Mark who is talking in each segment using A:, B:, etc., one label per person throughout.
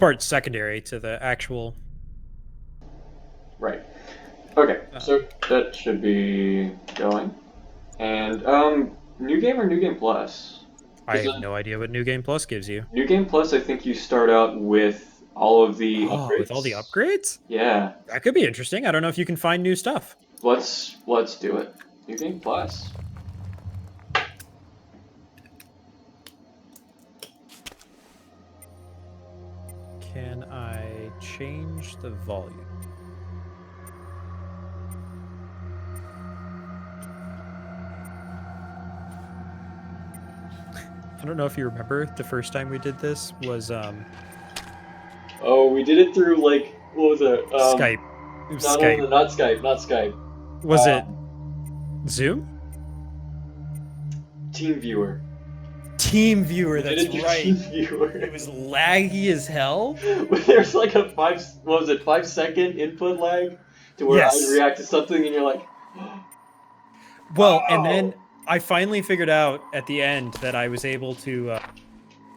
A: Part secondary to the actual.
B: Right. Okay, so that should be going. And new game or new game plus?
A: I
B: Because
A: have no idea what New Game Plus gives you.
B: new game plus, I think you start out with all of the
A: Oh, with all the
B: upgrades.
A: upgrades?
B: Yeah,
A: That could be interesting. I don't know if you can find new stuff.
B: let's do it. New game plus.
A: Can I change the volume? I don't know if you remember the first time we did this was
B: Oh, we did it through like what was it?
A: Skype. It was
B: No,
A: Skype.
B: not Skype, not Skype.
A: Was it Zoom?
B: Team Viewer.
A: Team Viewer,
B: We did
A: that's
B: it through Team
A: right.
B: Viewer.
A: It was laggy as hell.
B: There's like a what was it, 5 second input lag to where I'd
A: Yes.
B: react to something and you're like,
A: Well, and
B: oh,
A: then I finally figured out at the end that I was able to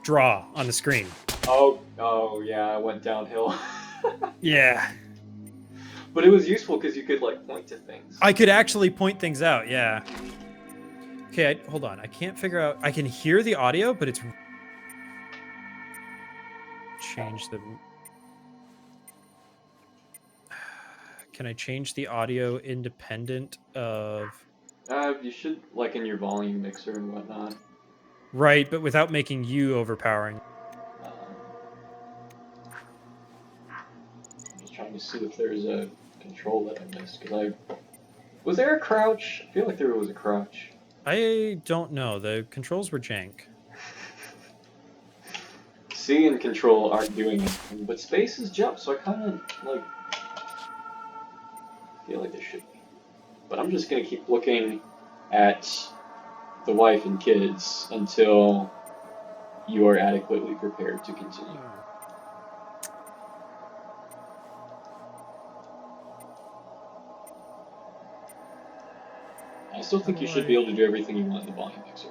A: draw on the screen.
B: oh yeah, I went downhill.
A: Yeah.
B: But it was useful because you could like point to things.
A: I could actually point things out, yeah. Okay, hold on. I can't figure out. I can hear the audio, but it's change the. Can I change the audio independent of?
B: You should like in your volume mixer and whatnot.
A: Right, but without making you overpowering.
B: I'm just trying to see if there's a control that I missed because I was there a crouch? I feel like there was a crouch.
A: I don't know. The controls were jank.
B: C and control aren't doing anything, but space is jump, so I kind of like feel like there should be. But I'm just gonna keep looking at the wife and kids until you are adequately prepared to continue. I still think you should be able to do everything you want in the volume mixer.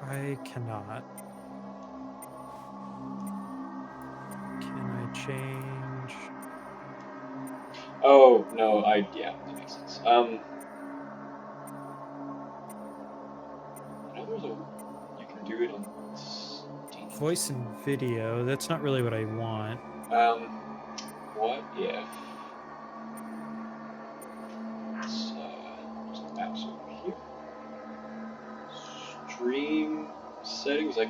A: I cannot. Can I change?
B: Oh no, yeah, that makes sense. I know there's a you can do it in
A: Voice and video. That's not really what I want.
B: What if just mouse over here. Stream settings. I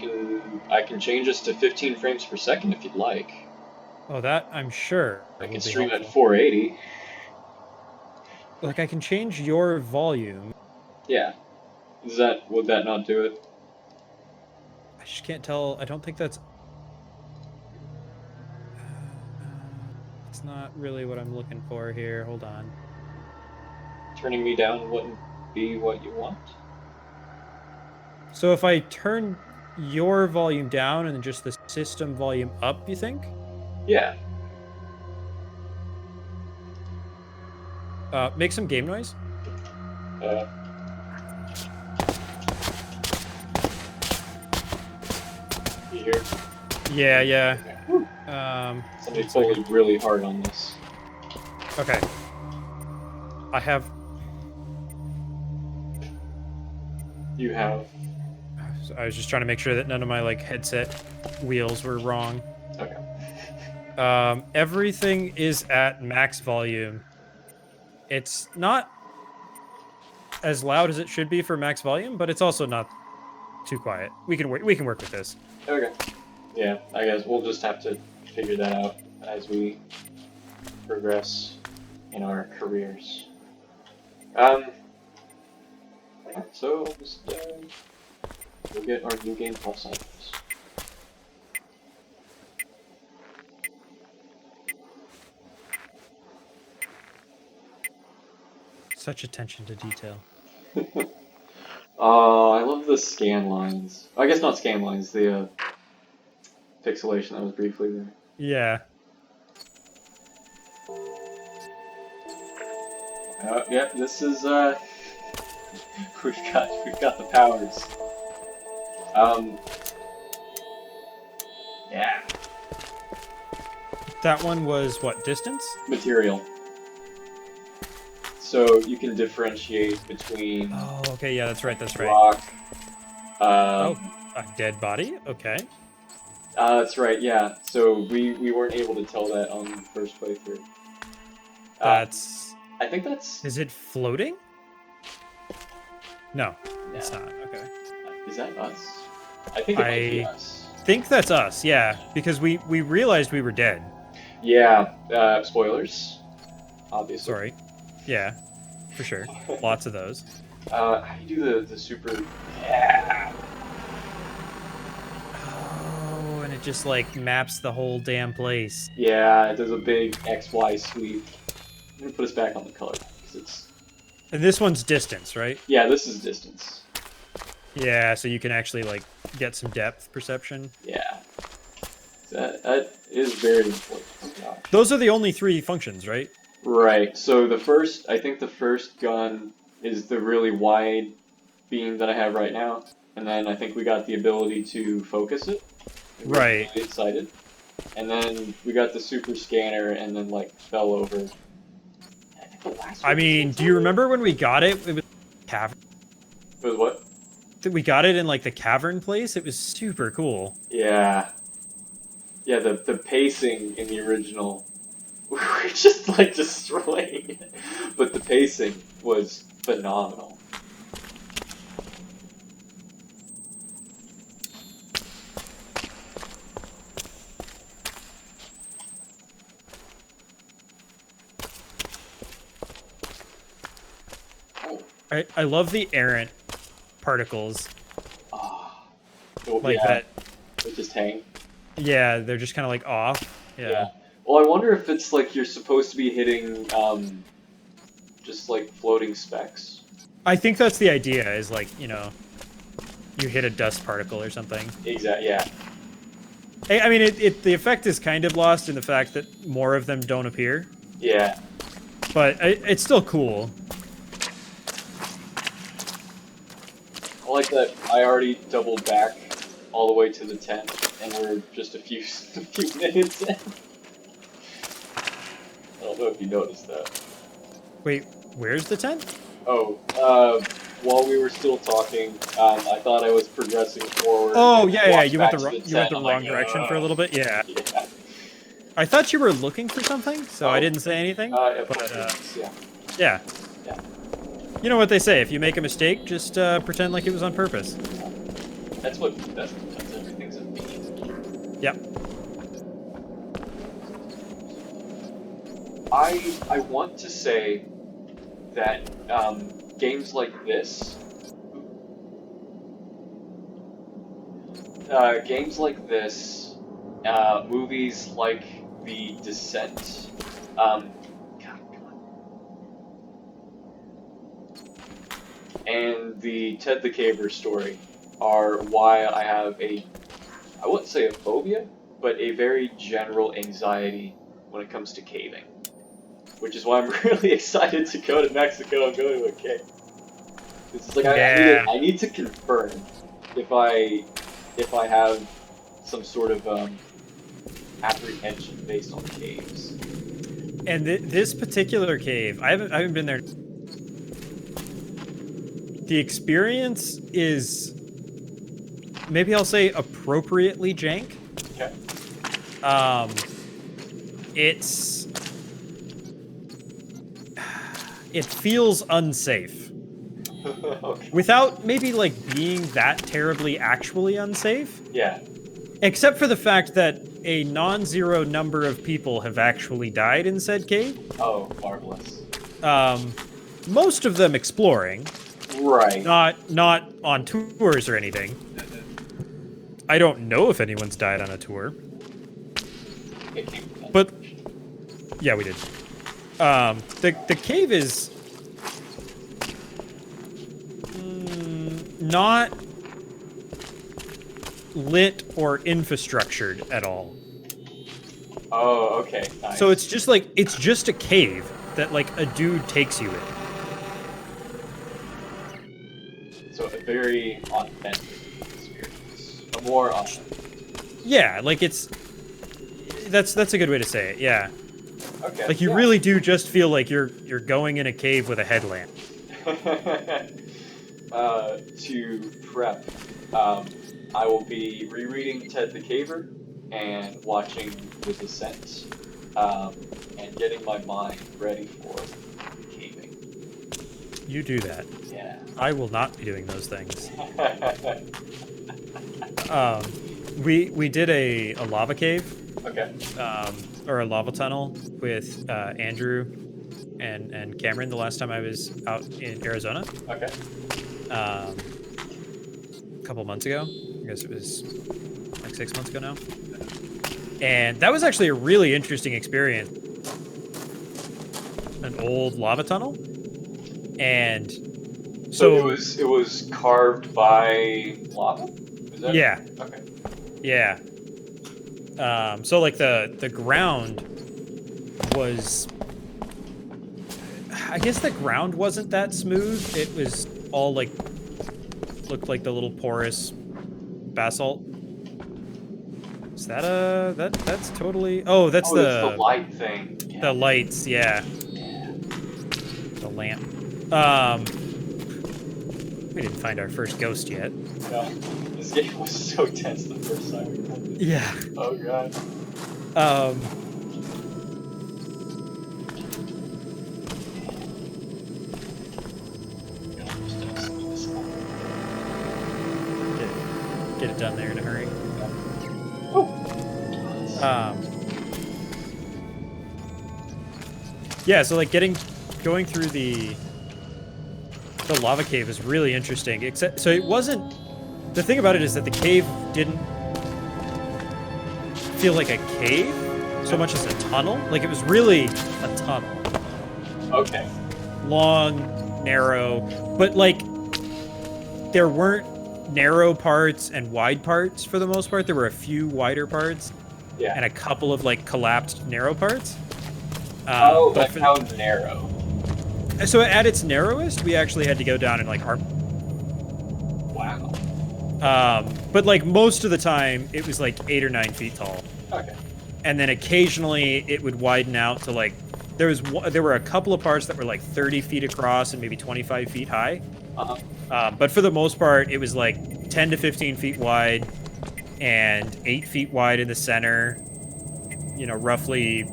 B: can change this to 15 frames per second if you'd like.
A: Oh, that I'm sure
B: I can
A: will be
B: stream
A: helpful.
B: at 480.
A: Like I can change your volume.
B: Yeah. Would that not do it?
A: I just can't tell. I don't think that's. It's not really what I'm looking for here. Hold on.
B: Turning me down wouldn't be what you want?
A: So if I turn your volume down and just the system volume up, you think?
B: Yeah.
A: Make some game noise.
B: Uh, you hear?
A: Yeah, yeah.
B: Okay. Somebody pulled really hard on this.
A: Okay. I have.
B: You have.
A: I was just trying to make sure that none of my like headset wheels were wrong.
B: Okay.
A: Everything is at max volume. It's not as loud as it should be for max volume, but it's also not too quiet. We can work with this.
B: Okay. Yeah, I guess we'll just have to figure that out as we progress in our careers. So just we'll get our new game plus items.
A: Such attention to detail.
B: I love the scan lines. I guess not scan lines, the pixelation that was briefly there.
A: Yeah.
B: Yeah, this is we've got the powers. Yeah.
A: That one was what, distance?
B: Material. So you can differentiate between
A: Oh, okay, yeah, that's right, that's right.
B: rock.
A: Oh,
B: Um,
A: a dead body? Okay.
B: that's right. Yeah. So we weren't able to tell that on the first playthrough.
A: That's...
B: I think that's.
A: Is it floating? No, it's
B: No.
A: not. Okay.
B: Is that us? I think it might be
A: I
B: us.
A: think that's us, yeah, because we realized we were dead.
B: Yeah. Spoilers. Obviously.
A: Sorry. Yeah, for sure. Lots of those.
B: How do you do the super? Yeah.
A: Oh, and it just like maps the whole damn place.
B: Yeah. It does a big XY sweep. I'm gonna put us back on the color because it's.
A: And this one's distance, right?
B: Yeah. This is distance.
A: Yeah, so you can actually like get some depth perception.
B: Yeah. That is very important. Oh gosh.
A: Those are the only three functions, right?
B: Right. So I think the first gun is the really wide beam that I have right now, and then I think we got the ability to focus it. We're
A: Right.
B: really excited. And then we got the super scanner, and then like fell over. I think the last
A: I
B: one
A: mean,
B: was
A: do you remember when we got it? It was cavern.
B: was what?
A: We got it in like the cavern place. It was super cool.
B: Yeah. Yeah. The pacing in the original, we were just like destroying it, but the pacing was phenomenal. Oh.
A: I love the errant particles
B: Ah. Oh,
A: like
B: yeah.
A: that.
B: They just hang.
A: Yeah, they're just kind of like off. Yeah.
B: Well, I wonder if it's like you're supposed to be hitting just like floating specks.
A: I think that's the idea. Is like you hit a dust particle or something.
B: Exactly. Yeah.
A: I mean, the effect is kind of lost in the fact that more of them don't appear,
B: Yeah.
A: but it's still cool.
B: I like that. I already doubled back all the way to the tent, and we're just a few minutes in. I don't know if you noticed that.
A: Wait, where's the tent?
B: Oh, while we were still talking, I thought I was progressing forward.
A: Oh,
B: and
A: yeah, yeah.
B: walked
A: You went
B: back
A: the
B: to
A: you went
B: tent.
A: the
B: I'm
A: wrong
B: like,
A: direction for a little bit. Yeah.
B: Yeah.
A: I thought you were looking for something, so I
B: Oh.
A: didn't say anything.
B: Yeah,
A: But
B: yeah.
A: yeah.
B: Yeah.
A: You know what they say: if you make a mistake, just pretend like it was on purpose.
B: That's everything's a meme.
A: Yep.
B: I want to say that games like this, movies like The Descent, God, come on, and the Ted the Caver story are why I have I wouldn't say a phobia, but a very general anxiety when it comes to caving. Which is why I'm really excited to go to Mexico and go to a cave. It's like
A: Yeah.
B: I need to confirm if I have some sort of apprehension based on caves.
A: And this particular cave, I haven't been there. The experience is, maybe I'll say, appropriately jank.
B: Okay.
A: It feels unsafe.
B: Okay.
A: Without maybe like being that terribly actually unsafe.
B: Yeah.
A: Except for the fact that a non-zero number of people have actually died in said cave.
B: Oh, marvelous.
A: Most of them exploring.
B: Right.
A: Not on tours or anything. I don't know if anyone's died on a tour. But yeah, we did. The cave is not lit or infrastructured at all.
B: Oh, okay. Nice.
A: So it's just a cave that like a dude takes you in.
B: So a very authentic experience. A more authentic.
A: Yeah, like that's a good way to say it. Yeah.
B: Okay.
A: Like you really do just feel like you're going in a cave with a headlamp.
B: To prep, I will be rereading Ted the Caver and watching The Descent, and getting my mind ready for the caving.
A: You do that.
B: Yeah.
A: I will not be doing those things. We did a lava cave,
B: Okay.
A: or a lava tunnel with Andrew and Cameron the last time I was out in Arizona.
B: Okay.
A: A couple months ago. I guess it was like 6 months ago now. And that was actually a really interesting experience. An old lava tunnel. And
B: So it was carved by lava? Is that
A: yeah.
B: Okay.
A: Yeah. So like the ground was, I guess the ground wasn't that smooth. It was all like, looked like the little porous basalt. Is that that's totally, oh, that's
B: That's the light thing. Yeah.
A: the lights, yeah.
B: Yeah.
A: The lamp. We didn't find our first ghost yet.
B: No. This game was so tense the first time we played it.
A: Yeah.
B: Oh god.
A: Get it done there in a hurry. Yeah, so like going through the lava cave is really interesting. Except, so it wasn't, the thing about it is that the cave didn't feel like a cave so much as a tunnel. Like it was really a tunnel.
B: Okay.
A: Long, narrow, but like there weren't narrow parts and wide parts for the most part. There were a few wider parts.
B: Yeah.
A: And a couple of like collapsed narrow parts.
B: Like how narrow?
A: So at its narrowest, we actually had to go down and like
B: Wow.
A: But like most of the time, it was like 8 or 9 feet tall.
B: Okay.
A: And then occasionally it would widen out to like, there were a couple of parts that were like 30 feet across and maybe 25 feet high. But for the most part, it was like 10 to 15 feet wide and 8 feet wide in the center. You know, roughly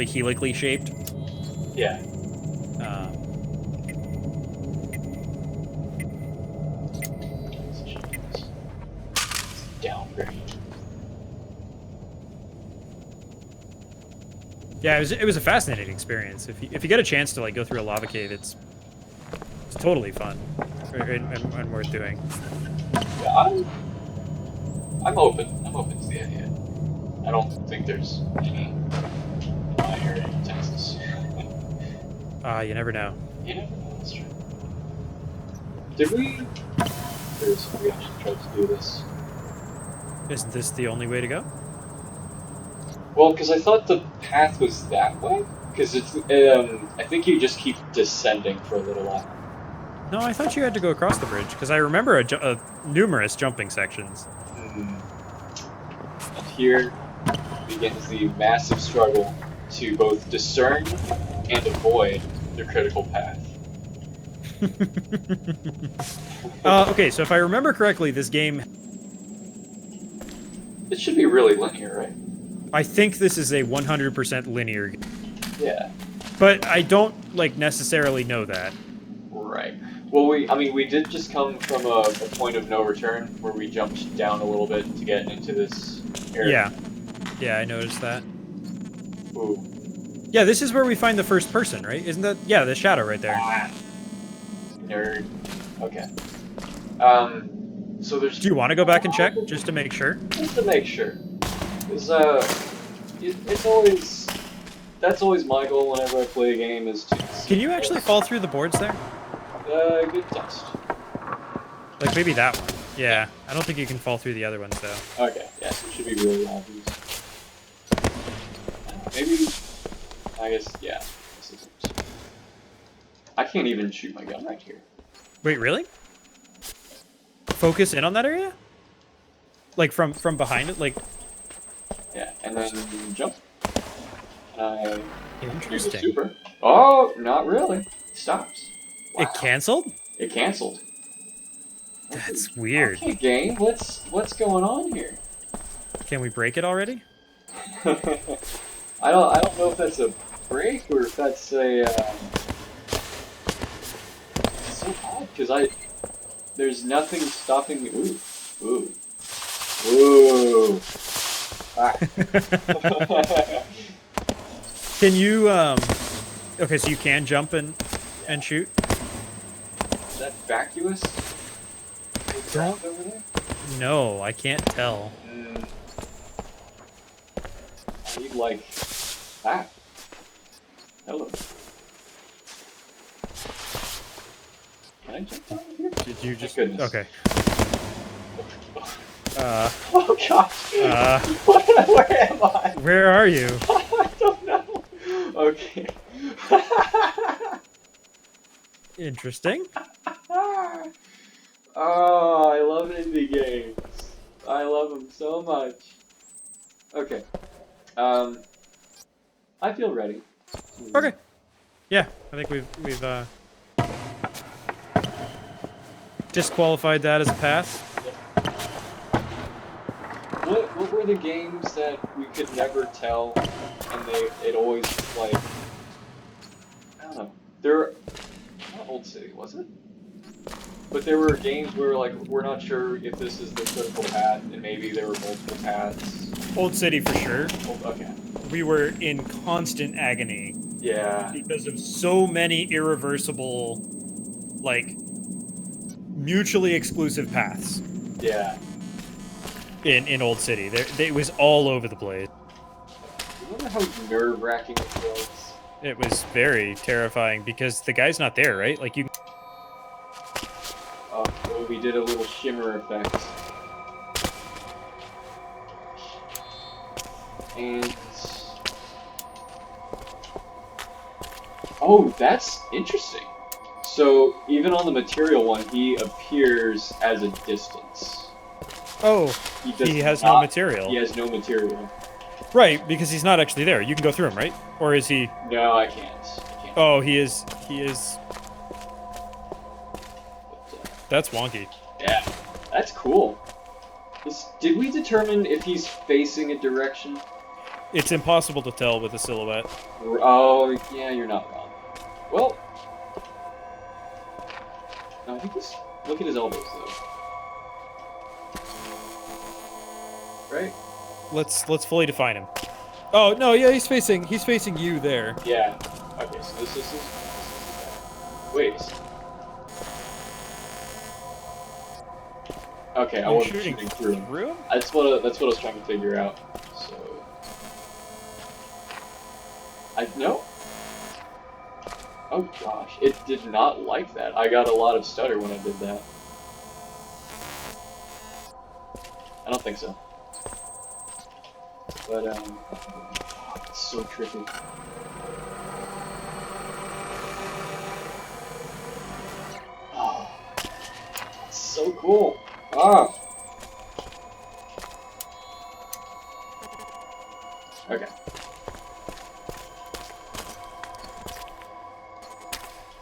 A: helically shaped.
B: Yeah. Downgrade.
A: Yeah, it was a fascinating experience. If you get a chance to like go through a lava cave, it's totally fun and worth doing.
B: Yeah, I'm open. I'm open to the idea. I don't think there's any in my area in Texas.
A: You never know.
B: You never know, that's true. Did we? We actually tried to do this.
A: Isn't this the only way to go?
B: Well, because I thought the path was that way. Because it's, I think you just keep descending for a little while.
A: No, I thought you had to go across the bridge because I remember numerous jumping sections.
B: And here begins the massive struggle to both discern and avoid the critical path.
A: Okay, so if I remember correctly, this game,
B: It should be really linear, right?
A: I think this is a 100% linear game.
B: Yeah.
A: But I don't like necessarily know that.
B: Right. Well, we did just come from a point of no return where we jumped down a little bit to get into this area.
A: Yeah, I noticed that.
B: Ooh.
A: Yeah, this is where we find the first person, right? Isn't that? Yeah, the shadow right there.
B: Nerd. Okay. So there's.
A: Do you want to go back and check just to make sure?
B: Just to make sure. Because it's always. That's always my goal whenever I play a game is to.
A: Can you actually fall through the boards there?
B: Good test.
A: Like maybe that one. Yeah, I don't think you can fall through the other ones though.
B: Okay, yeah, so it should be really obvious. Maybe. I guess, yeah. I can't even shoot my gun right here.
A: Wait, really? Focus in on that area? Like from behind it, like
B: Yeah, and then jump. Can I do the
A: interesting.
B: super? Oh, not really. Stops.
A: It
B: Wow.
A: canceled?
B: It canceled.
A: That's weird.
B: Okay, game. What's going on here?
A: Can we break it already?
B: I don't know if that's a break or if that's a it's so odd because I there's nothing stopping me. Ooh, ooh, ooh. Ah.
A: Can you okay, so you can jump and shoot?
B: Is that vacuous?
A: Don't
B: Over there?
A: know. I can't tell.
B: I need like that. Hello. Can I jump down here?
A: Did you
B: Thank
A: just
B: goodness.
A: okay. Uh
B: Oh gosh.
A: uh
B: Where am I?
A: where are you?
B: I don't know. Okay.
A: Interesting.
B: Oh, I love indie games. I love them so much. Okay. Um, I feel ready.
A: Okay. Yeah, I think we've disqualified that as a pass.
B: What were the games that we could never tell, and it always like I don't know. They're not Old City, was it? But there were games where like we're not sure if this is the critical path, and maybe there were multiple paths.
A: Old City for sure.
B: Oh, okay.
A: We were in constant agony
B: Yeah.
A: because of so many irreversible, like mutually exclusive paths
B: Yeah.
A: in Old City. It was all over the place.
B: Remember how nerve-wracking it was?
A: It was very terrifying because the guy's not there, right? Like you.
B: Oh, we did a little shimmer effect. And oh, that's interesting. So even on the material one, he appears as a distance.
A: Oh,
B: He does
A: he has no
B: not.
A: material.
B: He has no material.
A: Right, because he's not actually there. You can go through him, right? Or is he?
B: No, I can't. I can't.
A: Oh, he is. He is.
B: But,
A: That's wonky.
B: yeah, that's cool. Did we determine if he's facing a direction?
A: It's impossible to tell with a silhouette.
B: Oh, yeah, you're not wrong. Well, no, I think he's. Look at his elbows, though. Right?
A: Let's fully define him. Oh no, yeah, he's facing you there.
B: Yeah. Okay, so this is wait. Okay, I
A: You're
B: wasn't
A: shooting
B: shooting through him.
A: through him?
B: That's what I was trying to figure out. So I no. Oh gosh, it did not like that. I got a lot of stutter when I did that. I don't think so. But it's so tricky. Oh, it's so cool. Ah. Okay.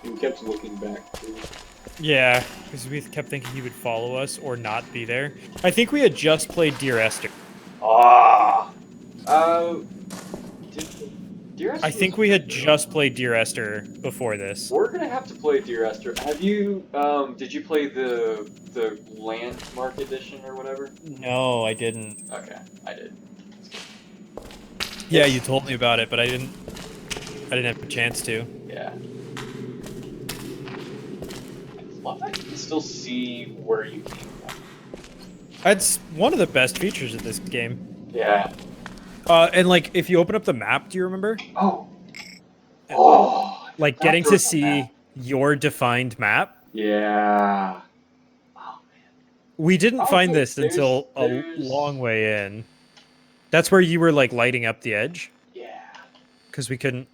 B: We kept looking back too.
A: Yeah, because we kept thinking he would follow us or not be there. I think we had just played Dear Esther.
B: Ah. Did, Dear
A: I
B: Esther was
A: think we had just played Dear Esther before this.
B: We're gonna have to play Dear Esther. Have you did you play the Landmark edition or whatever?
A: No, I didn't.
B: Okay, I did.
A: Yeah,
B: It's,
A: you told me about it, but I didn't. I didn't have a chance to.
B: yeah. I love that you can still see where you came from.
A: That's one of the best features of this game.
B: Yeah.
A: And like, if you open up the map, do you remember?
B: Oh. Oh. I
A: Like,
B: forgot
A: getting
B: there
A: to
B: was a map.
A: see your defined map.
B: Yeah. Oh man.
A: We didn't find
B: Okay.
A: this until a
B: There's.
A: long way in. That's where you were like lighting up the edge
B: Yeah.
A: because we couldn't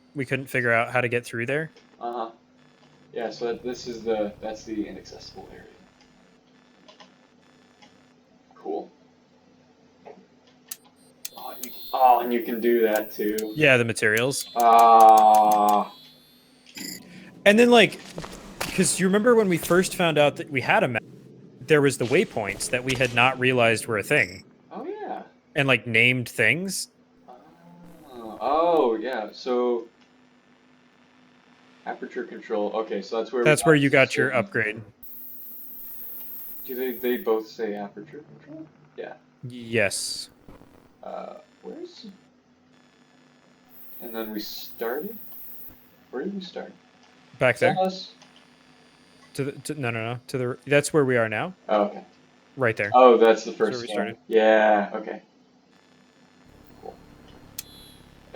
A: figure out how to get through there.
B: Uh huh. Yeah. So this is that's the inaccessible area. Cool. Oh, and you can do that too.
A: Yeah, the materials.
B: Ah.
A: And then like, because you remember when we first found out that we had a map, there was the waypoints that we had not realized were a thing,
B: Oh yeah.
A: and like named things.
B: Oh yeah. So aperture control. Okay, so that's where we
A: That's where
B: got
A: you got your
B: certain.
A: upgrade.
B: Do they both say aperture control? Yeah.
A: Yes.
B: Where's? And then we started. Where did we start?
A: Back
B: Is that
A: there.
B: us?
A: No, no, no. To the that's where we are now.
B: Oh, okay.
A: Right there.
B: Oh, that's the
A: That's where
B: first
A: we
B: scanner.
A: started.
B: Yeah. Okay. Cool.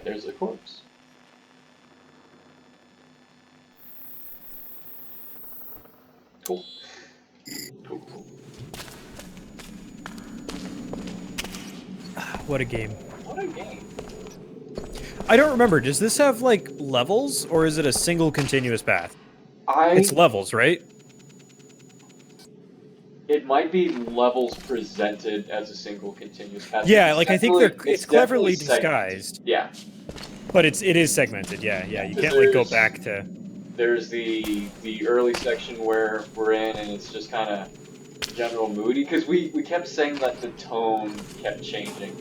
B: There's the corpse. Cool. Cool. Cool.
A: What a game.
B: What a game.
A: I don't remember. Does this have like levels or is it a single continuous path? It's
B: I.
A: levels, right?
B: It might be levels presented as a single continuous path.
A: Yeah, like I think it's
B: definitely
A: cleverly
B: segmented.
A: disguised,
B: Yeah.
A: but it is segmented. Yeah, yeah. You
B: Because
A: can't like go back to.
B: there's the early section where we're in, and it's just kind of general moody. Because we kept saying that the tone kept changing.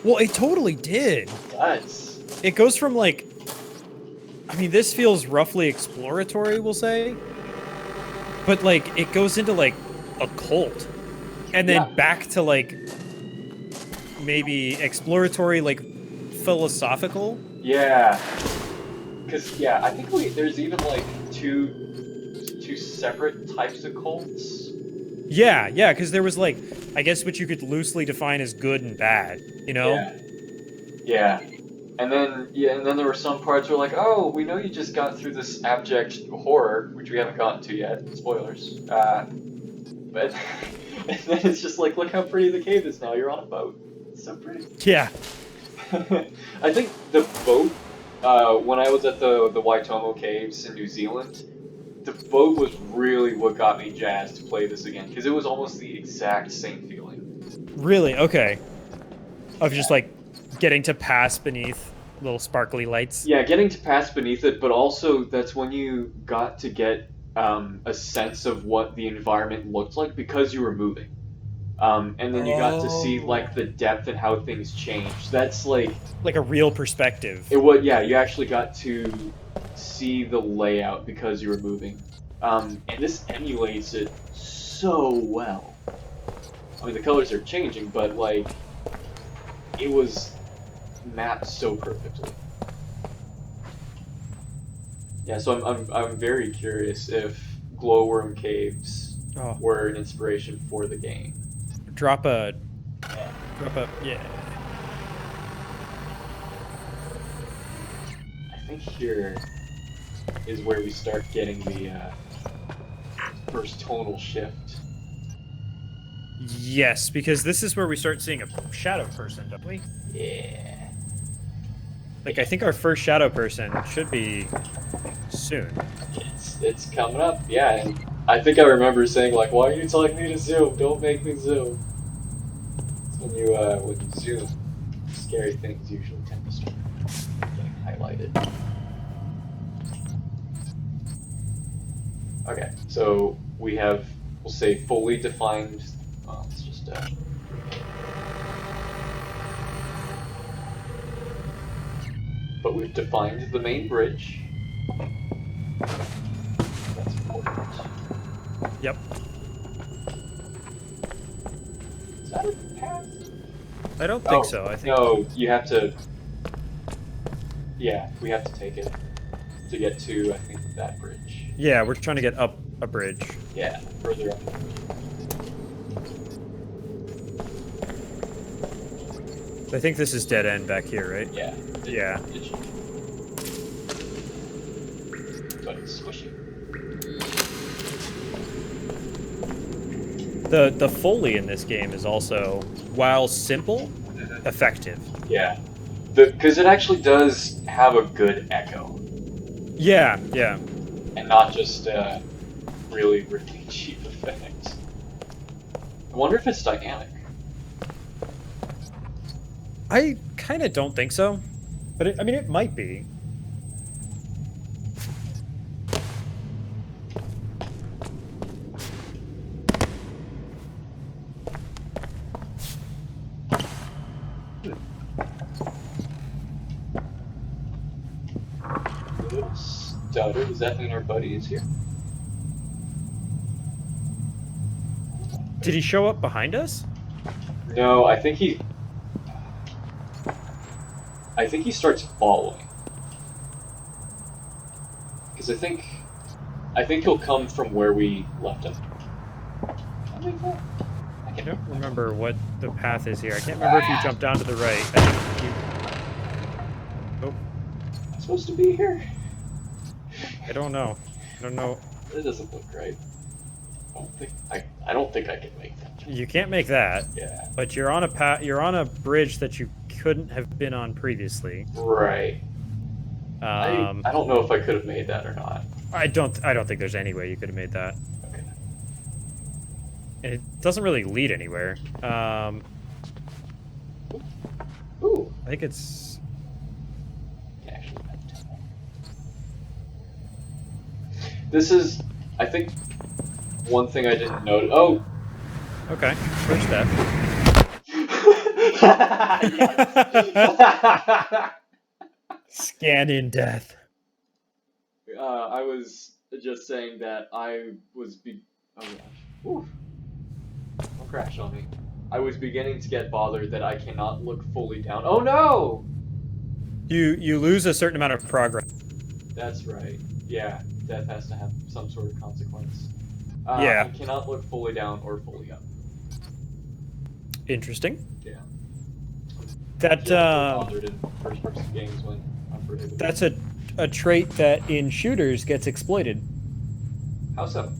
A: Well, it totally did.
B: It does.
A: It goes from like, I mean, this feels roughly exploratory, we'll say, but like it goes into like a cult, and then
B: Yeah.
A: back to like maybe exploratory, like philosophical.
B: Yeah. Because yeah, I think there's even like two separate types of cults.
A: Yeah, yeah, because there was like, I guess what you could loosely define as good and bad, you know?
B: Yeah. Yeah. And then there were some parts where like, oh, we know you just got through this abject horror, which we haven't gotten to yet. Spoilers. But and then it's just like, look how pretty the cave is now. You're on a boat. It's so pretty.
A: Yeah.
B: I think the boat. When I was at the Waitomo Caves in New Zealand, the boat was really what got me jazzed to play this again because it was almost the exact same feeling.
A: Really? Okay. Of just like getting to pass beneath little sparkly lights.
B: Yeah, getting to pass beneath it, but also that's when you got to get a sense of what the environment looked like because you were moving. And then you got to see like the
A: Oh.
B: depth and how things changed. That's like
A: Like a real perspective.
B: it. What? Yeah, you actually got to see the layout because you were moving. And this emulates it so well. I mean, the colors are changing, but like it was mapped so perfectly. Yeah, so I'm very curious if glowworm caves
A: Oh.
B: were an inspiration for the game.
A: Drop a yeah.
B: I think here is where we start getting the first tonal shift.
A: Yes, because this is where we start seeing a shadow person, don't we?
B: Yeah.
A: Like I think our first shadow person should be soon.
B: It's coming up, yeah. And I think I remember saying like, "Why are you telling me to zoom? Don't make me zoom." When you zoom, scary things usually tend to start getting highlighted. Okay, so we have, we'll say, fully defined. Well, it's just but we've defined the main bridge. That's important.
A: Yep.
B: Is that a path?
A: I don't think so. I think
B: No, you have to. Yeah, we have to take it to get to, I think, that bridge.
A: yeah, we're trying to get up a bridge.
B: Yeah, further up.
A: I think this is dead end back here, right?
B: Yeah.
A: Yeah.
B: But it's squishy.
A: The Foley in this game is also, while simple, effective.
B: Yeah. Because it actually does have a good echo.
A: Yeah, yeah.
B: And not just really, really cheap effects. I wonder if it's dynamic.
A: I kind of don't think so, but I mean, it might be.
B: Little stutter. Does that mean our buddy is here?
A: Did he show up behind us?
B: No, I think he starts following. Because I think he'll come from where we left him.
A: I don't remember what the path is here. I can't remember if you jumped down to the right. I think you... Oh.
B: I'm supposed to be here?
A: I don't know. I don't know.
B: It doesn't look right. I don't think I can make that jump.
A: You can't make that.
B: Yeah.
A: But you're on a you're on a bridge that you couldn't have been on previously.
B: Right. I don't know if I could have made that or not.
A: I don't think there's any way you could have made that.
B: Okay.
A: And it doesn't really lead anywhere.
B: Ooh.
A: I think it's...
B: Yeah, actually, this is, I think, one thing I didn't notice. Oh!
A: Okay, first step. Scan in death.
B: I was just saying that I was oh gosh. Ooh. Don't crash on me. I was beginning to get bothered that I cannot look fully down. Oh no!
A: You lose a certain amount of progress.
B: That's right. Yeah, death has to have some sort of consequence.
A: Yeah.
B: I cannot look fully down or fully up.
A: Interesting.
B: Yeah.
A: That
B: bothered in first-person games when I'm prohibited.
A: that's a trait that in shooters gets exploited.
B: How so?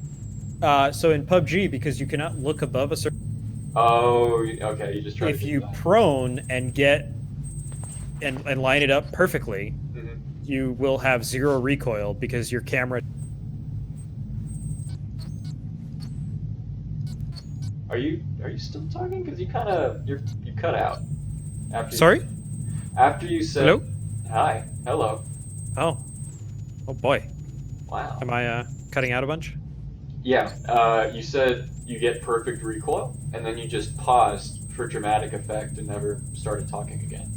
A: So in PUBG, because you cannot look above a certain...
B: Oh, okay, you just try to
A: If
B: do
A: you
B: that.
A: prone and get... and line it up perfectly, you will have 0 recoil because your camera...
B: Are you still talking? Because you cut out.
A: Sorry?
B: After you said...
A: Hello?
B: Hi. Hello.
A: Oh. Oh boy.
B: Wow.
A: Am I cutting out a bunch?
B: Yeah, you said you get perfect recoil, and then you just paused for dramatic effect and never started talking again.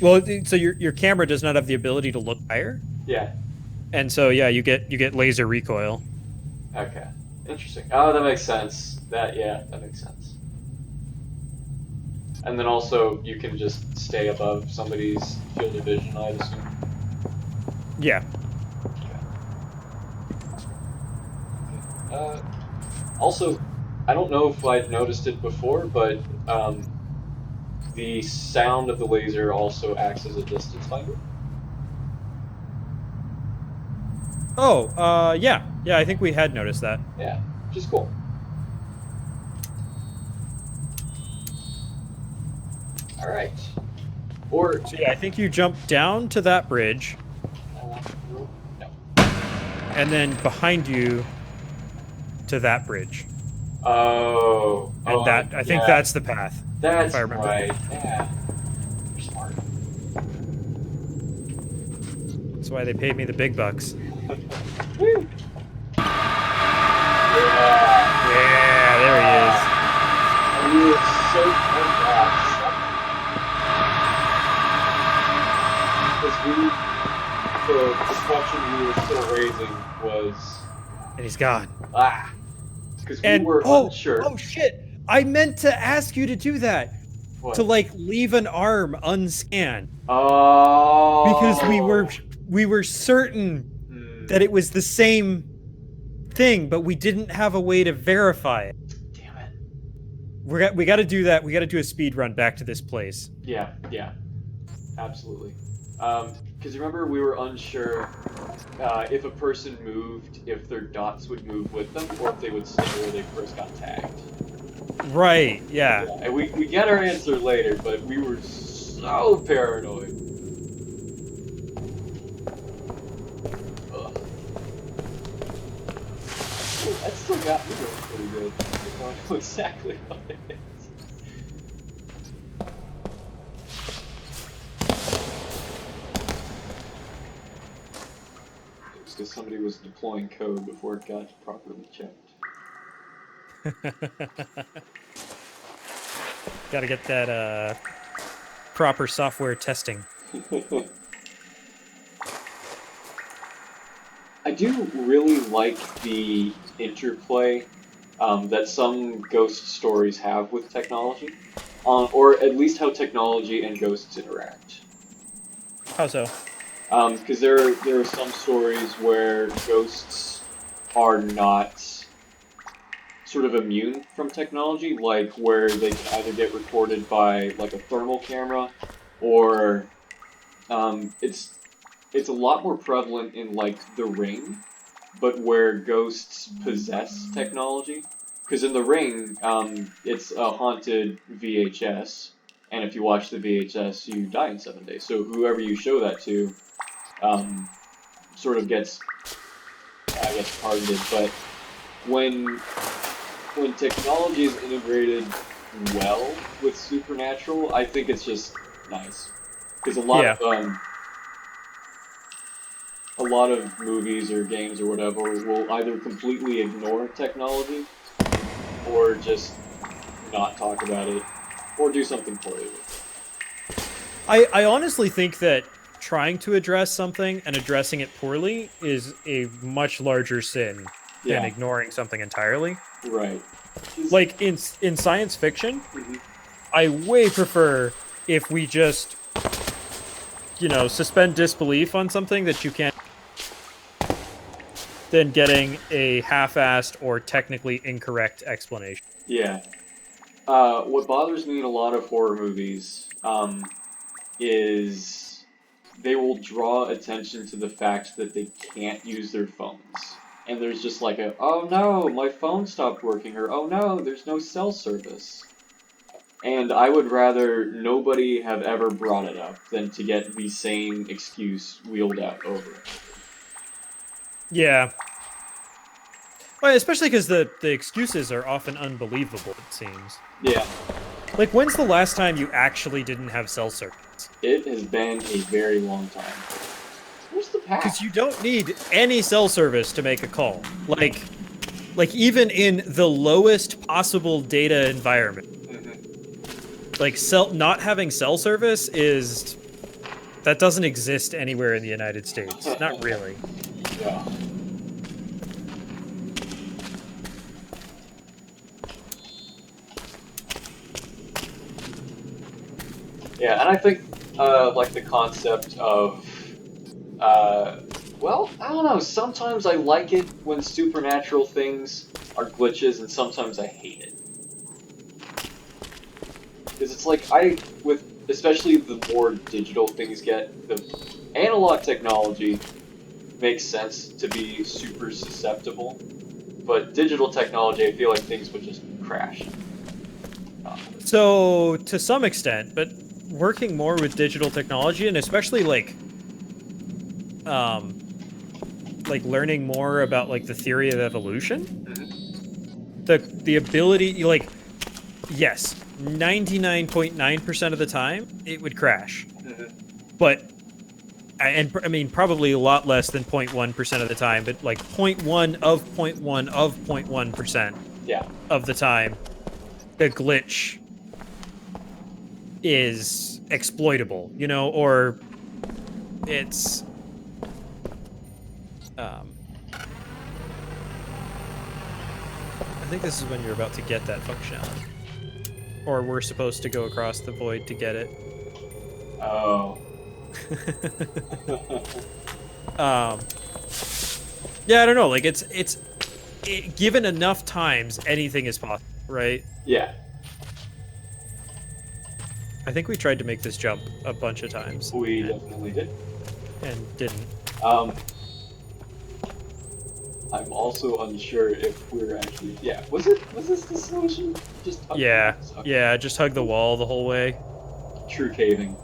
A: Well, so your camera does not have the ability to look higher,
B: Yeah.
A: and so yeah, you get laser recoil.
B: Okay. Interesting. Oh, that makes sense. That makes sense. And then also, you can just stay above somebody's field of vision, I'd assume.
A: Yeah.
B: Also, I don't know if I'd noticed it before, but the sound of the laser also acts as a distance finder.
A: Oh, yeah. Yeah, I think we had noticed that.
B: Yeah, which is cool. Alright. Or...
A: So yeah, I think you jump down to that bridge,
B: no.
A: and then behind you to that bridge.
B: Oh.
A: And I think that's the path.
B: That's
A: if I remember.
B: right. Yeah. You're smart.
A: That's why they paid me the big bucks.
B: Woo!
A: Yeah, there he is.
B: We were so fast. Because the question we were still raising was...
A: And he's gone.
B: Because we were unsure.
A: Oh shit! I meant to ask you to do that.
B: What?
A: To like leave an arm unscanned.
B: Oh.
A: Because we were certain that it was the same thing, but we didn't have a way to verify it.
B: Damn it.
A: We got to do that. We got to do a speed run back to this place.
B: Yeah, absolutely. Because remember, we were unsure if a person moved, if their dots would move with them, or if they would stay where they first got tagged.
A: Right. Yeah.
B: And we get our answer later, but we were so paranoid. Ugh. That still got me going pretty good. I don't know exactly what it is. somebody was deploying code before it got properly checked.
A: Gotta get that proper software testing.
B: I do really like the interplay that some ghost stories have with technology, or at least how technology and ghosts interact.
A: How so?
B: Because there are some stories where ghosts are not sort of immune from technology, like where they can either get recorded by like a thermal camera, or it's a lot more prevalent in like The Ring, but where ghosts possess technology. Because in The Ring, it's a haunted VHS, and if you watch the VHS, you die in 7 days. So whoever you show that to, sort of gets, I guess, targeted. But when technology is integrated well with supernatural, I think it's just nice. Because a lot of movies or games or whatever will either completely ignore technology or just not talk about it or do something poorly with it.
A: I honestly think that trying to address something and addressing it poorly is a much larger sin than ignoring something entirely.
B: Right.
A: Like in science fiction,
B: Mhm.
A: I way prefer if we just, suspend disbelief on something that you can't, than getting a half-assed or technically incorrect explanation.
B: Yeah. What bothers me in a lot of horror movies is they will draw attention to the fact that they can't use their phones. And there's just like oh no, my phone stopped working, or oh no, there's no cell service. And I would rather nobody have ever brought it up than to get the same excuse wheeled out over and over.
A: Yeah. Well, especially because the excuses are often unbelievable, it seems.
B: Yeah.
A: Like, when's the last time you actually didn't have cell service?
B: It has been a very long time. Where's the pack?
A: Because you don't need any cell service to make a call. Like even in the lowest possible data environment.
B: Mm-hmm.
A: Like, not having cell service that doesn't exist anywhere in the United States. Not really.
B: Yeah. Yeah, and I think, like, the concept of, well, I don't know, sometimes I like it when supernatural things are glitches, and sometimes I hate it. Because it's like, especially the more digital things get, the analog technology makes sense to be super susceptible, but digital technology, I feel like things would just crash.
A: So, to some extent, but working more with digital technology, and especially like learning more about like the theory of evolution, the ability, like, yes, 99.9% of the time it would crash, but I mean probably a lot less than 0.1% of the time, but like 0.1 of 0.1 of 0.1% of the time, the glitch is exploitable, or it's I think this is when you're about to get that functionality, or we're supposed to go across the void to get it.
B: Oh.
A: Yeah, I don't know, like it's given enough times, anything is possible, right?
B: Yeah.
A: I think we tried to make this jump a bunch of times.
B: We definitely did.
A: And didn't.
B: I'm also unsure if we're actually. Yeah. Was this the solution? Just hug
A: Yeah.
B: okay.
A: Yeah. Just hug the wall the whole way.
B: True caving.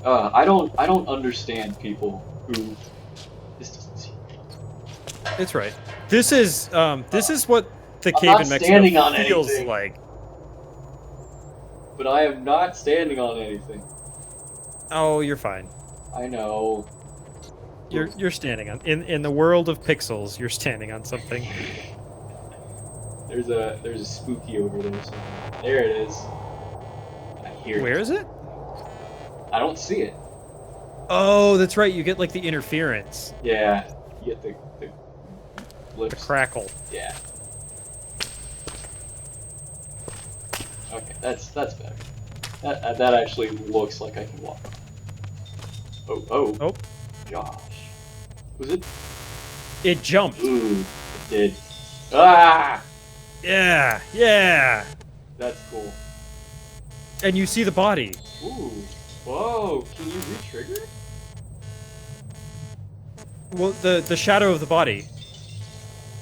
B: I don't understand people who. This doesn't seem.
A: It's right. This is what the
B: I'm
A: cave
B: not
A: in Mexico
B: standing on
A: feels
B: anything.
A: like.
B: But I am not standing on anything.
A: Oh, you're fine.
B: I know.
A: You're standing on in the world of pixels. You're standing on something.
B: There's a spooky over there somewhere. There it is. I hear
A: Where
B: it.
A: is it?
B: I don't see it.
A: Oh, that's right. You get like the interference,
B: Yeah, you get the
A: the
B: blips.
A: crackle.
B: Yeah. Okay, that's better. That actually looks like I can walk on. Oh,
A: Oh,
B: gosh. Was it?
A: it jumped.
B: Ooh, it did. Ah!
A: Yeah, yeah.
B: That's cool.
A: And you see the body.
B: Ooh. Whoa, can you re-trigger?
A: Well, the shadow of the body.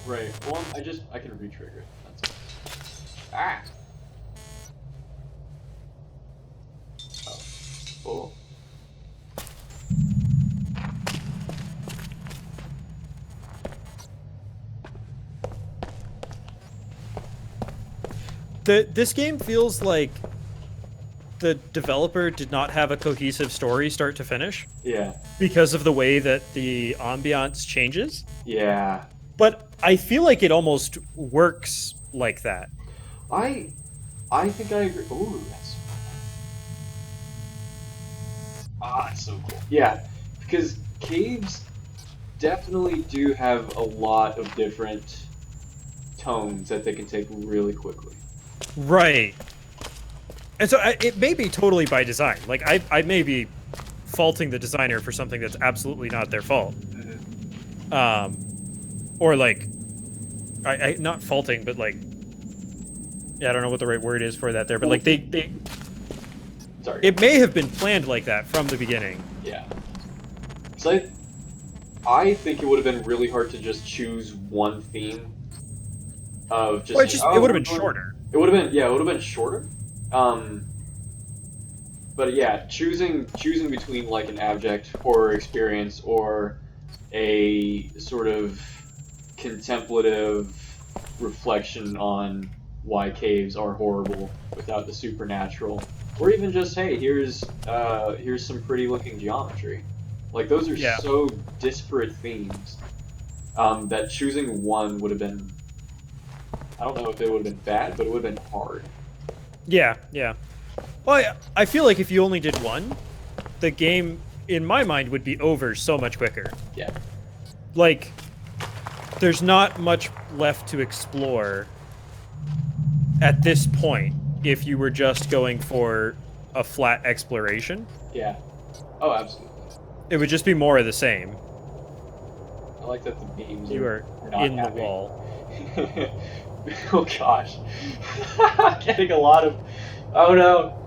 B: Right. Well, I can re-trigger it. That's all. Ah! Oh. Oh.
A: This game feels like the developer did not have a cohesive story start to finish
B: Yeah.
A: because of the way that the ambiance changes.
B: Yeah.
A: But I feel like it almost works like that.
B: I I think I agree. Ooh, that's that's so cool. Yeah, because caves definitely do have a lot of different tones that they can take really quickly.
A: Right. And so it may be totally by design. Like I may be faulting the designer for something that's absolutely not their fault. Or like I not faulting, but like yeah, I don't know what the right word is for that there, but like they
B: Sorry.
A: it may have been planned like that from the beginning.
B: Yeah. So I think it would have been really hard to just choose one theme of just.
A: Well, it would have been shorter.
B: It would have been, yeah, it would have been shorter. Um, but yeah, choosing between like an abject horror experience or a sort of contemplative reflection on why caves are horrible without the supernatural, or even just hey, here's some pretty looking geometry. Like those are
A: Yeah.
B: so disparate themes that choosing one would have been. I don't know if it would have been bad, but it would have been hard.
A: Yeah, yeah. Well, I feel like if you only did one, the game, in my mind, would be over so much quicker.
B: Yeah.
A: Like, there's not much left to explore at this point if you were just going for a flat exploration.
B: Yeah. Oh, absolutely.
A: It would just be more of the same.
B: I like that the beams
A: You
B: are
A: are
B: not
A: in the
B: happy.
A: wall.
B: Oh gosh. Getting a lot of. Oh no.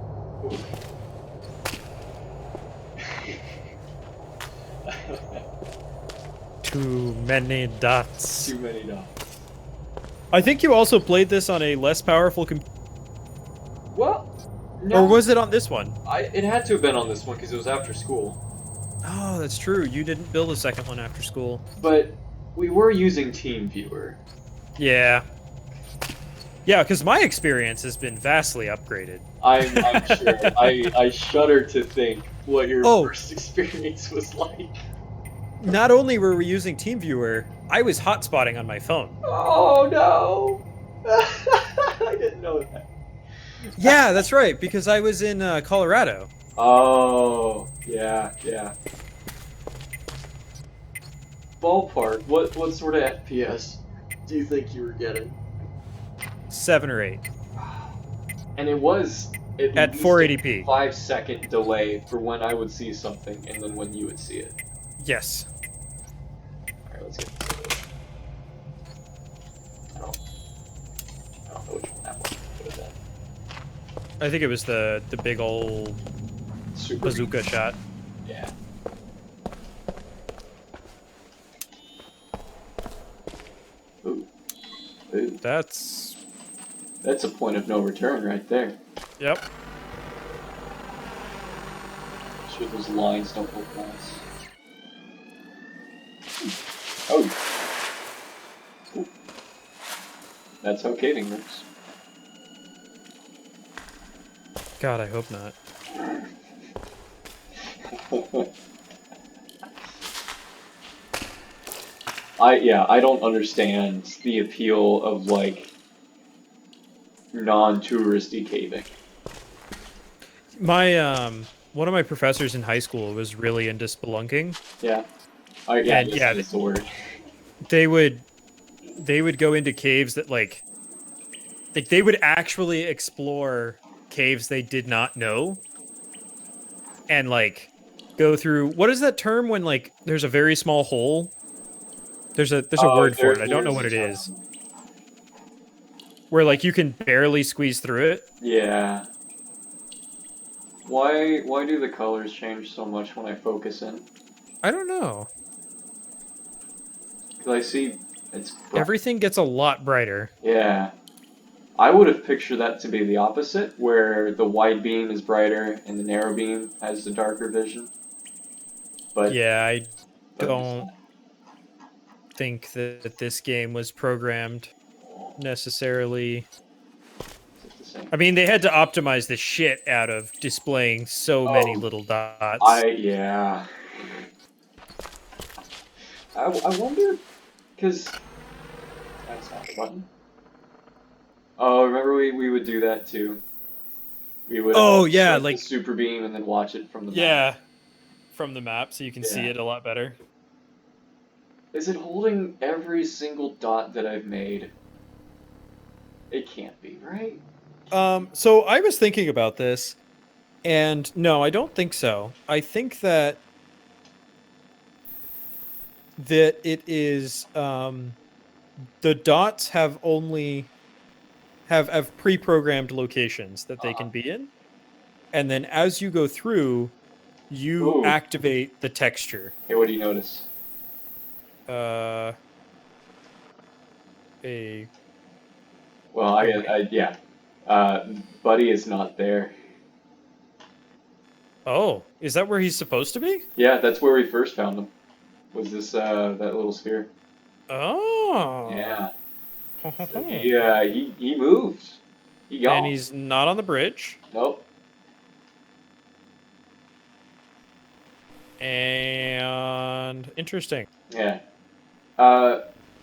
A: Too many dots.
B: Too many dots.
A: I think you also played this on a less powerful
B: Well, no.
A: Or was it on this one?
B: It had to have been on this one because it was after school.
A: Oh, that's true. You didn't build a second one after school.
B: But we were using TeamViewer.
A: Yeah. Yeah, because my experience has been vastly upgraded.
B: I'm sure. I shudder to think what your
A: Oh.
B: first experience was like.
A: Not only were we using TeamViewer, I was hotspotting on my phone.
B: Oh no! I didn't know that.
A: Yeah, that's right, because I was in Colorado.
B: Oh, yeah, yeah. Ballpark, what sort of FPS do you think you were getting?
A: 7 or 8.
B: And it was
A: At
B: least
A: 480p.
B: a 5-second delay for when I would see something and then when you would see it.
A: Yes.
B: Alright, let's get this over. I don't know which one that was. What is that?
A: I think it was the big old
B: Super
A: bazooka shot.
B: Yeah. Ooh. Ooh.
A: That's...
B: That's a point of no return right there.
A: Yep.
B: Sure those lines don't look nice. Oh. Ooh. That's how caving works.
A: God, I hope not.
B: I don't understand the appeal of like non-touristy caving.
A: My one of my professors in high school was really into spelunking,
B: Yeah. Yeah, I
A: and
B: guess
A: yeah,
B: that is the word.
A: they would they would go into caves that like they would actually explore caves they did not know and like go through what is that term when like there's a very small hole? There's a
B: Oh,
A: word for it. I don't know
B: there's
A: what
B: a
A: it
B: term.
A: is. Where like you can barely squeeze through it.
B: Yeah. Why do the colors change so much when I focus in?
A: I don't know.
B: Because I see it's bright.
A: Everything gets a lot brighter.
B: Yeah. I would have pictured that to be the opposite, where the wide beam is brighter and the narrow beam has the darker vision. But
A: Yeah, I
B: it's
A: don't
B: not.
A: think that this game was programmed necessarily.
B: Is it the same?
A: I mean, they had to optimize the shit out of displaying so many
B: Oh,
A: little dots.
B: yeah. I wonder, because that's not the button. Oh, remember we would do that too. We would
A: Oh yeah,
B: start the
A: like
B: super beam and then watch it from the map.
A: yeah, from the map so you can see
B: Yeah.
A: it a lot better.
B: Is it holding every single dot that I've made? It can't be, right?
A: So I was thinking about this, and no, I don't think so. I think that it is the dots have only have pre-programmed locations that they
B: Uh-huh.
A: can be in, and then as you go through, you
B: Ooh.
A: activate the texture.
B: Hey, what do you notice?
A: Uh, a
B: Well,
A: oh wait,
B: yeah. Uh, Buddy is not there.
A: oh, is that where he's supposed to be?
B: Yeah, that's where we first found him. Was this that little sphere?
A: Oh,
B: Yeah. So he moved. He
A: and
B: gone.
A: he's not on the bridge.
B: Nope.
A: And interesting.
B: Yeah. Uh,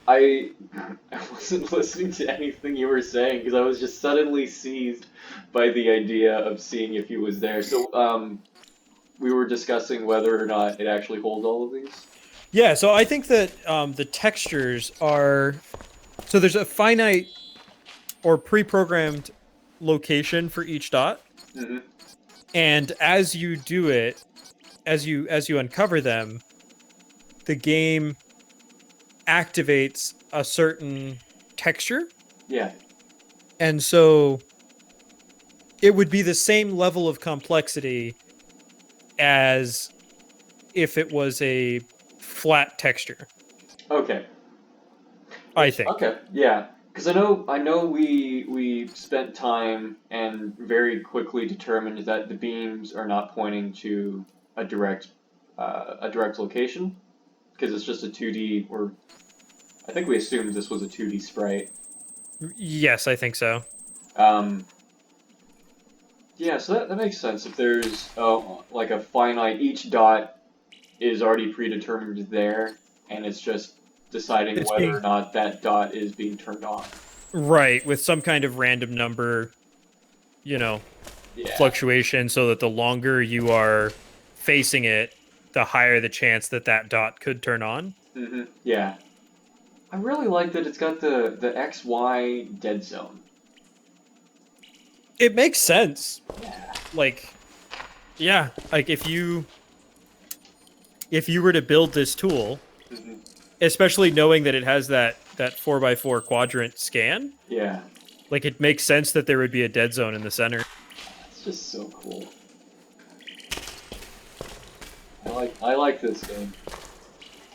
B: I I wasn't listening to anything you were saying because I was just suddenly seized by the idea of seeing if he was there. So we were discussing whether or not it actually holds all of these.
A: Yeah, so I think that the textures are so there's a finite or pre-programmed location for each dot,
B: Hmm.
A: and as you do it, as you uncover them, the game activates a certain texture,
B: Yeah.
A: and so it would be the same level of complexity as if it was a flat texture,
B: Okay.
A: I think.
B: Okay. Yeah. Because I know we spent time and very quickly determined that the beams are not pointing to a direct location because it's just a 2D, or I think we assumed this was a 2D sprite.
A: Yes, I think so.
B: Um, yeah, so that makes sense. If there's like a finite, each dot is already predetermined there, and it's just deciding
A: It's
B: whether or
A: being
B: not that dot is being turned on.
A: right with some kind of random number, you know,
B: Yeah.
A: fluctuation so that the longer you are facing it, the higher the chance that that dot could turn on.
B: Yeah. I really like that it's got the XY dead zone.
A: It makes sense.
B: Yeah.
A: Like, yeah, like if you were to build this tool,
B: Hmm.
A: especially knowing that it has that 4x4 quadrant scan,
B: Yeah.
A: like it makes sense that there would be a dead zone in the center.
B: It's just so cool. I like this game.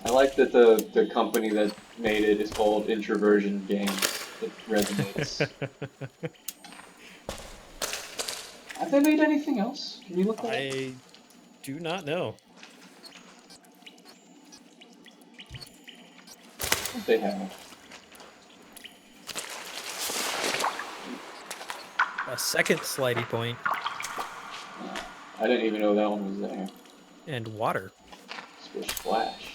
B: I like that the company that made it is called Introversion Games. It resonates. Have they made anything else? Can you look that up?
A: I do not know.
B: I think they have.
A: A second slidey point
B: I didn't even know that one was there.
A: and water.
B: Splish Splash.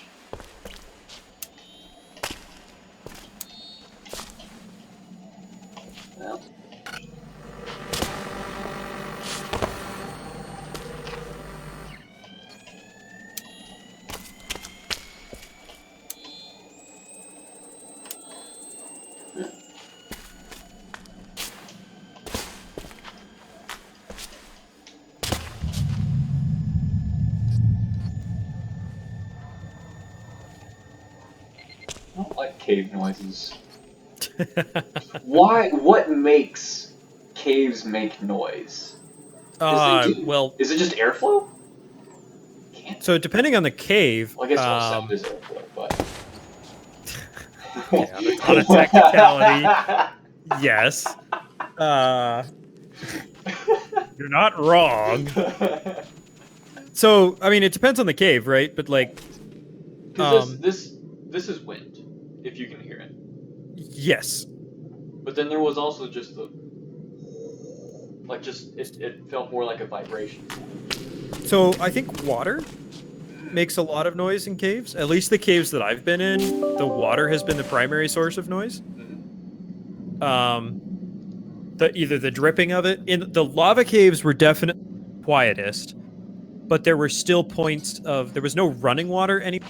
B: cave noises. Why? What makes caves make noise? Because they do.
A: Well,
B: Is it just airflow? Can't.
A: so depending on the cave,
B: Well, I guess most sound is airflow, but.
A: okay, on a technicality, yes. You're not wrong. So, I mean, it depends on the cave, right? But like,
B: Because this is wind, if you can hear it.
A: yes.
B: But then there was also just the, like, just it felt more like a vibration.
A: So I think water makes a lot of noise in caves. At least the caves that I've been in, the water has been the primary source of noise. Either the dripping of it in the lava caves were definitely quietest, but there were still points of there was no running water anymore,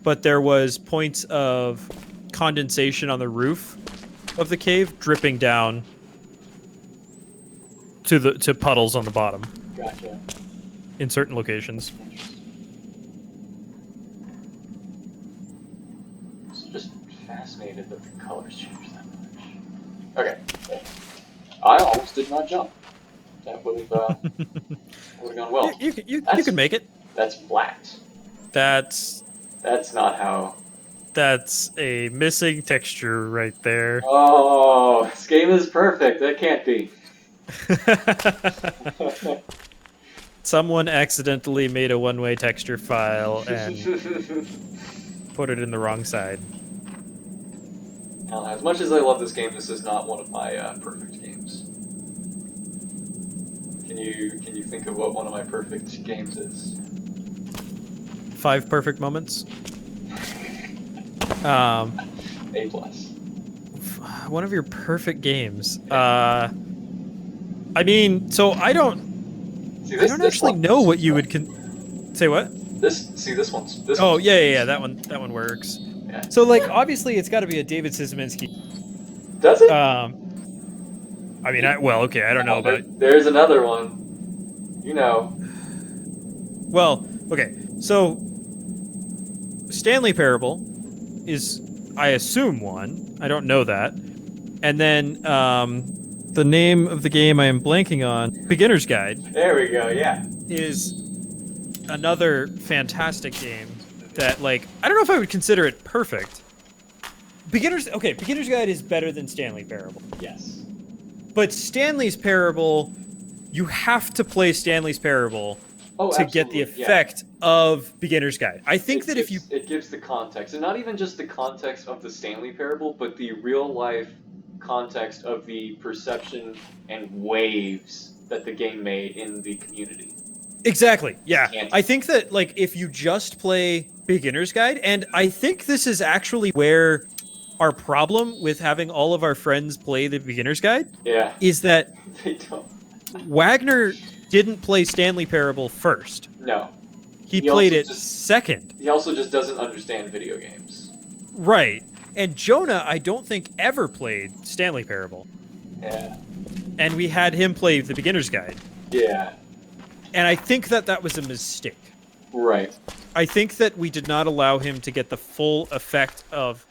A: but there was points of condensation on the roof of the cave dripping down to puddles on the bottom.
B: Gotcha.
A: In certain locations.
B: I'm just fascinated that the colors changed that much. Okay. I almost did not jump. That would have gone well.
A: You can make it.
B: That's flat.
A: That's
B: not how.
A: That's a missing texture right there.
B: Oh, this game is perfect. That can't be.
A: Someone accidentally made a one-way texture file and put it in the wrong side.
B: Now, as much as I love this game, this is not one of my perfect games. Can you think of what one of my perfect games is?
A: 5 perfect moments.
B: A+.
A: One of your perfect games. I mean, so I don't actually know what you would say. What?
B: This one's.
A: Oh yeah. That one works.
B: Yeah.
A: So like, obviously, it's got to be a David Szymanski.
B: Does it?
A: I mean, I don't know about.
B: There's another one. You know.
A: Well, okay. So Stanley Parable is, I assume, one. I don't know that. And then the name of the game I am blanking on, Beginner's Guide.
B: There we go. Yeah.
A: Is another fantastic game that, like, I don't know if I would consider it perfect. Beginner's Guide is better than Stanley Parable.
B: Yes.
A: But Stanley's Parable, you have to play Stanley's Parable to get the effect of Beginner's Guide. I think that if you...
B: It gives the context, and not even just the context of the Stanley Parable, but the real-life context of the perception and waves that the game made in the community.
A: Exactly, yeah. I think that, like, if you just play Beginner's Guide, and I think this is actually where our problem with having all of our friends play the Beginner's Guide is that
B: they don't.
A: Wagner didn't play Stanley Parable first.
B: No.
A: He played it second.
B: He also just doesn't understand video games.
A: Right. And Jonah, I don't think, ever played Stanley Parable.
B: Yeah.
A: And we had him play the Beginner's Guide.
B: Yeah.
A: And I think that was a mistake.
B: Right.
A: I think that we did not allow him to get the full effect of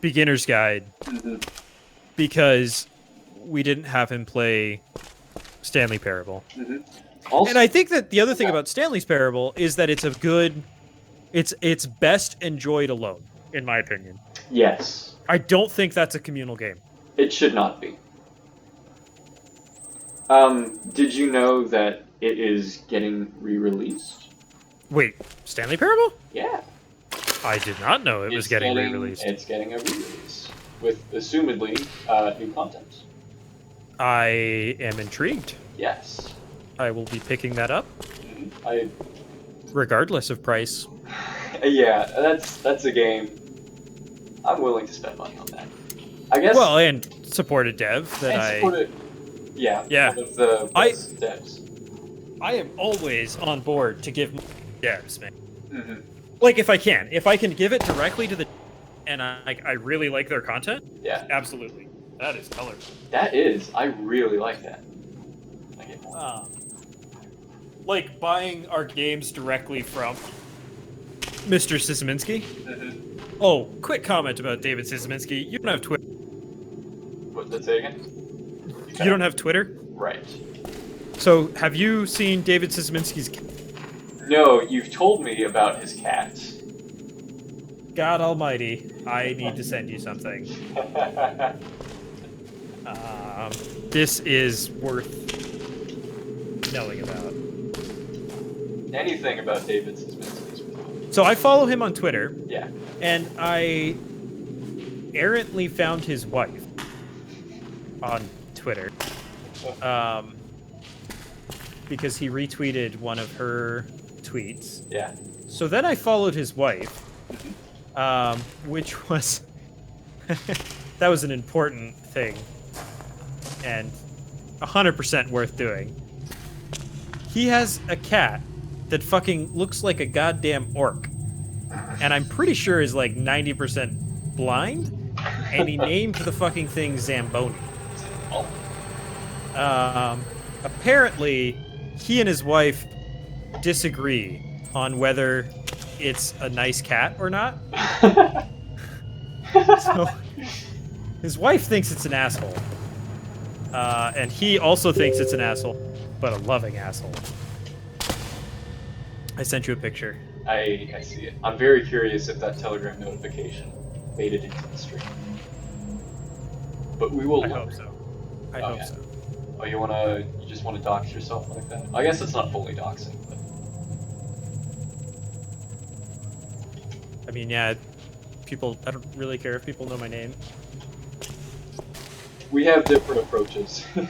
A: Beginner's Guide because we didn't have him play Stanley Parable. Also, and I think that the other thing about Stanley's Parable is that it's best enjoyed alone, in my opinion.
B: Yes.
A: I don't think that's a communal game.
B: It should not be. Did you know that it is getting re-released?
A: Wait, Stanley Parable?
B: Yeah.
A: I did not know it was getting re-released.
B: It's getting a re-release with, assumedly, new content.
A: I am intrigued.
B: Yes.
A: I will be picking that up. Regardless of price.
B: Yeah, that's a game. I'm willing to spend money on that. I guess.
A: Well, and support a dev that
B: Yeah. One of the best devs.
A: I am always on board to give devs, man. Like, if I can give it directly to the, and I really like their content.
B: Yeah.
A: Absolutely. That is colorful.
B: That is. I really like that. I get more.
A: Like buying our games directly from Mr. Szymanski. Oh, quick comment about David Szymanski. You don't have Twitter.
B: What, let's say again?
A: You don't have Twitter?
B: Right.
A: So, have you seen David Szymanski's...
B: No, you've told me about his cat.
A: God almighty, I need to send you something. This is worth knowing about.
B: Anything about David Szymanski.
A: So I follow him on Twitter.
B: Yeah.
A: And I errantly found his wife on Twitter. Because he retweeted one of her tweets.
B: Yeah.
A: So then I followed his wife, which was... that was an important thing. And 100% worth doing. He has a cat that fucking looks like a goddamn orc. And I'm pretty sure is like 90% blind. And he named the fucking thing Zamboni. Apparently, he and his wife disagree on whether it's a nice cat or not. So, his wife thinks it's an asshole. And he also thinks it's an asshole, but a loving asshole. I sent you a picture.
B: I see it. I'm very curious if that Telegram notification made it into the stream. But we will.
A: I hope so. I hope so.
B: Oh, you just wanna dox yourself like that? I guess it's not fully doxing, but
A: I mean, yeah, people. I don't really care if people know my name.
B: we have different approaches.
A: Okay,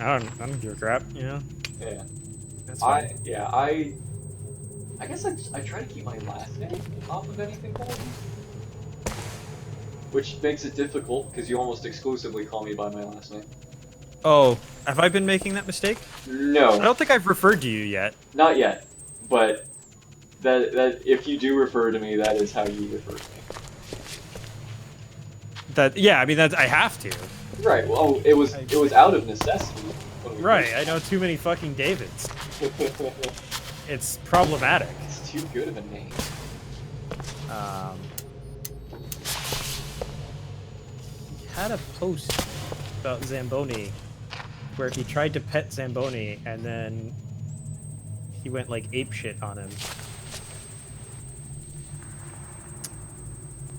A: I don't give a crap, you know.
B: Yeah.
A: That's fine.
B: I guess I try to keep my last name off of anything bold. Which makes it difficult, because you almost exclusively call me by my last name.
A: Oh, have I been making that mistake?
B: No.
A: I don't think I've referred to you yet.
B: Not yet. But that if you do refer to me, that is how you refer to me.
A: Yeah, I mean I have to.
B: Right. Well, it was out of necessity.
A: Right. I know too many fucking Davids. It's problematic.
B: It's too good of a name.
A: He had a post about Zamboni where he tried to pet Zamboni and then he went like apeshit on him.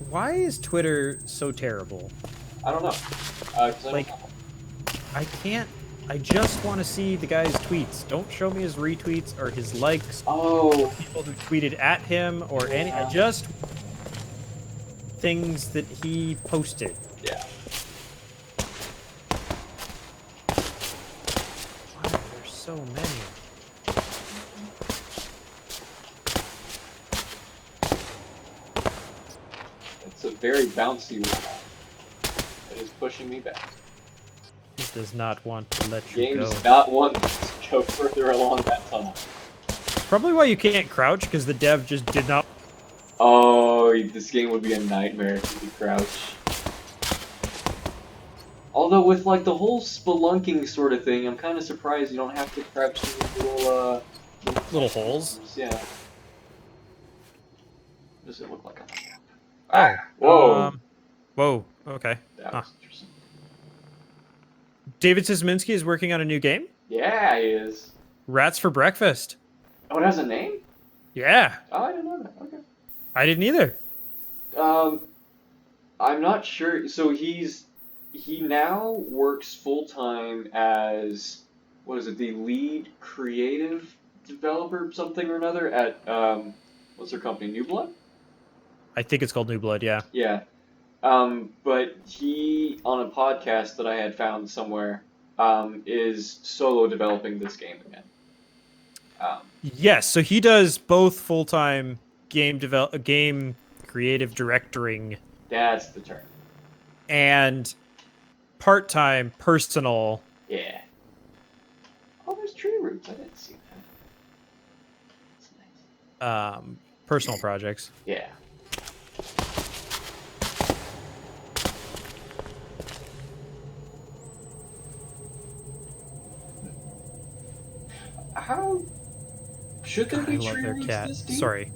A: Why is Twitter so terrible?
B: I don't know.
A: Like, I can't. I just want to see the guy's tweets. Don't show me his retweets or his likes.
B: Oh.
A: People who tweeted at him or any. I just things that he posted.
B: Yeah.
A: Why are there so many?
B: It's a very bouncy one. It is pushing me back.
A: It does not want to let you
B: Game's
A: go.
B: not wanting to go further along that tunnel.
A: Probably why you can't crouch, because the dev just did not.
B: Oh, this game would be a nightmare if you could crouch. Although with like the whole spelunking sort of thing, I'm kind of surprised you don't have to crouch in these
A: Little holes?
B: Yeah. What does it look like on the map?
A: Oh.
B: Ah, whoa.
A: Whoa. Okay.
B: That
A: Huh.
B: was interesting.
A: David Szymanski is working on a new game.
B: Yeah, he is.
A: Rats for Breakfast.
B: Oh, it has a name?
A: Yeah.
B: Oh, I didn't know that. Okay.
A: I didn't either.
B: I'm not sure. So he now works full time as, what is it, the lead creative developer, something or another at what's their company, New Blood?
A: I think it's called New Blood. Yeah.
B: Yeah. But he, on a podcast that I had found somewhere, is solo developing this game again.
A: Yes. So he does both full-time game creative directoring.
B: That's the term.
A: And part-time personal.
B: Yeah. Oh, there's tree roots. I didn't see that. That's nice.
A: Personal projects.
B: Yeah. How Should there
A: God,
B: be
A: I love
B: tree
A: their
B: roots
A: cat.
B: this deep?
A: Sorry.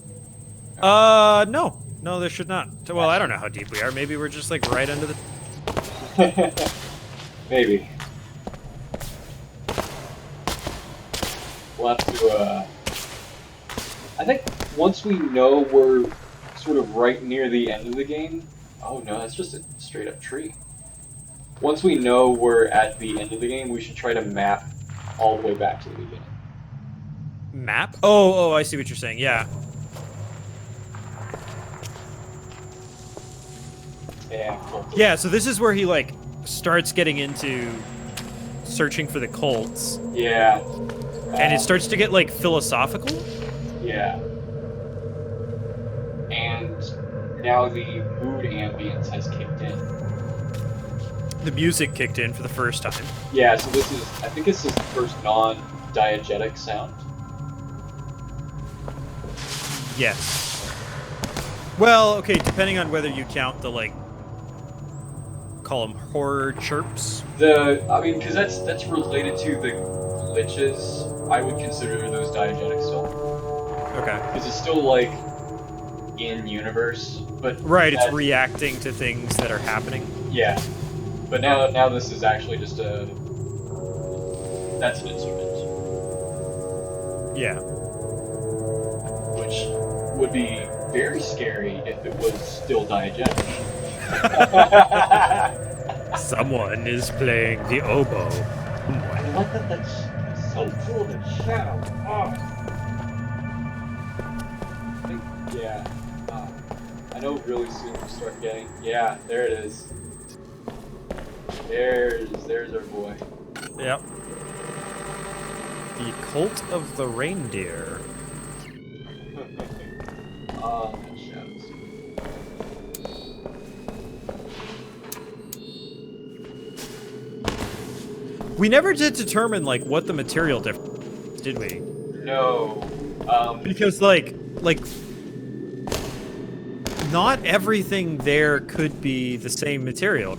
A: No. No, there should not. Well, I don't know how deep we are. Maybe we're just like right under the...
B: Maybe. We'll have to, I think once we know we're sort of right near the end of the game... Oh no, that's just a straight up tree. Once we know we're at the end of the game, we should try to map all the way back to the beginning.
A: Map? Oh, I see what you're saying. Yeah.
B: Yeah, cool.
A: Yeah, so this is where he, like, starts getting into searching for the cults.
B: Yeah.
A: And it starts to get, like, philosophical?
B: Yeah. And now the mood ambience has kicked in.
A: The music kicked in for the first time.
B: Yeah, so this is, I think this is the first non-diegetic sound.
A: Yes. Well, okay, depending on whether you count the, like, call them horror chirps.
B: I mean, because that's related to the glitches. I would consider those diegetic still.
A: Okay.
B: Because it's still, like, in-universe, but...
A: Right, it's reacting to things that are happening.
B: Yeah. But now this is actually just a... That's an instrument.
A: Yeah.
B: Which would be very scary if it was still diegetic.
A: Someone is playing the oboe.
B: I like that that's so cool, the shadow. Oh. I think, yeah. I know really soon we'll start getting... Yeah, there it is. There's our boy.
A: Yep. The Cult of the Reindeer.
B: Shadows.
A: We never did determine, like, what the material difference, did we?
B: No.
A: Because, like, not everything there could be the same material.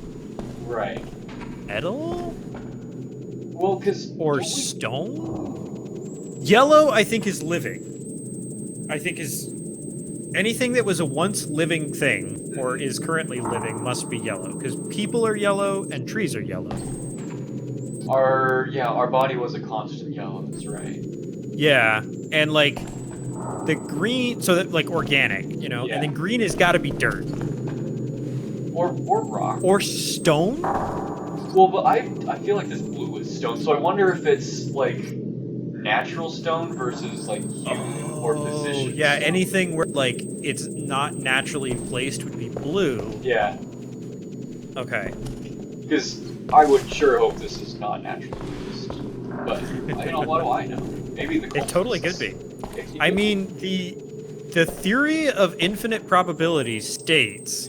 B: Right.
A: Metal?
B: Well, because...
A: Or stone? Yellow, I think, is living. I think is... Anything that was a once living thing, or is currently living, must be yellow. Because people are yellow, and trees are yellow.
B: Our body was a constant yellow, that's right.
A: Yeah, and, like, the green... So, that, like, organic, you know?
B: Yeah.
A: And then green has got to be dirt.
B: Or rock.
A: Or stone?
B: Well, but I feel like this blue is stone, so I wonder if it's, like, natural stone versus, like, human or position
A: yeah,
B: stone.
A: anything where, like, it's not naturally placed would be blue.
B: Yeah.
A: Okay.
B: Because I would sure hope this is not naturally placed. But, you know, what do I know? Maybe the
A: It totally could be. I mean, the theory of infinite probability states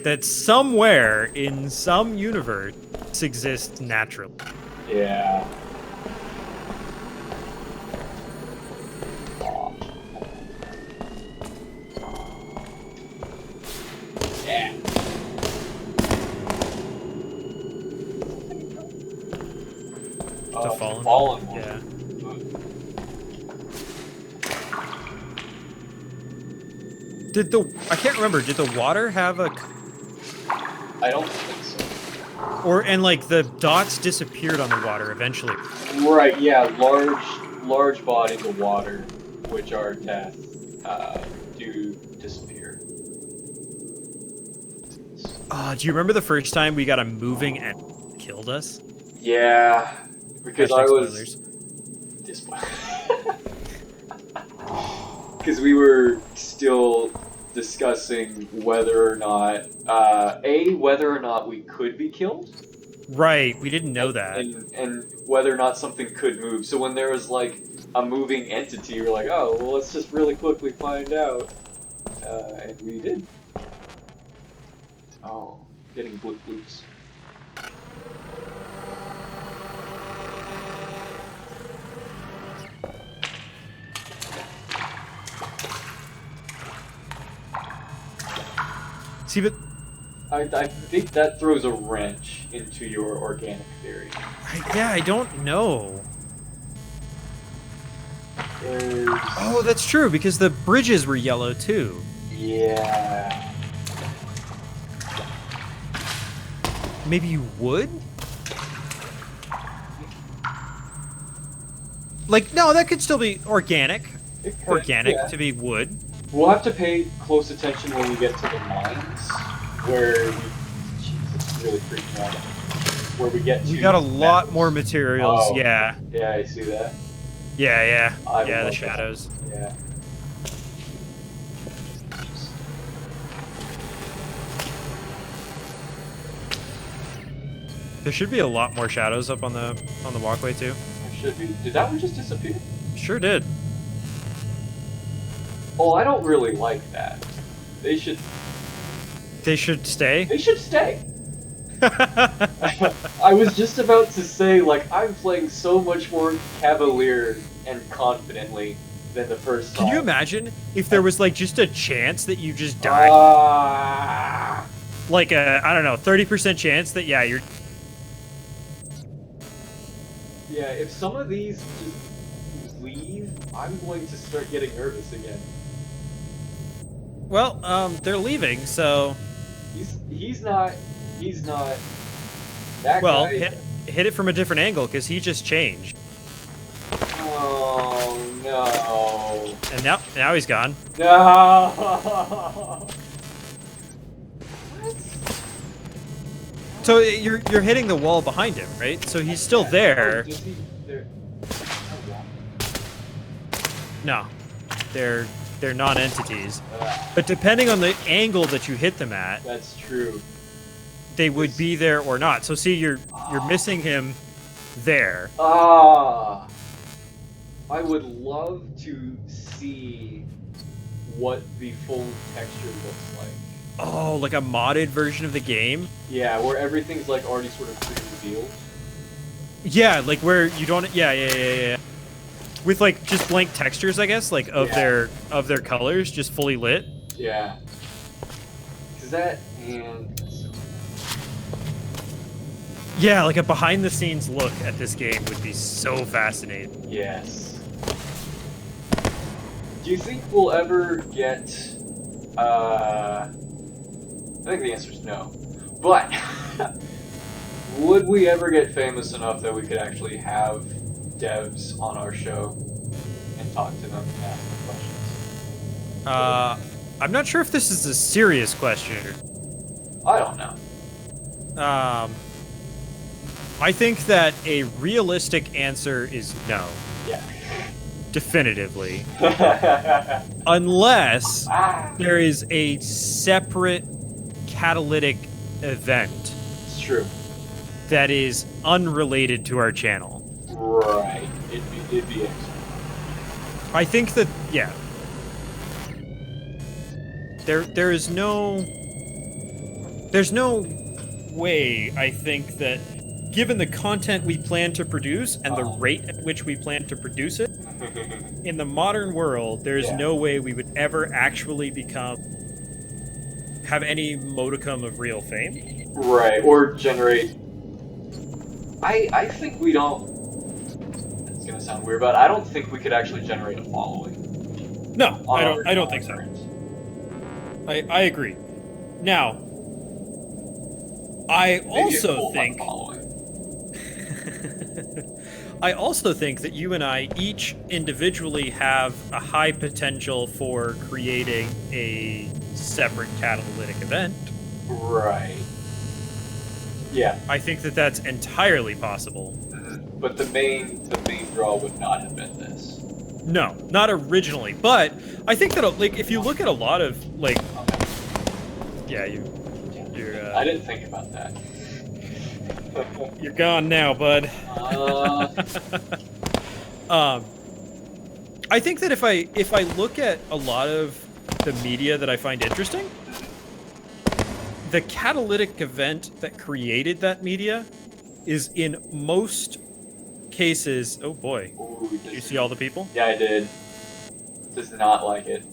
A: that somewhere in some universe exists naturally.
B: Yeah. Yeah.
A: The fallen
B: one.
A: Yeah. I can't remember, did the water have a...
B: I don't think so.
A: And like the dots disappeared on the water eventually.
B: Right, yeah, large bodies of water, which are death, do disappear.
A: Do you remember the first time we got a moving and killed us?
B: Yeah, because
A: Hashtag
B: I was...
A: spoilers.
B: Because we were still discussing whether or not, whether or not we could be killed.
A: Right, we didn't know that.
B: And whether or not something could move. So when there was, like, a moving entity, we're like, oh, well, let's just really quickly find out. And we did. Oh, getting bloop bloops.
A: See, but...
B: I think that throws a wrench into your organic theory.
A: I don't know.
B: There's...
A: Oh, that's true, because the bridges were yellow, too.
B: Yeah.
A: Maybe you would? Like, no, that could still be organic.
B: It could,
A: Organic
B: yeah.
A: to be wood.
B: We'll have to pay close attention when we get to the mines, where we... Jeez, it's really freaking out. Where we get to...
A: We got a lot
B: metals.
A: more materials,
B: Oh,
A: yeah.
B: Yeah, I see that.
A: Yeah.
B: I
A: Yeah, the
B: love
A: shadows.
B: that. Yeah.
A: There should be a lot more shadows up on the walkway, too.
B: There should be. Did that one just disappear?
A: Sure did.
B: Oh, I don't really like that. They should...
A: They should stay?
B: They should stay! I was just about to say, like, I'm playing so much more cavalier and confidently than the first time.
A: Can you imagine if there was, like, just a chance that you just died? Like a, I don't know, 30% chance that, yeah, you're...
B: Yeah, if some of these just leave, I'm going to start getting nervous again.
A: Well, they're leaving, so...
B: He's not... That
A: well,
B: guy...
A: hit it from a different angle, because he just changed.
B: Oh, no.
A: And now he's gone.
B: No!
A: So you're hitting the wall behind him, right? So he's still there.
B: Oh, is he there?
A: No, they're non-entities. But depending on the angle that you hit them at,
B: That's true.
A: they would be there or not. So see, you're missing him there.
B: Ah! I would love to see what the full texture looks like.
A: Oh, like a modded version of the game?
B: Yeah, where everything's like already sort of pre-revealed.
A: Yeah, like where you don't. Yeah. With like just blank textures, I guess, like of their colors, just fully lit.
B: Yeah. Cause that and
A: Yeah, like a behind-the-scenes look at this game would be so fascinating.
B: yes. Do you think we'll ever get? I think the answer is no. But would we ever get famous enough that we could actually have devs on our show and talk to them and ask them questions?
A: I'm not sure if this is a serious question.
B: I don't know.
A: I think that a realistic answer is no.
B: Yeah.
A: Definitively. Unless there is a separate catalytic event
B: It's true.
A: that is unrelated to our channel.
B: Right. It'd be extra.
A: I think that, yeah. There's no way, I think, that given the content we plan to produce and the rate at which we plan to produce it, in the modern world, there's no way we would ever actually have any modicum of real fame.
B: Right, or generate... I think we don't... It's gonna sound weird, but I don't think we could actually generate a following.
A: No, I don't think so. I agree. Now, I also think... I also think that you and I each individually have a high potential for creating a separate catalytic event.
B: Right. Yeah.
A: I think that that's entirely possible.
B: But the main draw would not have been this.
A: No, not originally. But I think that, like, if you look at a lot of, like... Yeah, you're
B: I didn't think about that.
A: You're gone now, bud. I think that if I look at a lot of the media that I find interesting, the catalytic event that created that media is in most cases... Oh boy.
B: Ooh,
A: did you see all the people?
B: Yeah, I did. Does not like it.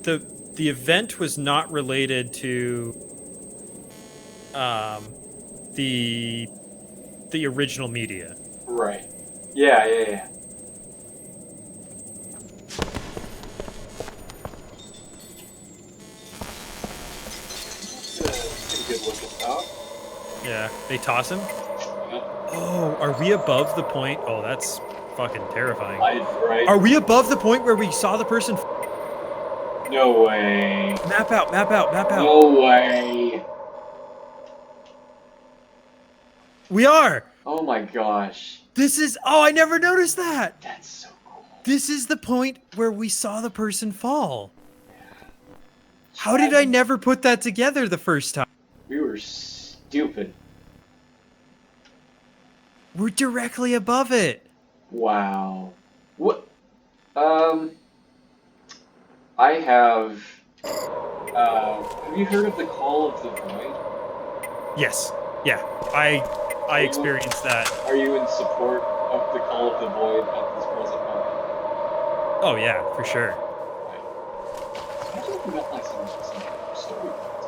A: The event was not related to the original media.
B: Right. Yeah, yeah, yeah. Get a good look at that.
A: Yeah, they toss him.
B: Yep.
A: Oh, are we above the point? Oh, that's fucking terrifying.
B: Right?
A: Are we above the point where we saw the person?
B: No way.
A: Map out, map out, map out.
B: No way.
A: We are.
B: Oh my gosh.
A: This is. Oh, I never noticed that.
B: That's so cool.
A: This is the point where we saw the person fall. How did I never put that together the first time?
B: We were stupid.
A: We're directly above it.
B: Wow. What? I have. Have you heard of the Call of the Void?
A: Yes. Yeah. I experienced that.
B: Are you in support of the Call of the Void at this present moment?
A: Oh yeah, for sure.
B: Right. I feel like we got like some story points.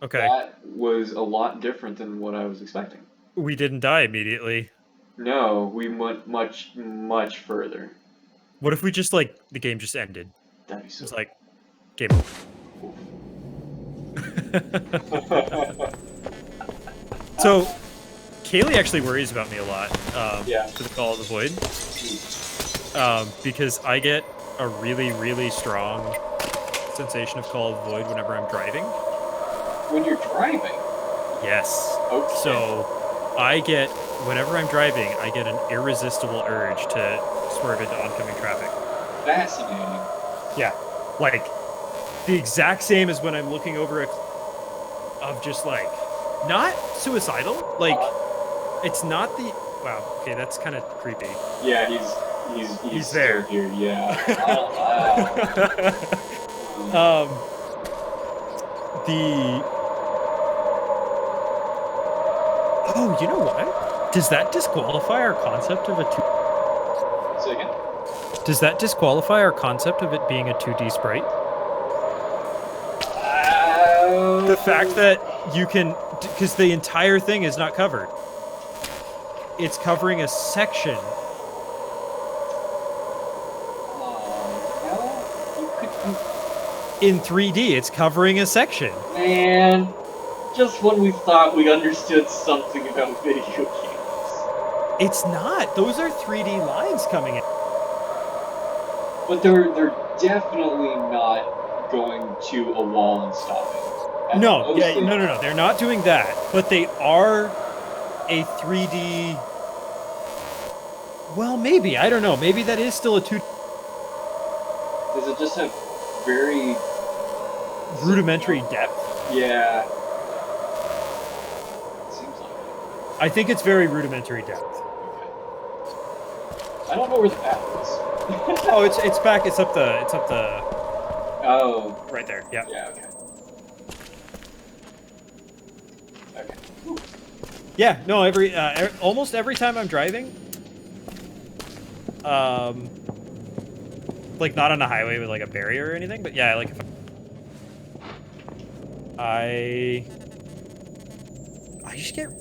A: Okay.
B: That was a lot different than what I was expecting.
A: We didn't die immediately.
B: No, we went much, much further.
A: What if we just like the game just ended?
B: That'd be so.
A: It's like game over. So, Kaylee actually worries about me a lot.
B: Yeah.
A: For the Call of the Void. Because I get a really, really strong sensation of Call of the Void whenever I'm driving.
B: When you're driving?
A: Yes.
B: Okay.
A: So, whenever I'm driving, I get an irresistible urge to swerve into oncoming traffic.
B: Fascinating.
A: Yeah. Like, the exact same as when I'm looking over of just like, not suicidal. Like, it's not the. Wow. Okay, that's kind of creepy.
B: Yeah, he's
A: there.
B: Here, yeah.
A: Wow. Oh, you know what? Does that disqualify our concept of a two?
B: Say again?
A: Does that disqualify our concept of it being a 2D sprite? The fact that you can, because the entire thing is not covered. It's covering a section. In 3D, it's covering a section.
B: Man, just when we thought we understood something about video games.
A: It's not. Those are 3D lines coming in.
B: But they're definitely not going to a wall and stopping.
A: No, no. They're not doing that. But they are a 3D. Well, maybe. I don't know. Maybe that is still a 2D.
B: Does it just have very
A: rudimentary depth?
B: Yeah. It seems like it.
A: I think it's very rudimentary depth.
B: Okay. I don't know where the path is.
A: Oh, it's back. It's up the.
B: Oh.
A: Right there. Yeah.
B: Yeah. Okay. Okay. Ooh.
A: Yeah. No. Almost every time I'm driving. Like not on a highway with like a barrier or anything, but yeah, like if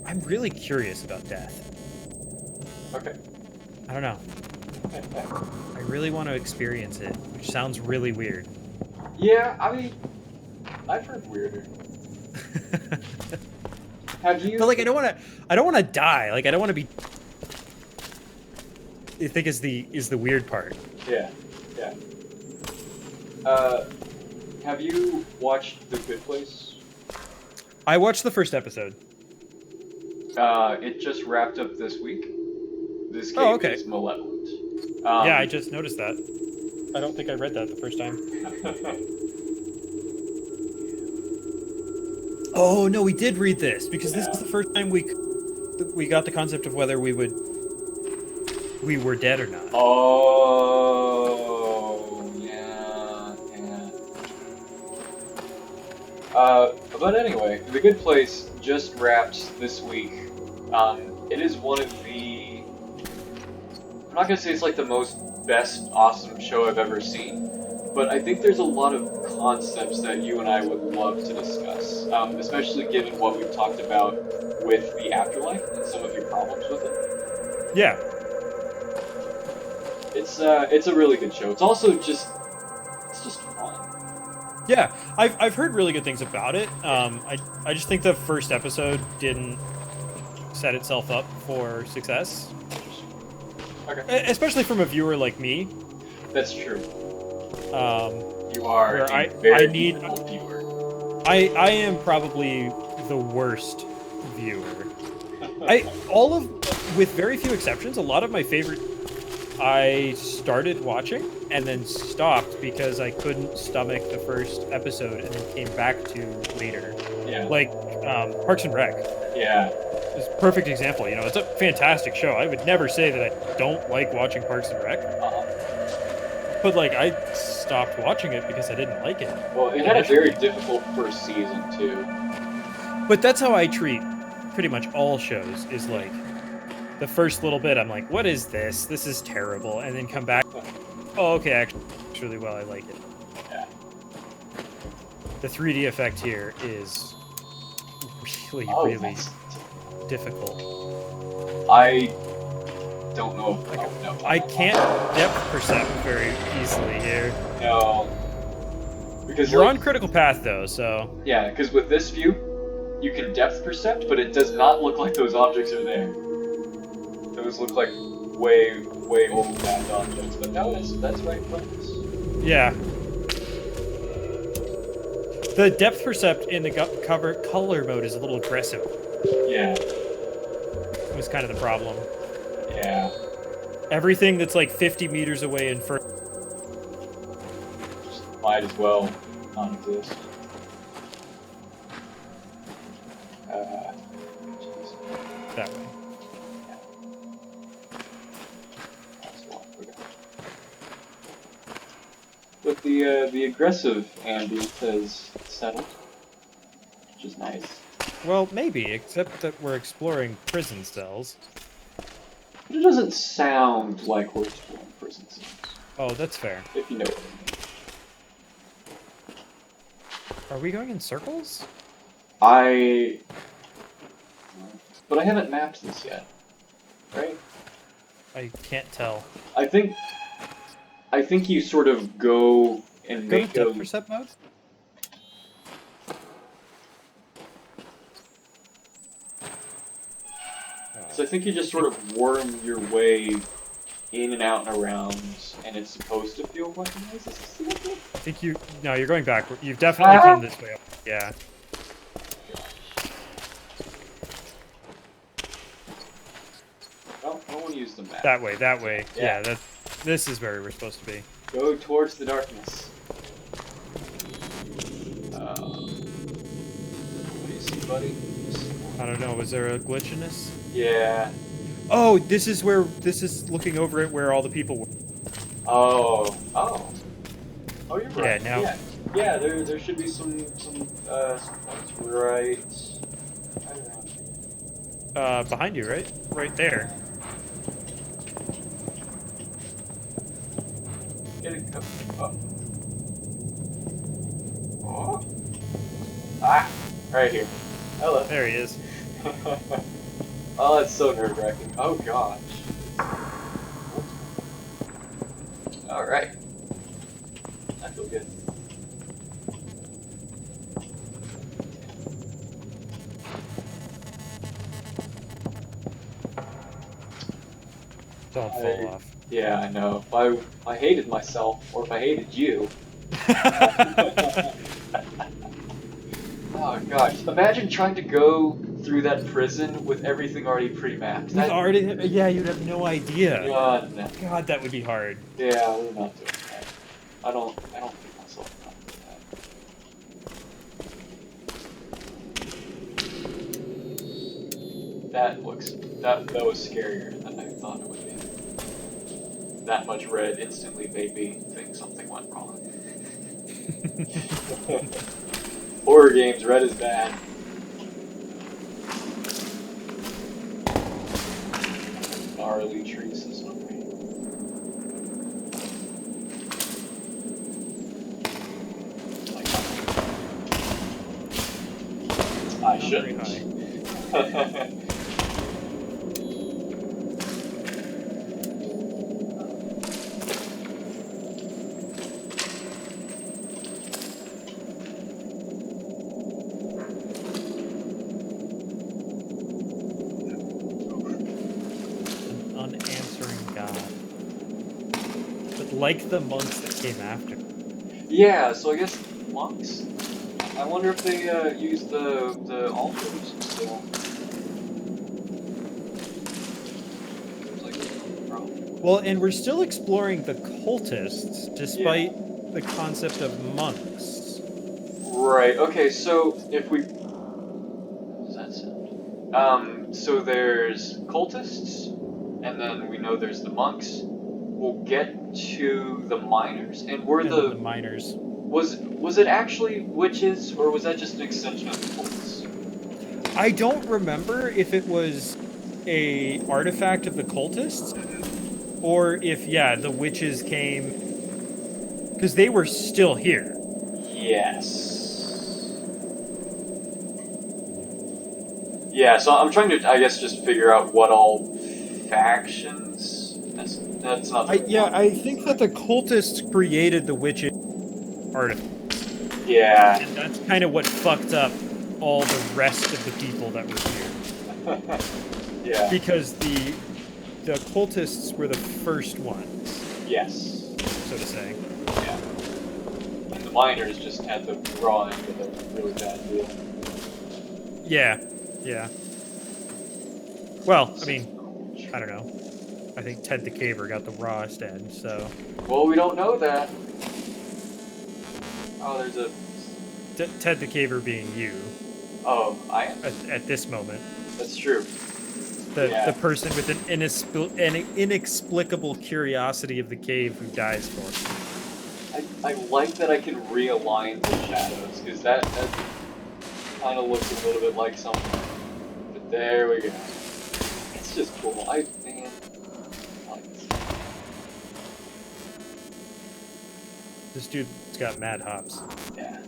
A: I'm really curious about death.
B: Okay.
A: I don't know. I really want to experience it, which sounds really weird.
B: Yeah, I mean, I've heard weirder. Have you?
A: But like, I don't want to die. Like, I don't want to be. I think is the weird part.
B: Yeah. Yeah. Have you watched The Good Place?
A: I watched the first episode.
B: It just wrapped up this week. This game is malevolent.
A: Yeah, I just noticed that. I don't think I read that the first time. Oh no, we did read this because this is the first time we got the concept of whether we were dead or not.
B: Oh yeah. But anyway, The Good Place just wrapped this week. It is one of the. I'm not gonna say it's like the best awesome show I've ever seen, but I think there's a lot of concepts that you and I would love to discuss, especially given what we've talked about with the afterlife and some of your problems with it.
A: Yeah.
B: It's a really good show. It's also just fun.
A: Yeah, I've heard really good things about it. I just think the first episode didn't set itself up for success,
B: Okay,
A: especially from a viewer like me.
B: that's true.
A: Um,
B: You are
A: where
B: a very
A: need
B: capable viewer.
A: I am probably the worst viewer. With very few exceptions, a lot of my favorite I started watching and then stopped because I couldn't stomach the first episode and then came back to later.
B: Yeah.
A: Like Parks and Rec.
B: Yeah.
A: It's a perfect example. You know, it's a fantastic show. I would never say that I don't like watching Parks and Rec. But like I stopped watching it because I didn't like it.
B: Well, it had a very difficult first season too.
A: But that's how I treat pretty much all shows, is like the first little bit I'm like, what is this? This is terrible. And then come back, oh, okay, actually it's really well, I like it.
B: Yeah.
A: The 3D effect here is really, really difficult.
B: I don't know.
A: I can't depth percept very easily here.
B: No. Because
A: you're on critical path though, so.
B: Yeah, because with this view, you can depth percept, but it does not look like those objects are there. Those look like way overlapped objects, but no, that's right in front of us.
A: Yeah. The depth percept in the color mode is a little aggressive.
B: Yeah.
A: It was kind of the problem.
B: Yeah.
A: Everything that's like 50 meters away in first.
B: Just might as well not exist.
A: That way.
B: But the aggressive ambient has settled, which is nice.
A: Well, maybe, except that we're exploring prison cells.
B: But it doesn't sound like we're exploring prison cells.
A: Oh, that's fair.
B: If you know what I mean.
A: Are we going in circles?
B: But I haven't mapped this yet, right?
A: I can't tell.
B: I think you sort of go and
A: Go
B: make
A: to depth percept mode?
B: So I think you just sort of worm your way in and out and around, and it's supposed to feel like a noise.
A: I think no, you're going backward. You've definitely come this way up. Yeah.
B: Oh, I want to use the map.
A: That way. Yeah, this is where we're supposed to be.
B: Go towards the darkness. What do you see, buddy?
A: I don't know, was there a glitch in this?
B: Yeah.
A: Oh, this is looking over it where all the people were.
B: Oh, you're right.
A: Yeah, now.
B: Yeah, there should be some points right around.
A: Behind you, right? Right there.
B: Get it. Oh. Ah, right here. Hello.
A: There he is.
B: Oh, that's so nerve-wracking. Oh gosh. All right. I feel good.
A: Don't fall off.
B: Yeah, I know. If I hated myself, or if I hated you. Oh gosh! Imagine trying to go through that prison with everything already pre-mapped.
A: Yeah, you'd have no idea.
B: God, no.
A: God, that would be hard.
B: Yeah, we're not doing that. I don't think myself not doing that. That was scarier than I thought it would be. That much red instantly made me think something went wrong. Horror games, red is bad. Gnarly tree system.
A: very
B: shouldn't.
A: high. An unanswering God. But like the monks that came after.
B: Yeah, so I guess monks. I wonder if they use the altars still. Seems like probably.
A: Well, and we're still exploring the cultists, despite
B: Yeah.
A: the concept of monks.
B: Right. Okay. So if we, what does that sound? So there's cultists, and then we know there's the monks. We'll get to the miners, and were
A: And then the
B: the
A: miners.
B: was it actually witches, or was that just an extension of the cults?
A: I don't remember if it was a artifact of the cultists, or if, yeah, the witches came, because they were still here.
B: Yes. Yeah, so I'm trying to, I guess, just figure out what all factions. That's not the right
A: Yeah,
B: one.
A: I think that the cultists created the witches artifact,
B: Yeah.
A: and that's kind of what fucked up all the rest of the people that were here.
B: Yeah.
A: Because the cultists were the first ones,
B: Yes.
A: so to say.
B: Yeah. And the miners just had the raw end of a really bad deal.
A: Yeah, yeah. Well, I mean, I don't know. I think Ted the Caver got the rawest end, so.
B: Well, we don't know that. Oh, there's a.
A: Ted the Caver being you
B: Oh, I am.
A: at this moment.
B: That's true.
A: The
B: Yeah.
A: person with an inexplicable curiosity of the cave who dies for it.
B: I like that I can realign the shadows, because that kind of looks a little bit like something. But there we go. It's just cool. Man, I like this.
A: This dude's got mad hops.
B: Yeah.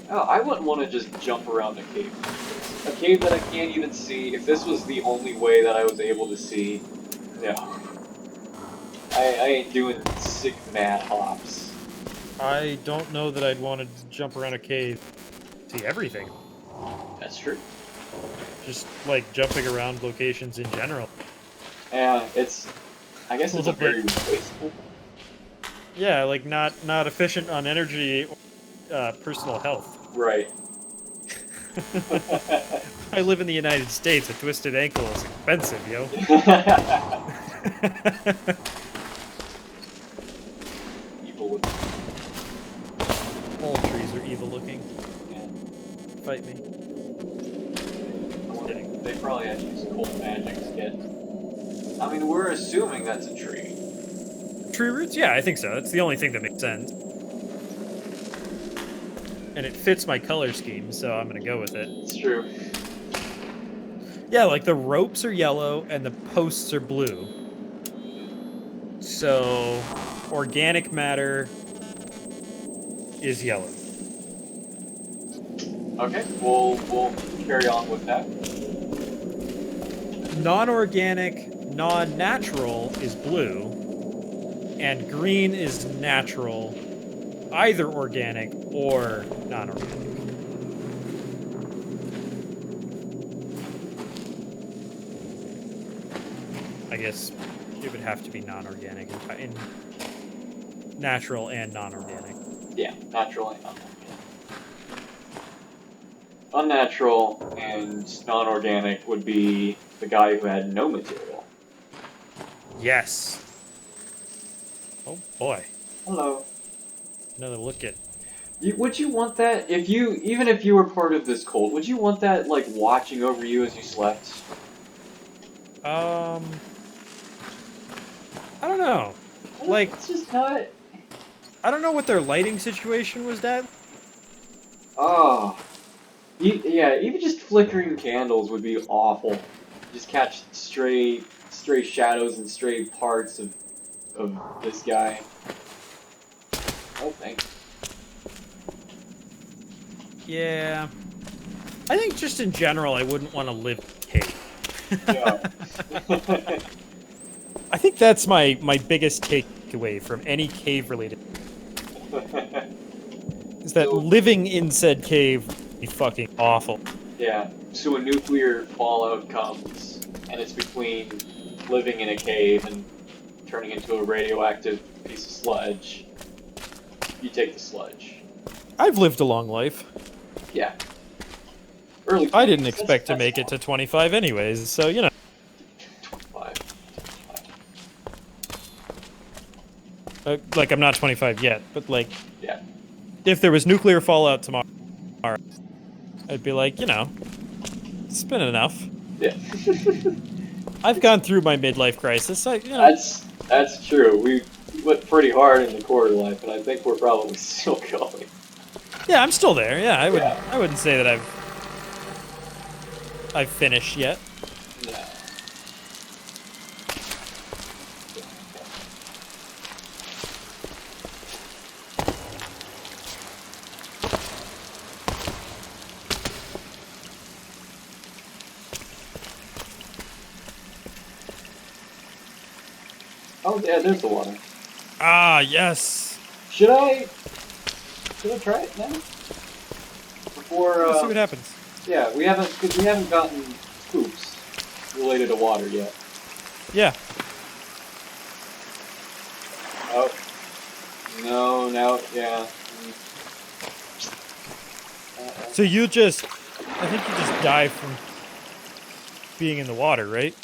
B: Oh, I wouldn't want to just jump around a cave. A cave that I can't even see. If this was the only way that I was able to see, no. I ain't doing sick mad hops.
A: I don't know that I'd want to jump around a cave, see everything.
B: That's true.
A: Just like jumping around locations in general.
B: Yeah, I guess it's a
A: Little
B: very
A: bit.
B: wasteful.
A: Yeah, like not efficient on energy, personal health.
B: Right.
A: I live in the United States. A twisted ankle is expensive, yo.
B: Evil looking.
A: All trees are evil looking.
B: Yeah.
A: Fight me.
B: They probably had to use cold magic to get. I mean, we're assuming that's a tree.
A: Tree roots? Yeah, I think so. That's the only thing that makes sense. And it fits my color scheme, so I'm gonna go with it.
B: It's true.
A: Yeah, like the ropes are yellow and the posts are blue. So, organic matter is yellow.
B: Okay, we'll carry on with that.
A: Non-organic, non-natural is blue, and green is natural, either organic or non-organic. I guess it would have to be non-organic in natural and non-organic.
B: Yeah, natural and non-organic. Unnatural and non-organic would be the guy who had no material.
A: Yes. Oh boy.
B: Hello.
A: Another look at.
B: Would you want that even if you were part of this cult? Would you want that like watching over you as you slept?
A: I don't know. Like,
B: It's just not.
A: I don't know what their lighting situation was, Dad.
B: Oh. Yeah, even just flickering candles would be awful. Just catch stray shadows and stray parts of this guy. Oh, thanks.
A: Yeah. I think just in general, I wouldn't want to live in a cave.
B: No.
A: I think that's my biggest takeaway from any cave-related is that
B: So,
A: living in said cave would be fucking awful.
B: yeah. So a nuclear fallout comes, and it's between living in a cave and turning into a radioactive piece of sludge. You take the sludge.
A: I've lived a long life.
B: Yeah. Early.
A: I didn't
B: 20s,
A: expect to make it to 25 anyways, so, you know.
B: 25.
A: Like, I'm not 25 yet, but, like,
B: Yeah.
A: if there was nuclear fallout tomorrow, I'd be like, you know, it's been enough.
B: Yeah.
A: I've gone through my midlife crisis. You know.
B: That's true. We went pretty hard in the quarter life, and I think we're probably still going.
A: Yeah, I'm still there. Yeah,
B: Yeah.
A: I wouldn't say that I've finished yet.
B: No. Oh yeah, there's the water.
A: Ah, yes.
B: Should I try it now? Before
A: Let's see what happens.
B: yeah, we haven't gotten scoops related to water yet.
A: Yeah.
B: Oh no, now yeah.
A: So I think you just die from being in the water, right?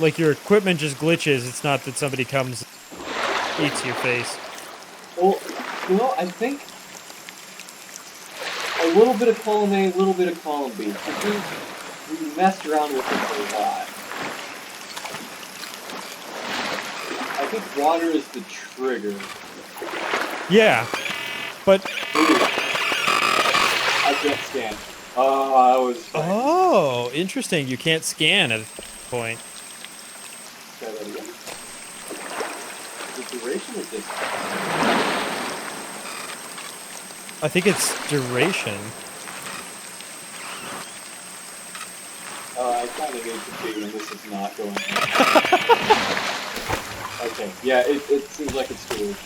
A: Like your equipment just glitches. It's not that somebody comes and eats your face.
B: Well, you know, I think a little bit of column A, a little bit of column B. I think we messed around with this a lot. I think water is the trigger.
A: Yeah, but
B: Ooh. I can't scan. Oh, I was.
A: oh, interesting. You can't scan at a point.
B: Try that again. The duration is this.
A: I think it's duration.
B: I kind of need to see when this is not going. Okay, yeah, it seems like it's duration.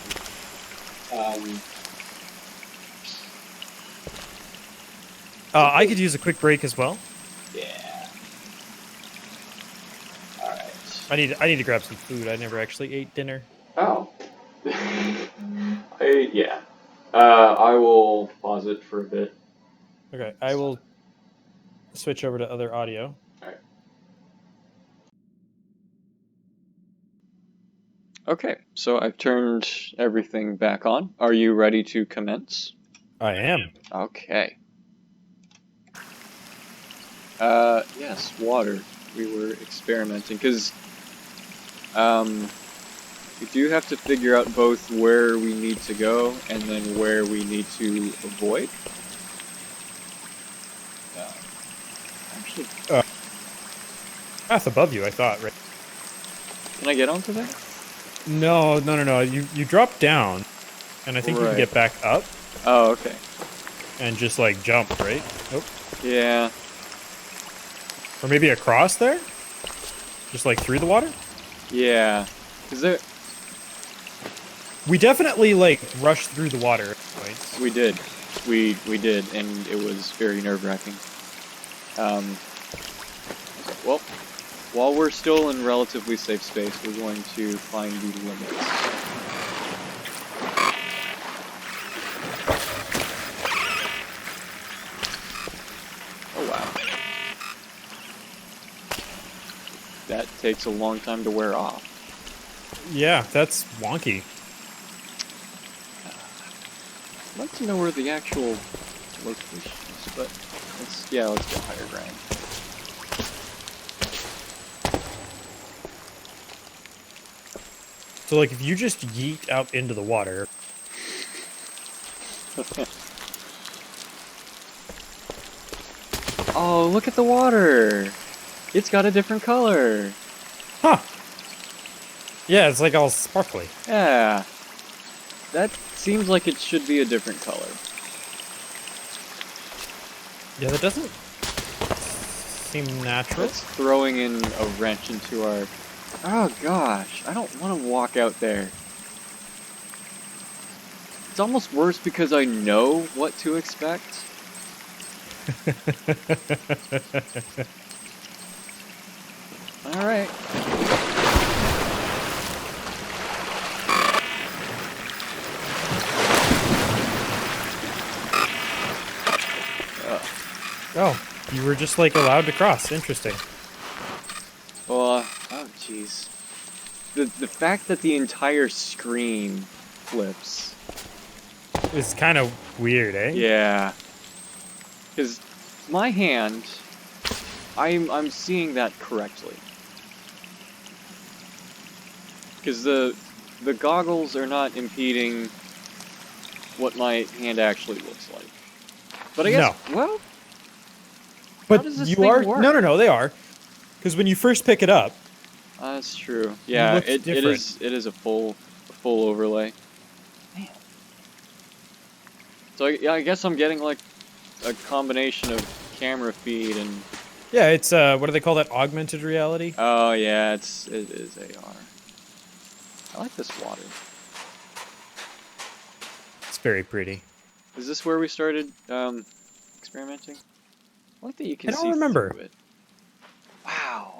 A: I could use a quick break as well.
B: Yeah. All right.
A: I need to grab some food. I never actually ate dinner.
B: Oh. Yeah. I will pause it for a bit.
A: Okay, I will switch over to other audio.
B: Alright. Okay, so I've turned everything back on. Are you ready to commence?
A: I am.
B: Okay. Yes, water. We were experimenting, because, we do have to figure out both where we need to go and then where we need to avoid. Actually,
A: Path above you, I thought, right?
B: can I get onto that?
A: No. You drop down, and I think you can
B: Right.
A: get back up
B: Oh, okay.
A: and just like jump, right? Nope.
B: Yeah.
A: Or maybe across there? Just like through the water?
B: Yeah. Is there...
A: We definitely like rushed through the water at points.
B: We did. We did, and it was very nerve-wracking. Well, while we're still in relatively safe space, we're going to find the limits. Oh wow. That takes a long time to wear off.
A: Yeah, that's wonky.
B: I'd like to know where the actual location is, but let's go higher ground.
A: So like if you just yeet out into the water.
B: Oh, look at the water! It's got a different color!
A: Huh. Yeah, it's like all sparkly.
B: Yeah.
C: That seems like it should be a different color.
A: Yeah, that doesn't seem natural.
C: That's throwing in a wrench into our... Oh gosh, I don't want to walk out there. It's almost worse because I know what to expect. Alright.
A: Oh, you were just like allowed to cross. Interesting.
C: Well, oh jeez. The fact that the entire screen flips.
A: It's kind of weird, eh?
C: Yeah. Because my hand, I'm seeing that correctly. Because the goggles are not impeding what my hand actually looks like. But I guess, well,
A: But
C: how does this
A: you
C: thing
A: are
C: work?
A: no, they are. Because when you first pick it up,
C: That's true. Yeah,
A: looks
C: it
A: different.
C: is a full overlay. Man. So yeah, I guess I'm getting like a combination of camera feed and...
A: yeah, it's what do they call that? Augmented reality.
C: Oh yeah, it is AR. I like this water.
A: It's very pretty.
C: Is this where we started experimenting? I like that you can
A: I don't
C: see
A: remember.
C: through it. Wow.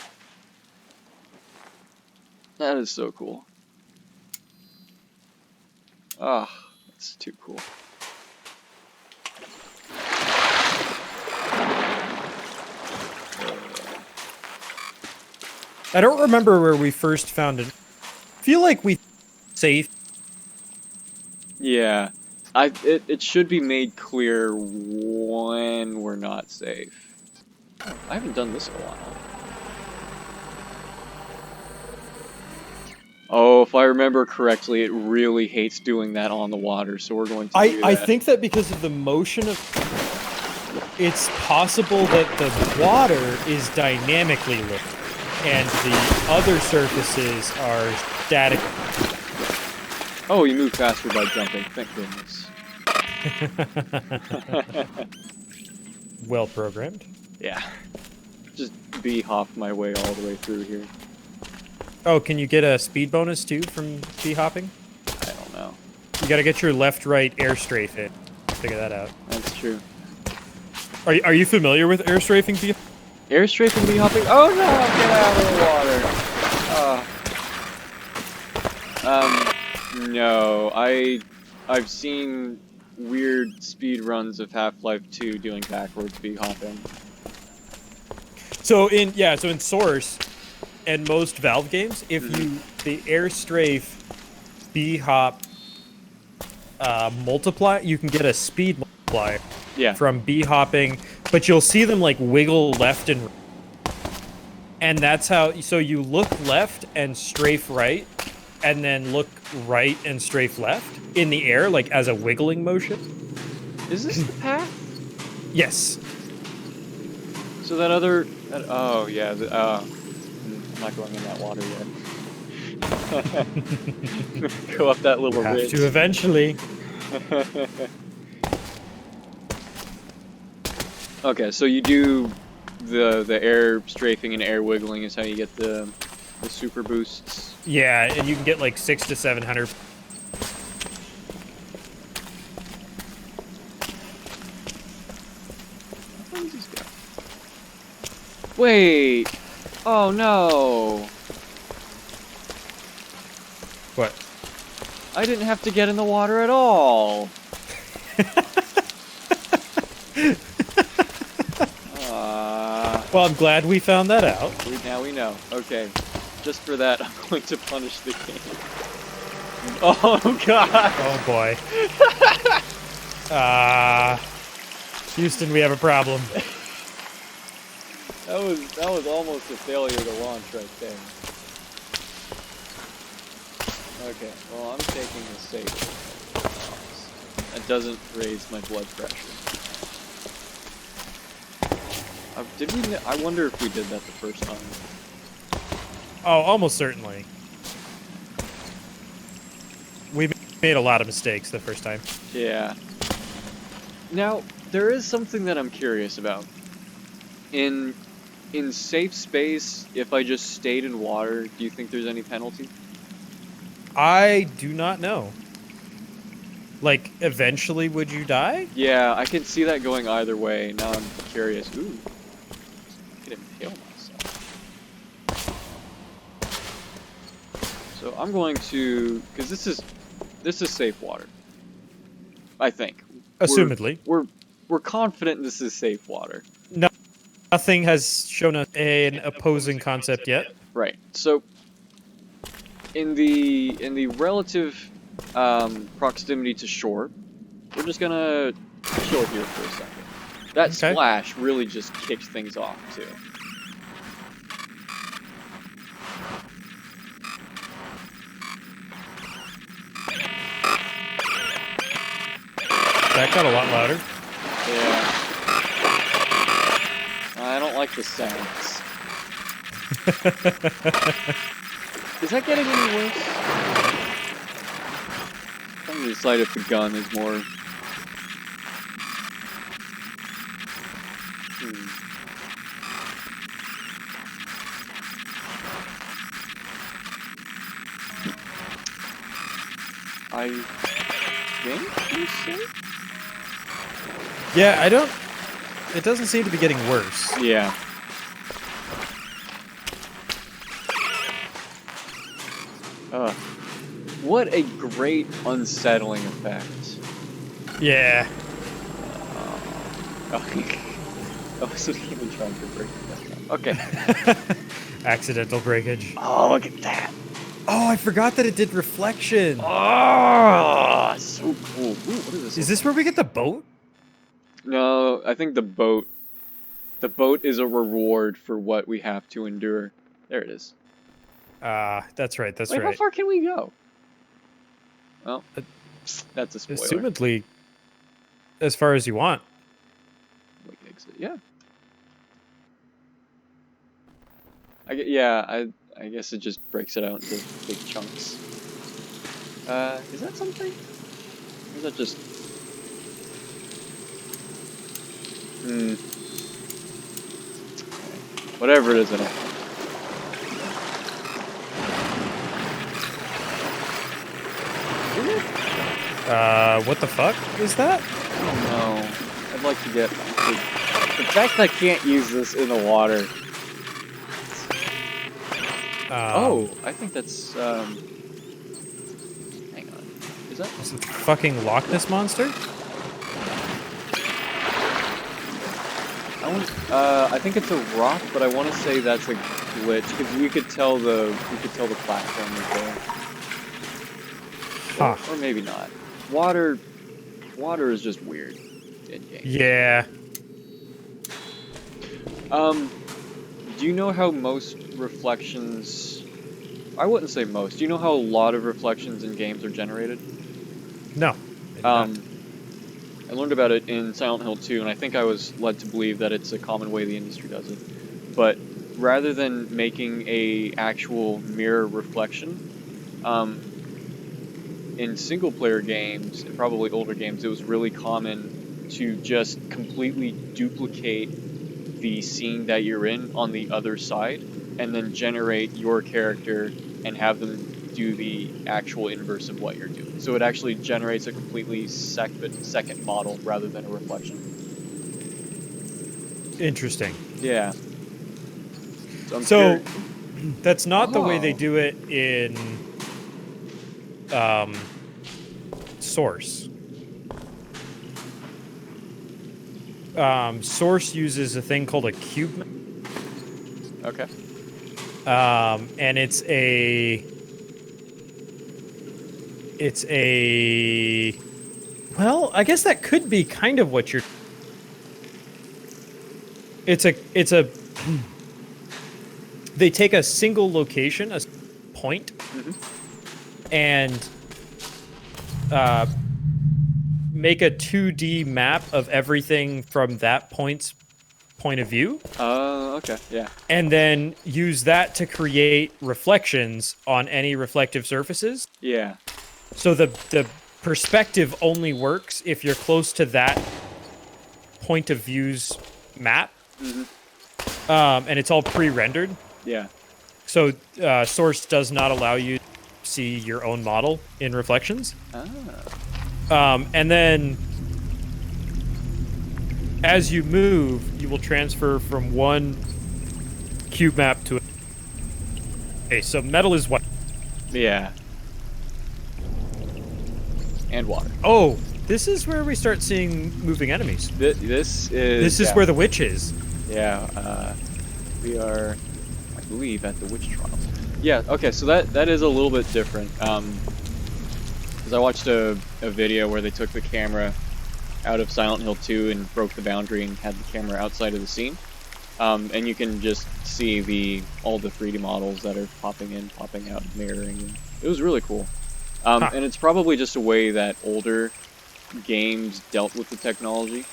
C: That is so cool. Ah, that's too cool.
A: I don't remember where we first found it. I feel like we safe.
C: Yeah, it should be made clear when we're not safe. I haven't done this in a while. Oh, if I remember correctly, it really hates doing that on the water, so we're going to do that.
A: I think that because of the motion of, it's possible that the water is dynamically lifted, and the other surfaces are static.
C: Oh, you move faster by jumping. Thank goodness.
A: Well programmed.
C: Yeah. Just bee-hop my way all the way through here.
A: Oh, can you get a speed bonus too from bee hopping?
C: I don't know.
A: You gotta get your left-right air strafe in. Figure that out.
C: That's true.
A: Are you familiar with air strafing bee?
C: Air strafing bee-hopping? Oh no! Get out of the water! No. I've seen weird speed runs of Half-Life 2 doing backwards bee-hopping.
A: So in Source and most Valve games, if you the air strafe bee hop multiply, you can get a speed multiplier from bee hopping, but you'll see them like wiggle left and right. And that's how, so you look left and strafe right, and then look right and strafe left in the air, like as a wiggling motion.
C: Is this the path?
A: Yes.
C: So that other... oh, yeah. I'm not going in that water yet. Go up that little ridge.
A: Have to eventually.
C: Okay, so you do the air strafing and air wiggling is how you get the super boosts.
A: Yeah, and you can get like 600 to 700.
C: Where does this go? Wait! Oh no!
A: What?
C: I didn't have to get in the water at all!
A: Well, I'm glad we found that out.
C: Now we know. Okay. Just for that, I'm going to punish the game. Oh god!
A: Oh boy. Houston, we have a problem.
C: That was almost a failure to launch right there. Okay, well I'm taking the safe. That doesn't raise my blood pressure. Did we? I wonder if we did that the first time.
A: Oh, almost certainly. We made a lot of mistakes the first time.
C: Yeah. Now, there is something that I'm curious about. In safe space, if I just stayed in water, do you think there's any penalty?
A: I do not know. Like, eventually would you die?
C: Yeah, I can see that going either way. Now I'm curious. Ooh. I could impale myself. So I'm going to, because this is safe water. I think.
A: Assumedly.
C: We're confident this is safe water.
A: No, nothing has shown us an opposing concept yet.
C: Right. So in the relative proximity to shore, we're just gonna chill here for a second. That
A: Okay.
C: splash really just kicked things off too.
A: That got a lot louder.
C: Yeah. I don't like the sounds. Is that getting any worse? I'm trying to decide if the gun is more... I think you said?
A: Yeah, I don't... It doesn't seem to be getting worse.
C: Yeah. What a great unsettling effect.
A: Yeah.
C: I wasn't even trying to break that down. Okay.
A: Accidental breakage.
C: Oh, look at that.
A: Oh, I forgot that it did reflection.
C: Oh, so cool. Ooh, what is this?
A: Is this where we get the boat?
C: No, I think the boat is a reward for what we have to endure. There it is.
A: That's right, that's
C: Wait,
A: right.
C: how far can we go? Well, that's a spoiler.
A: Assumedly, as far as you want.
C: Wait, exit. Yeah. I guess it just breaks it out into big chunks. Is that something? Or is that just... Whatever it is, I don't know.
A: What the fuck is that?
C: I don't know. I'd like to get... The fact that I can't use this in the water... Oh, I think that's, hang on. Is that...
A: Is it the fucking Loch Ness Monster?
C: I think it's a rock, but I want to say that's a glitch, because we could tell the platform is there.
A: Huh.
C: Or maybe not. Water is just weird in game.
A: Yeah.
C: Do you know how most reflections... I wouldn't say most. Do you know how a lot of reflections in games are generated?
A: No.
C: I learned about it in Silent Hill 2, and I think I was led to believe that it's a common way the industry does it. But rather than making a actual mirror reflection, in single-player games, and probably older games, it was really common to just completely duplicate the scene that you're in on the other side, and then generate your character and have them do the actual inverse of what you're doing. So it actually generates a completely second model rather than a reflection.
A: Interesting.
C: Yeah.
A: So that's not the way they
C: Oh.
A: do it in Source. Source uses a thing called a cube.
C: Okay.
A: And it's a well, I guess that could be kind of what you're it's a they take a single location, a point, and make a 2D map of everything from that point's point of view.
C: Okay, yeah.
A: And then use that to create reflections on any reflective surfaces.
C: Yeah.
A: So the perspective only works if you're close to that point of view's map, and it's all pre-rendered.
C: Yeah.
A: So Source does not allow you to see your own model in reflections. And then as you move, you will transfer from one cube map to. Okay, so metal is what?
C: Yeah. And water.
A: Oh, this is where we start seeing moving enemies.
C: This is.
A: This is where the witch is.
C: Yeah. We are, I believe, at the witch trial. Yeah. Okay. So that is a little bit different. Because I watched a video where they took the camera out of Silent Hill 2 and broke the boundary and had the camera outside of the scene. And you can just see all the 3D models that are popping in, popping out, mirroring. It was really cool. And it's probably just a way that older games dealt with the technology.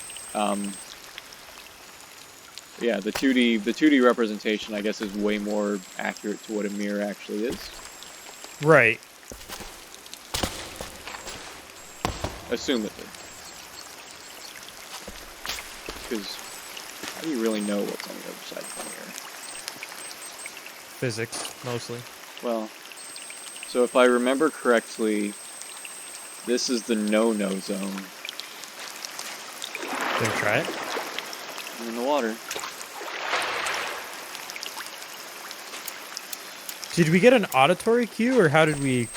C: Yeah, the 2D representation, I guess, is way more accurate to what a mirror actually is.
A: Right.
C: Assumedly. Because how do you really know what's on the other side of the mirror?
A: Physics, mostly.
C: Well, so if I remember correctly, this is the no-no zone.
A: Then try it.
C: I'm in the water.
A: Did we get an auditory cue, or how did we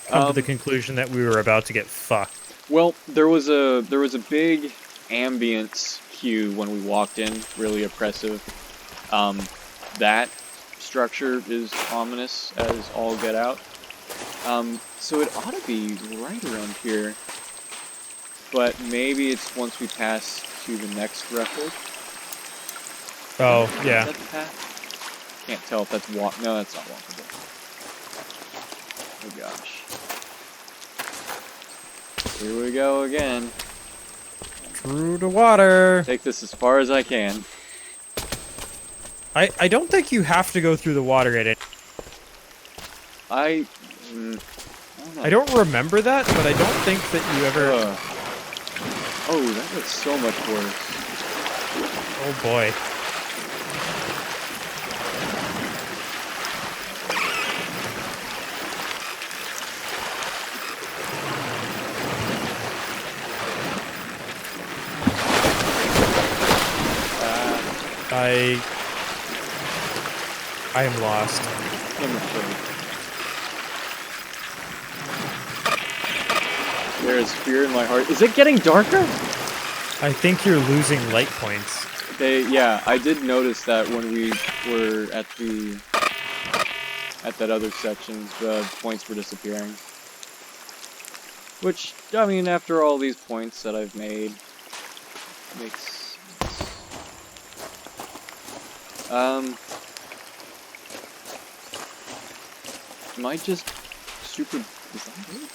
A: come to the conclusion that we were about to get fucked?
C: Well, there was a big ambience cue when we walked in, really oppressive. That structure is ominous as all get out. So it ought to be right around here. But maybe it's once we pass to the next record.
A: Oh,
C: Is
A: yeah.
C: that the path? Can't tell if that's walk. No, that's not walkable. Oh gosh. Here we go again.
A: Through the water.
C: Take this as far as I can.
A: I don't think you have to go through the water at it.
C: I don't know.
A: I don't remember that, but I don't think that you ever...
C: Oh, that looks so much worse.
A: Oh, boy. I am lost.
C: I'm afraid. There is fear in my heart. Is it getting darker?
A: I think you're losing light points.
C: Yeah, I did notice that when we were at that other section, the points were disappearing. Which, I mean, after all these points that I've made, makes sense. Am I just super... Is that it?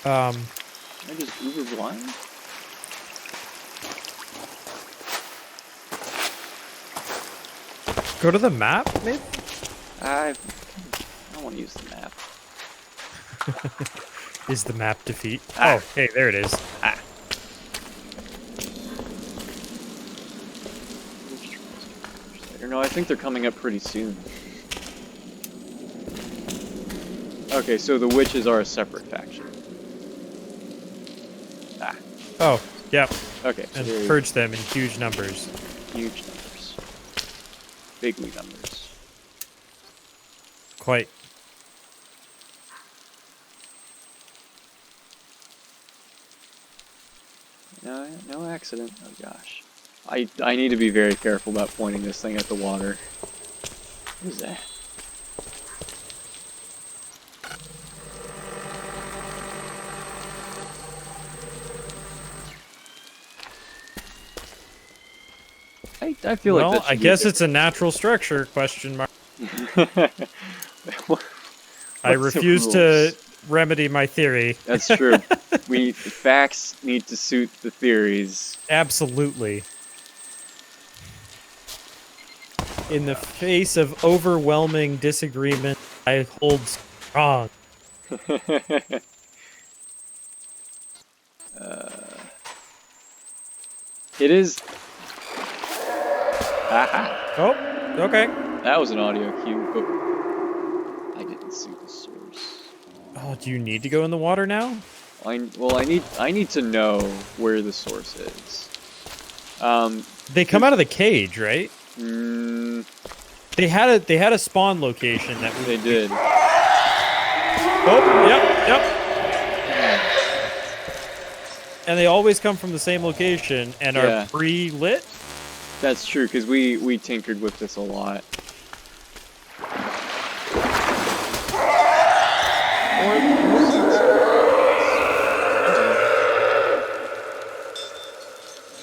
C: Am I just uber blind?
A: Go to the map, maybe?
C: I don't want to use the map.
A: Is the map defeat?
C: Ah.
A: Oh, hey, there it is.
C: Ah. No, I think they're coming up pretty soon. Okay, so the witches are a separate faction. Ah.
A: Oh, yep.
C: Okay. So
A: And
C: they're
A: purge them in huge numbers.
C: huge numbers. Bigly numbers.
A: Quite.
C: No accident. Oh gosh. I need to be very careful about pointing this thing at the water. What is that? I feel
A: Well,
C: like that
A: I
C: should
A: guess
C: be
A: it's a natural structure, question mark. I refuse to remedy my theory.
C: That's true. Facts need to suit the theories.
A: Absolutely. In the face of overwhelming disagreement, I hold strong.
C: It is. Aha!
A: Oh, okay.
C: That was an audio cue, but I didn't see the source.
A: Oh, do you need to go in the water now?
C: Well, I need to know where the source is.
A: They come out of the cage, right?
C: Mm,
A: They had a spawn location that
C: they did.
A: Oh, yep. And they always come from the same location and
C: Yeah.
A: are pre-lit.
C: That's true, because we tinkered with this a lot.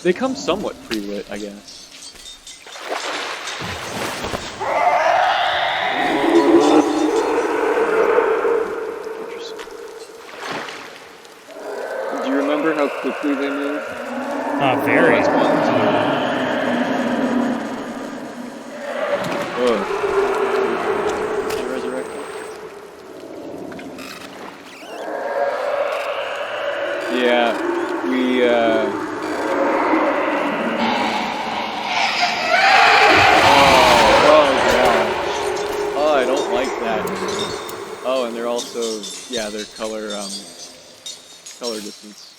C: They come somewhat pre-lit, I guess. Interesting. Do you remember how quickly they move?
A: Very.
C: That's one, too. Whoa. Can I resurrect him? Yeah, we, Oh, I don't like that. Oh, and they're also, yeah, they're color distance.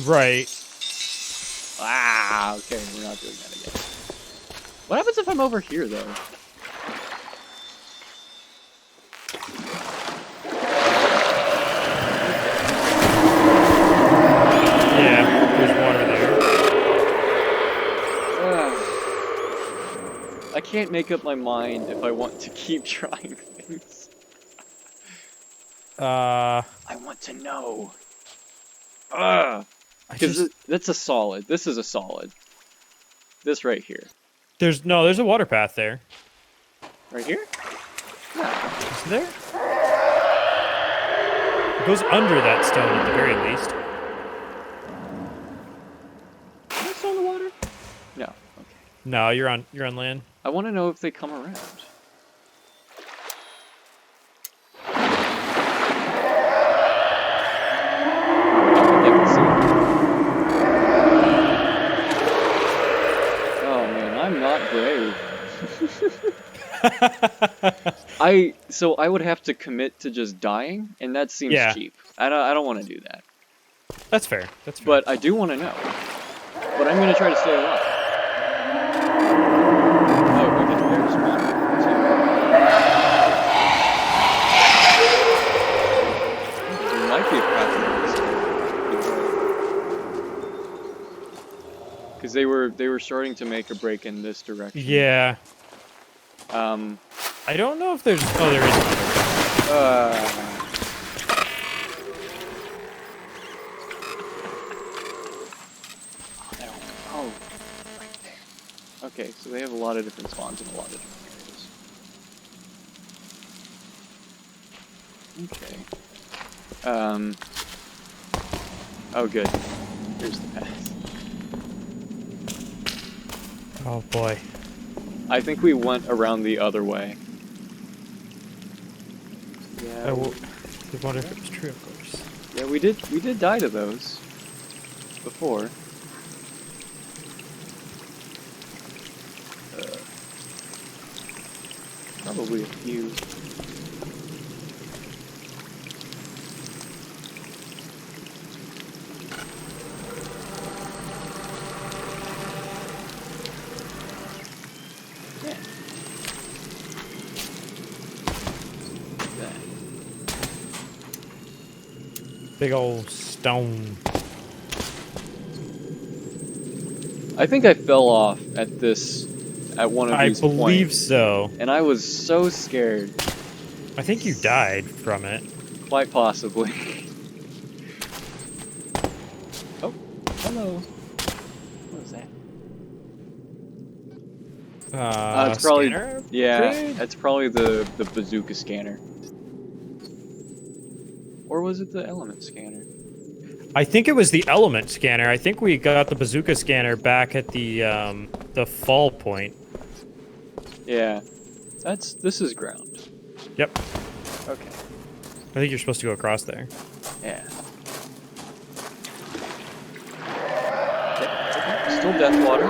A: Right.
C: Ah, okay, we're not doing that again. What happens if I'm over here, though?
A: Yeah, there's water there.
C: I can't make up my mind if I want to keep trying things. I want to know. Because that's a solid. This is a solid. This right here.
A: There's a water path there.
C: Right here?
A: Isn't there? It goes under that stone at the very least.
C: Am I still in the water? No. Okay.
A: No, you're on land.
C: I want to know if they come around. Oh man, I'm not brave. So I would have to commit to just dying, and that seems cheap. I don't want to do that.
A: That's fair.
C: But I do want to know. But I'm gonna try to stay alive. Oh, we get bear spawn. There might be a path because they were starting to make a break in this direction.
A: Yeah. I don't know if there's. Oh, there is.
C: Oh, right there. Okay, so they have a lot of different spawns in a lot of different areas. Okay. Oh, good. Here's the path.
A: Oh boy.
C: I think we went around the other way. Yeah.
A: I wonder if it was true, of course.
C: Yeah, we did die to those before. Probably a few.
A: Big old stone.
C: I think I fell off at one of these
A: I believe
C: points,
A: so.
C: and I was so scared.
A: I think you died from it.
C: Quite possibly. Oh, hello. What was that? It's probably
A: Scanner?
C: It's probably the bazooka scanner. Or was it the element scanner?
A: I think it was the element scanner. I think we got the bazooka scanner back at the fall point.
C: Yeah. This is ground.
A: Yep.
C: Okay.
A: I think you're supposed to go across there.
C: Yeah. Okay. Still death water.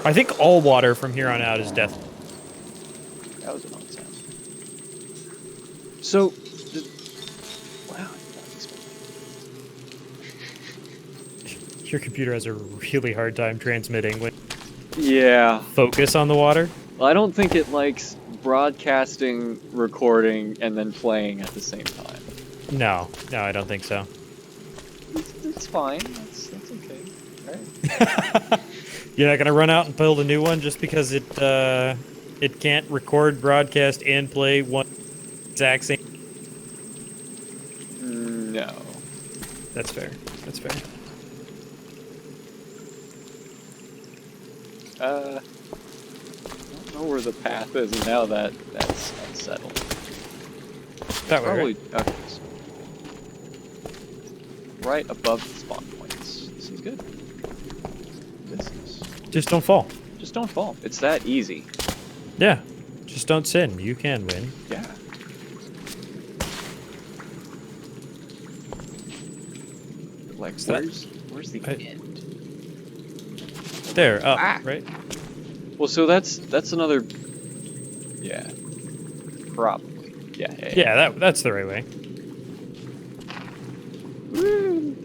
A: I think all water from here on out is death.
C: That was a nonsense. So, wow.
A: Your computer has a really hard time transmitting when
C: Yeah.
A: focus on the water.
C: Well, I don't think it likes broadcasting, recording, and then playing at the same time.
A: No, I don't think so.
C: It's fine. That's okay. Right?
A: You're not gonna run out and build a new one just because it can't record, broadcast, and play one exact same.
C: No.
A: That's fair. That's fair.
C: I don't know where the path is now that that's unsettled.
A: That way,
C: Probably
A: right?
C: okay. So right above the spawn points. This is good. This is
A: Just don't fall.
C: just don't fall. It's that easy.
A: Yeah. Just don't sin. You can win.
C: Yeah. Like
A: So that-
C: where's the end?
A: There, up,
C: Ah.
A: right?
C: Well, so that's another. Yeah. Probably. Yeah.
A: Yeah, that's the right way.
C: Woo.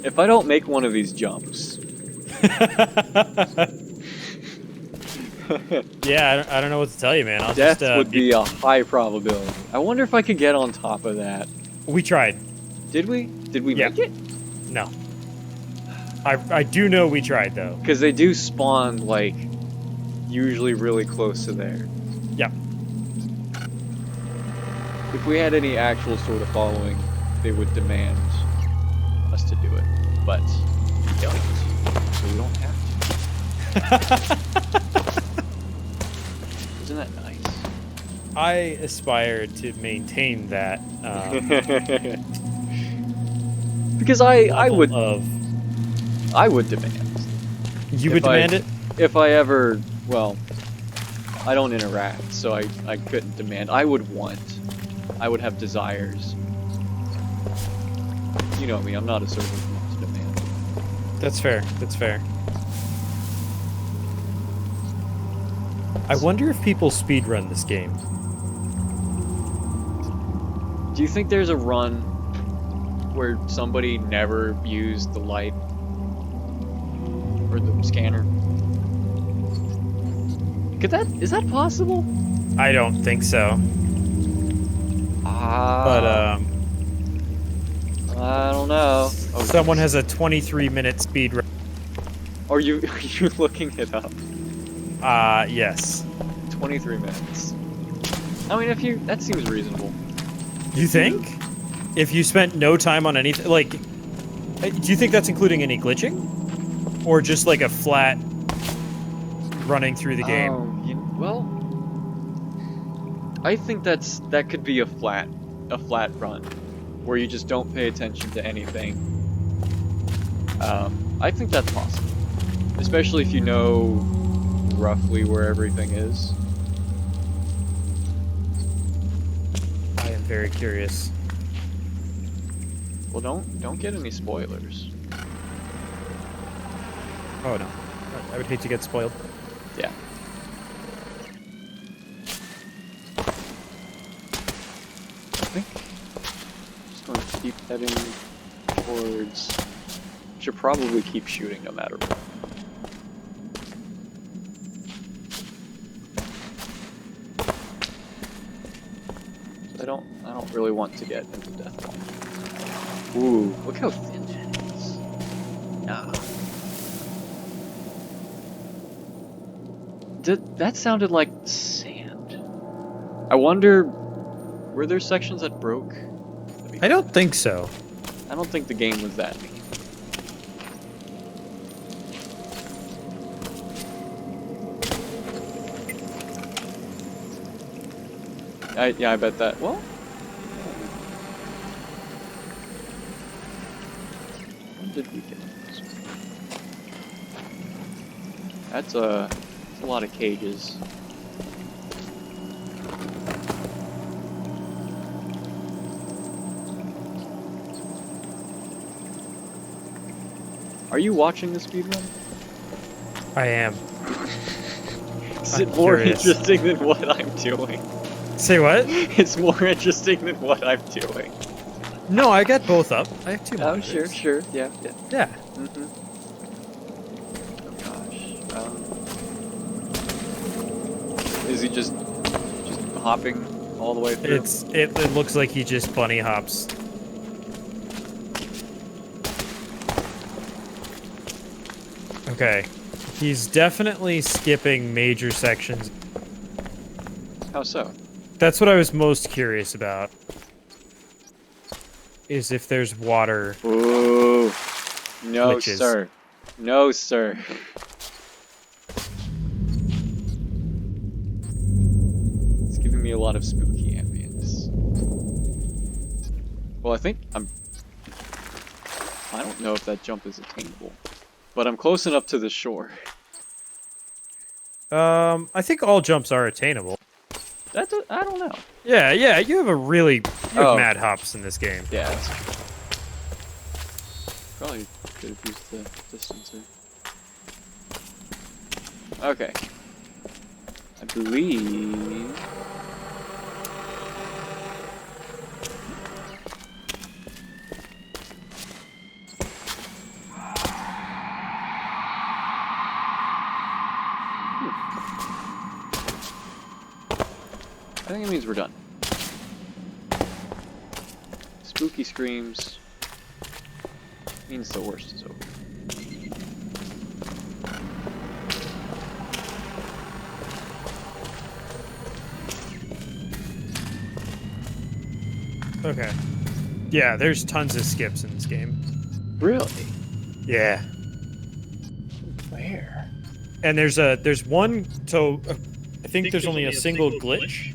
C: If I don't make one of these jumps.
A: Yeah, I don't know what to tell you, man. I'll
C: Death
A: just,
C: would be a high probability. I wonder if I could get on top of that.
A: We tried.
C: Did we? Did we
A: Yeah.
C: make it?
A: No. I do know we tried, though.
C: Because they do spawn, like, usually really close to there.
A: Yeah.
C: If we had any actual sort of following, they would demand us to do it. But we don't. So we don't have to. Isn't that nice?
A: I aspire to maintain that
C: Because I
A: level
C: would demand.
A: You would
C: If I-
A: demand it?
C: If I ever, well, I don't interact, so I couldn't demand. I would want. I would have desires. You know me, I'm not a servant who wants to demand.
A: That's fair. That's fair. I wonder if people speedrun this game.
C: Do you think there's a run where somebody never used the light or the scanner? Is that possible?
A: I don't think so. But
C: I don't know. Oh,
A: someone has a 23-minute speed run.
C: are you looking it up?
A: Yes.
C: 23 minutes. I mean, that seems reasonable.
A: You think? If you spent no time on anything, like, do you think that's including any glitching, or just like a flat running through the game?
C: Well, I think that could be a flat run, where you just don't pay attention to anything. I think that's possible, especially if you know roughly where everything is.
A: I am very curious.
C: Well, don't get any spoilers.
A: Oh no, I would hate to get spoiled.
C: Yeah. I think I'm just going to keep heading towards. Should probably keep shooting no matter what. I don't really want to get into death bomb. Ooh, look how thin that is. Nah. That sounded like sand. I wonder, were there sections that broke?
A: I don't think so.
C: I don't think the game was that mean. Yeah, I bet that. Well, when did we get this? That's a It's a lot of cages. Are you watching the speedrun?
A: I am.
C: Is it
A: I'm
C: more
A: curious.
C: interesting than what I'm doing?
A: Say what?
C: It's more interesting than what I'm doing.
A: No, I got both up. I have 2
C: Oh,
A: monitors.
C: sure, yeah.
A: Yeah.
C: Mm-hmm. Oh gosh. Is he just hopping all the way through?
A: It looks like he just bunny hops. Okay. He's definitely skipping major sections.
C: How so?
A: That's what I was most curious about. Is if there's water.
C: Ooh. No,
A: Glitches.
C: sir. No, sir. It's giving me a lot of spooky ambience. Well, I don't know if that jump is attainable, but I'm close enough to the shore.
A: I think all jumps are attainable.
C: I don't know.
A: Yeah, you have you have
C: Oh.
A: mad hops in this game.
C: Yeah, that's true. Probably could have used the distancer. Okay. I believe... I think it means we're done. Spooky screams means the worst is over.
A: Okay. Yeah, there's tons of skips in this game.
C: Really?
A: Yeah.
C: Where?
A: And there's one, so I think there's only a single glitch.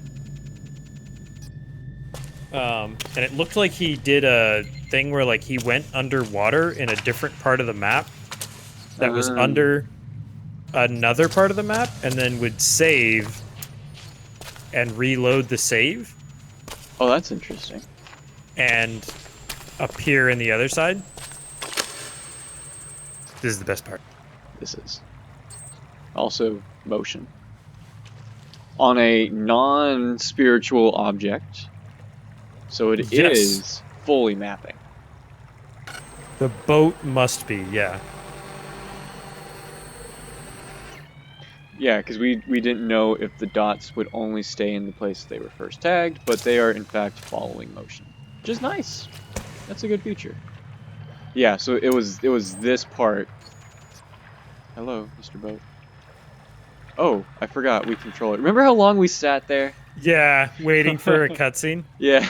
A: And it looked like he did a thing where like he went underwater in a different part of the map that was under another part of the map and then would save and reload the save
C: Oh, that's interesting.
A: and appear in the other side. This is the best part.
C: This is. Also, motion. On a non-spiritual object. So it
A: Yes.
C: is fully mapping.
A: The boat must be, yeah.
C: Yeah, because we didn't know if the dots would only stay in the place they were first tagged, but they are in fact following motion. Which is nice. That's a good feature. Yeah, so it was this part. Hello, Mr. Boat. Oh, I forgot we control it. Remember how long we sat there?
A: Yeah, waiting for a cutscene.
C: Yeah.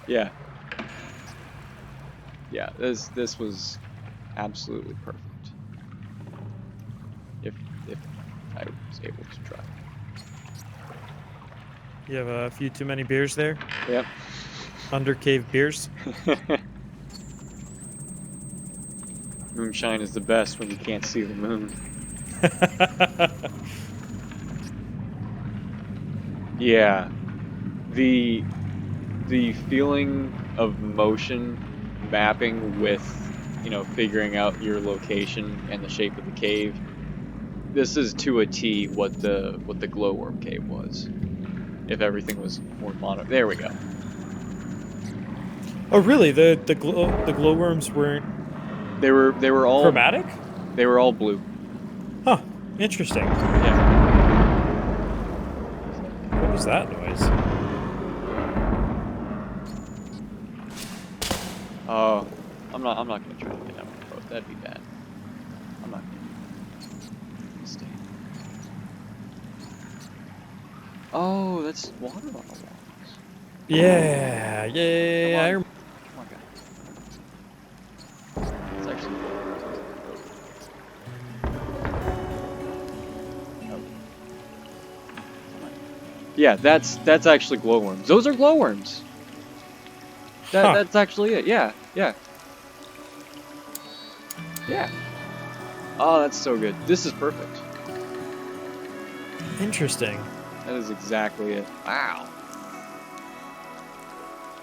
C: Yeah. Yeah, this was absolutely perfect. If I was able to try.
A: You have a few too many beers there?
C: Yep.
A: Under cave beers?
C: Moonshine is the best when you can't see the moon. Yeah. The feeling of motion mapping with, you know, figuring out your location and the shape of the cave. This is to a T what the glowworm cave was. If everything was more mono. There we go.
A: Oh, really? The glowworms weren't
C: They were all
A: chromatic?
C: They were all blue.
A: Huh. Interesting.
C: Yeah.
A: What was that noise?
C: Oh, I'm not gonna try to get out of the boat. That'd be bad. I'm not gonna do that. Stay. Oh, that's water on the walls.
A: Yeah,
C: Come
A: I
C: on, guys. It's actually yeah, that's actually glowworms. Those are glowworms. That's actually it. Yeah. Yeah. Oh, that's so good. This is perfect.
A: Interesting.
C: That is exactly it. Wow.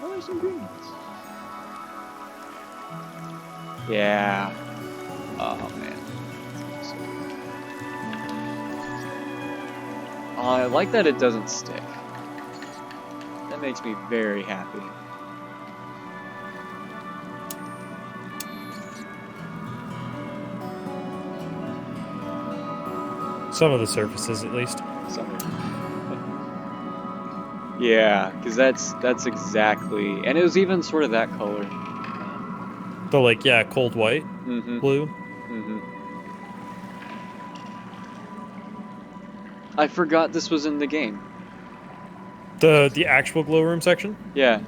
C: Oh, there's some greens. Yeah. Oh, man. I like that it doesn't stick. That makes me very happy.
A: Some of the surfaces, at least.
C: Some of yeah, because that's exactly, and it was even sort of that color.
A: The like, yeah, cold white, blue.
C: I forgot this was in the game.
A: The actual glow room section.
C: Yeah.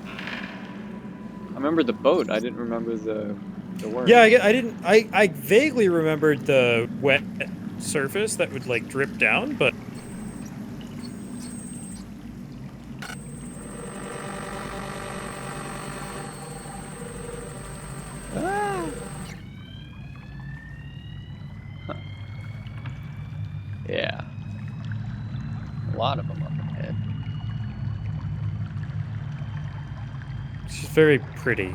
C: I remember the boat. I didn't remember the worm.
A: Yeah, I didn't. I vaguely remembered the wet surface that would like drip down, but
C: Yeah. A lot of them up ahead.
A: it's just very pretty.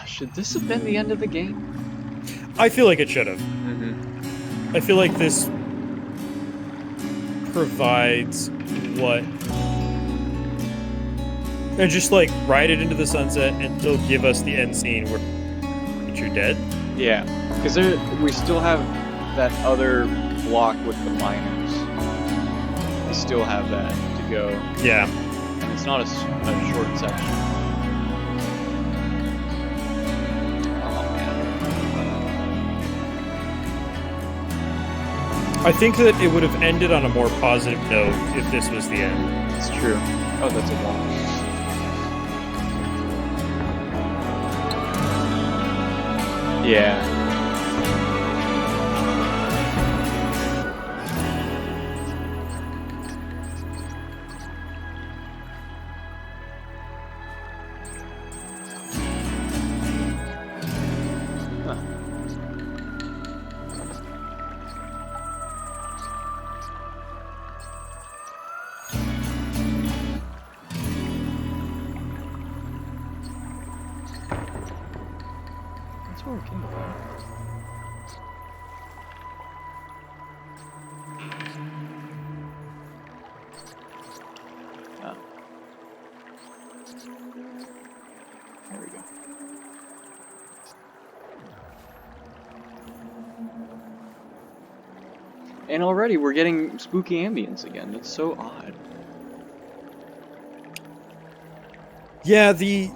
C: Should this have been the end of the game?
A: I feel like it should have. I feel like this provides what, and just like ride it into the sunset, and they'll give us the end scene where you're dead.
C: Yeah, because we still have that other block with the miners. We still have that to go.
A: Yeah.
C: And it's not a short section. Oh, man.
A: I think that it would have ended on a more positive note if this was the end.
C: It's true. Oh, that's a wall. Yeah. That's where it came from. Oh. There we go. And already we're getting spooky ambience again. That's so odd.
A: Yeah, the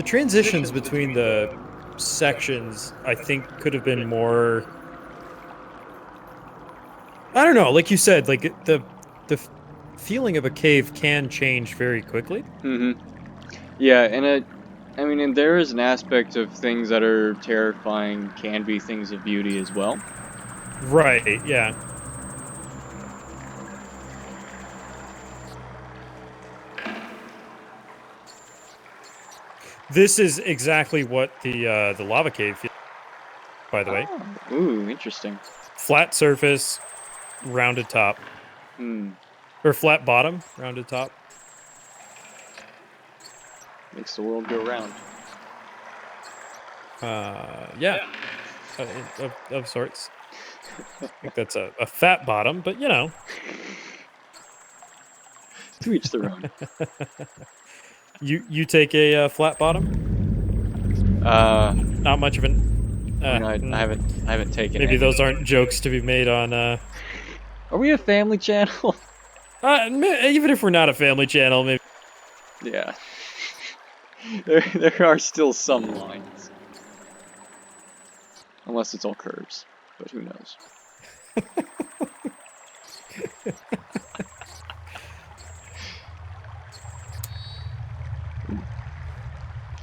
A: transitions between the sections, I think, could have been more. I don't know. Like you said, like the feeling of a cave can change very quickly.
C: Yeah, and I mean, and there is an aspect of things that are terrifying can be things of beauty as well.
A: Right. Yeah. This is exactly what the lava cave feels, by the way.
C: Oh. Ooh, interesting.
A: Flat surface, rounded top. Or flat bottom, rounded top.
C: Makes the world go round.
A: Yeah. Of sorts. I think that's a fat bottom, but you know.
C: To each their own.
A: You take a flat bottom? Not much of an.
C: I haven't taken.
A: Maybe those aren't jokes to be made on.
C: Are we a family channel?
A: Even if we're not a family channel, maybe.
C: Yeah. There are still some lines. Unless it's all curves, but who knows?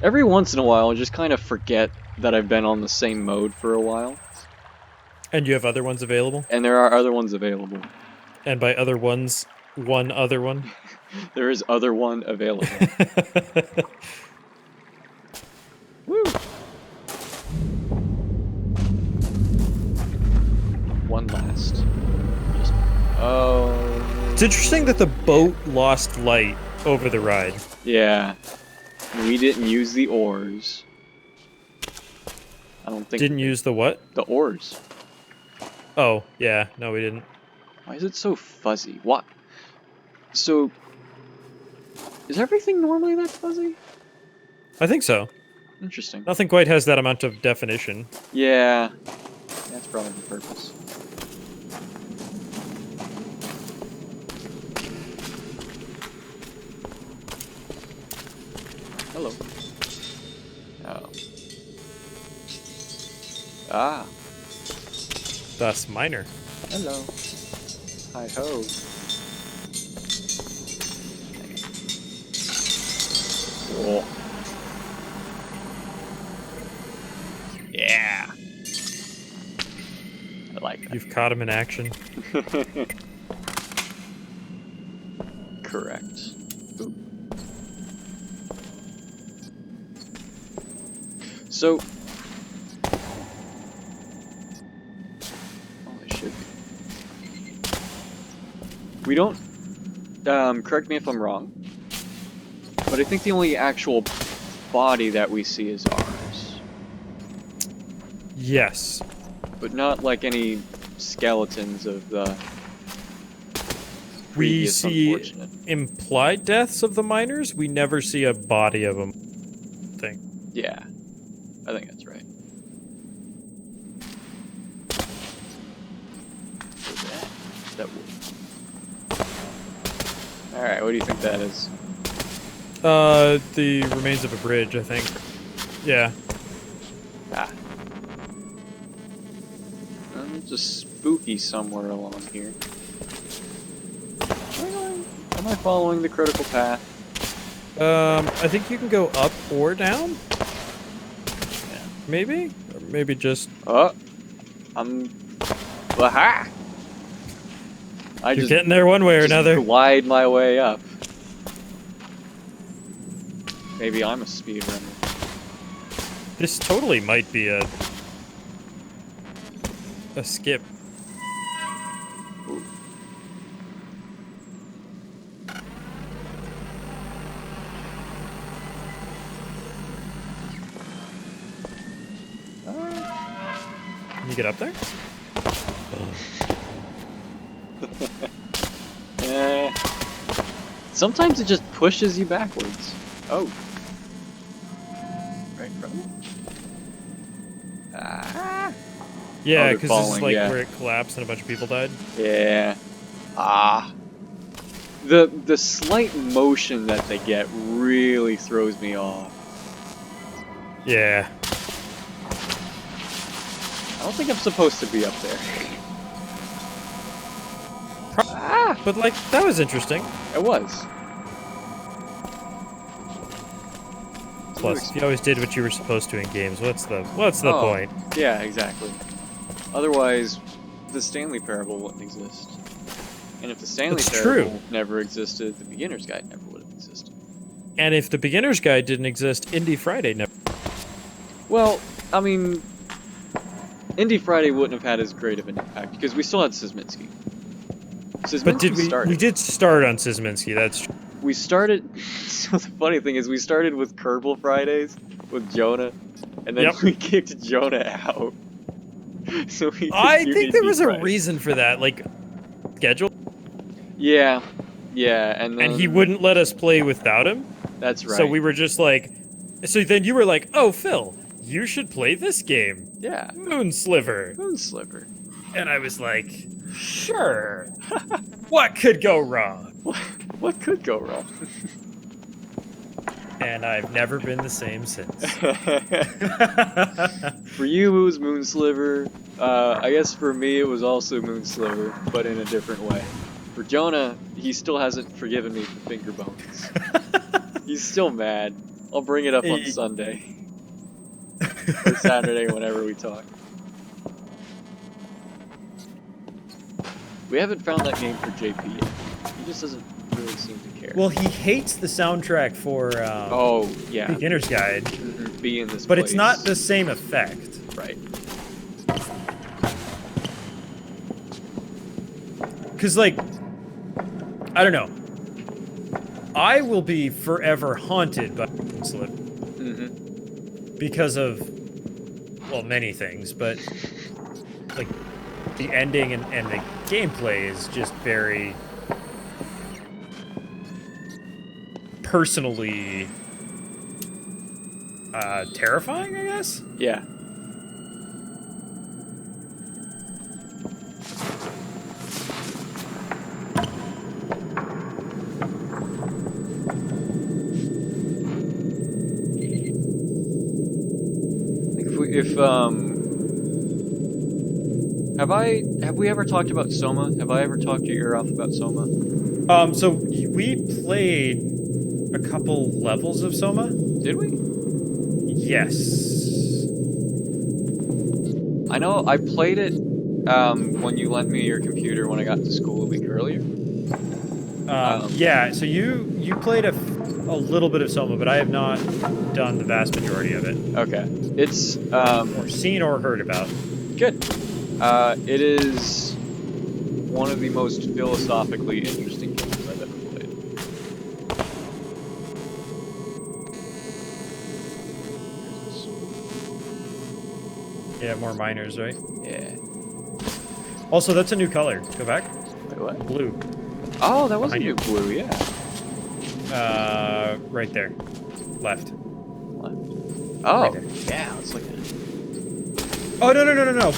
C: Every once in a while, I just kind of forget that I've been on the same mode for a while.
A: And you have other ones available?
C: And there are other ones available.
A: And by other ones, one other one?
C: There is other one available. Woo!
A: It's interesting that the boat lost light over the ride.
C: Yeah. We didn't use the oars. I don't think...
A: Didn't use the what?
C: The oars.
A: Oh, yeah. No, we didn't.
C: Why is it so fuzzy? What? So... Is everything normally that fuzzy?
A: I think so.
C: Interesting.
A: Nothing quite has that amount of definition.
C: Yeah. That's probably the purpose. Hello. Oh. Ah.
A: Thus, minor.
C: Hello. Hi ho. Cool. Yeah. I like that.
A: You've caught him in action.
C: Correct. Ooh. So, oh, I should. We don't. Correct me if I'm wrong, but I think the only actual body that we see is ours,
A: Yes.
C: but not like any skeletons of the
A: We
C: previous
A: see
C: unfortunate.
A: implied deaths of the miners. We never see a body of them. Thing.
C: Yeah, I think that's right. That wood. All right, what do you think that is?
A: The remains of a bridge, I think. Yeah.
C: Ah. Just spooky somewhere along here. Am I following the critical path?
A: I think you can go up or down.
C: Yeah.
A: Maybe? Or maybe just...
C: Oh! Aha! I
A: You're
C: just
A: getting there one way or another.
C: glide my way up. Maybe I'm a speedrunner.
A: This totally might be a skip.
C: Ooh.
A: Can you get up there?
C: Sometimes it just pushes you backwards. Oh. Right in front of me? Ah.
A: Yeah,
C: they're
A: because this is
C: falling,
A: like
C: yeah.
A: where it collapsed and a bunch of people died.
C: Yeah. Ah. The slight motion that they get really throws me off.
A: Yeah.
C: I don't think I'm supposed to be up there. Ah!
A: But like, that was interesting.
C: It was.
A: Plus, you always did what you were supposed to in games. What's the
C: Oh,
A: point?
C: Yeah, exactly. Otherwise, the Stanley Parable wouldn't exist. And if the Stanley
A: That's
C: Parable
A: true.
C: never existed, the Beginner's Guide never would have existed.
A: And if the beginner's guide didn't exist, Indie Friday never.
C: Well, I mean, Indie Friday wouldn't have had as great of an impact because we still had Szymanski.
A: But did we?
C: started.
A: We did start on Szymanski. That's true.
C: We started. So the funny thing is, we started with Kerbal Fridays with Jonah, and then
A: Yep.
C: we kicked Jonah out. So we.
A: I
C: could do
A: think there
C: Indie
A: was a
C: Friday.
A: reason for that, like schedule,
C: Yeah, and then
A: and he wouldn't let us play without him.
C: That's right.
A: So we were just like, so then you were like, oh Phil, you should play this game,
C: Yeah.
A: Moonsliver,
C: Moonsliver.
A: and I was like, sure. What could go wrong?
C: What could go wrong?
A: And I've never been the same since.
C: For you, it was Moonsliver. I guess for me, it was also Moonsliver, but in a different way. For Jonah, he still hasn't forgiven me for finger bones. He's still mad. I'll bring it up on Sunday. Or Saturday, whenever we talk. We haven't found that game for JP yet. He just doesn't really seem to care.
A: Well, he hates the soundtrack for
C: oh, yeah.
A: Beginner's Guide,
C: Be in this
A: but
C: place.
A: it's not the same effect.
C: Right.
A: Because, like, I don't know. I will be forever haunted by Slip because of, well, many things, but like the ending and the gameplay is just very personally terrifying, I guess.
C: Yeah. If have we ever talked about Soma? Have I ever talked your ear off about Soma?
A: So we played a couple levels of Soma.
C: Did we?
A: Yes.
C: I know I played it when you lent me your computer when I got to school a week earlier.
A: Yeah, so you played a little bit of Soma, but I have not done the vast majority of it.
C: Okay. It's
A: Or seen or heard about.
C: good. It is one of the most philosophically interesting games I've ever played.
A: Yeah, more miners, right?
C: Yeah.
A: Also, that's a new color. Go back.
C: Wait, what?
A: Blue.
C: Oh, that was a
A: Behind
C: new
A: you.
C: blue, yeah.
A: Right there. Left.
C: Left. Oh,
A: Right there.
C: yeah, let's look at it.
A: Oh, no.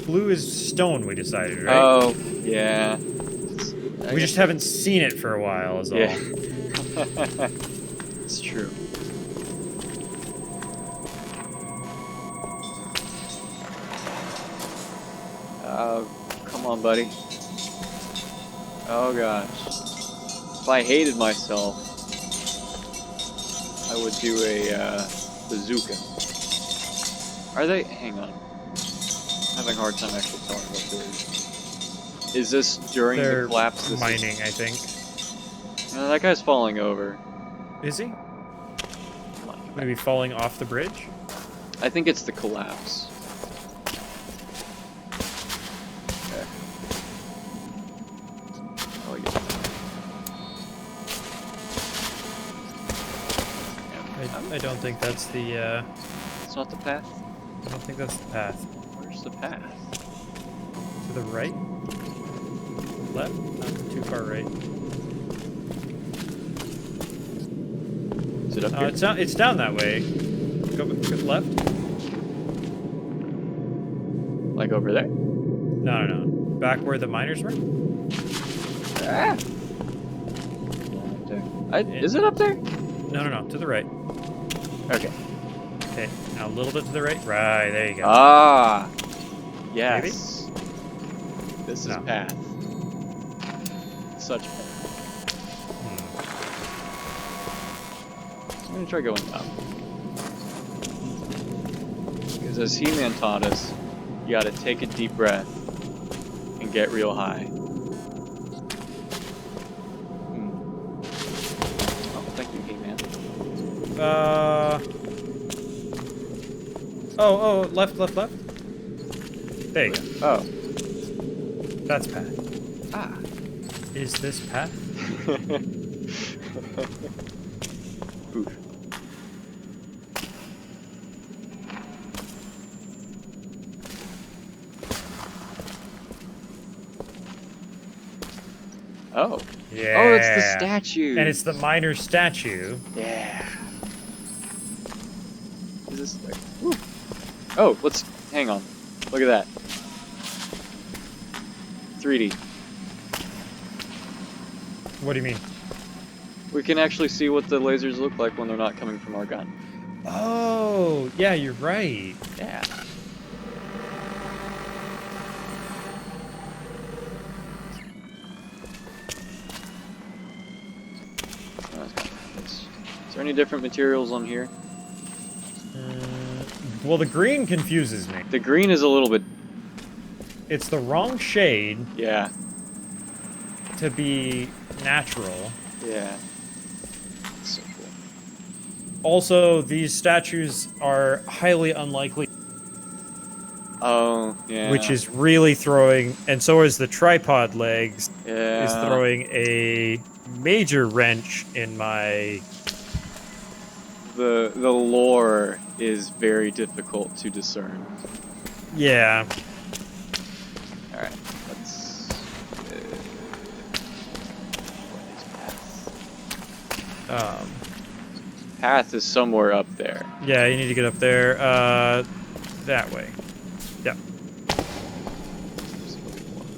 A: Blue is stone, we decided, right?
C: Oh, yeah.
A: We just haven't seen it for a while, is all.
C: Yeah. It's true. Come on, buddy. Oh gosh. If I hated myself, I would do a bazooka. Are they? Hang on. I'm having a hard time actually talking about this. Is this during
A: They're
C: the collapse? This
A: mining, I think.
C: No, that guy's falling over.
A: Is he?
C: Come on.
A: Maybe falling off the bridge?
C: I think it's the collapse. Okay. Oh, yeah.
A: I don't think that's the,
C: It's not the path?
A: I don't think that's the path.
C: Where's the path?
A: To the right? Left? Not too far right.
C: Is it up here?
A: It's down that way. Go left?
C: Like over there?
A: No. Back where the miners were?
C: Ah! Is it up there?
A: No. To the right.
C: Okay.
A: Okay. Now a little bit to the right. Right, there you go.
C: Ah! Yes. This is
A: No.
C: path. Such path. I'm gonna try going up. Because as He-Man taught us, you gotta take a deep breath and get real high. Oh, thank you, He-Man.
A: Oh, left. There you go.
C: Oh.
A: That's path.
C: Ah.
A: Is this path?
C: Oof. Oh.
A: Yeah.
C: Oh, it's the statue.
A: And it's the miner statue.
C: Yeah. Is this like... Woo. Oh, let's... Hang on. Look at that. 3D.
A: What do you mean?
C: We can actually see what the lasers look like when they're not coming from our gun.
A: Oh, yeah, you're right.
C: Yeah. Is there any different materials on here?
A: Well, the green confuses me.
C: The green is a little bit...
A: It's the wrong shade
C: Yeah.
A: to be natural.
C: Yeah. That's so cool.
A: Also, these statues are highly unlikely,
C: Oh, yeah.
A: which is really throwing, and so is the tripod legs. is
C: Yeah.
A: throwing a major wrench in my...
C: The lore is very difficult to discern.
A: Yeah.
C: All right, let's. What is path? Path is somewhere up there.
A: Yeah, you need to get up there. That way. Yeah.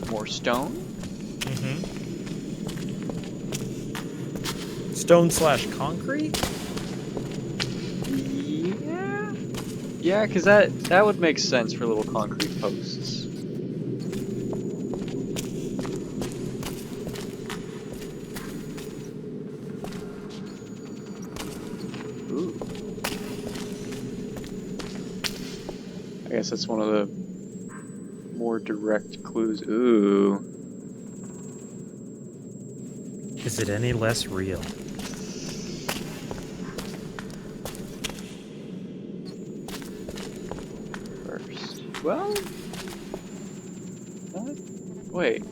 C: More stone.
A: Mm-hmm. Stone/concrete?
C: Yeah. Yeah, because that would make sense for little concrete posts. Ooh. I guess that's one of the more direct clues. Ooh.
A: Is it any less real?
C: First. Well. What? Wait.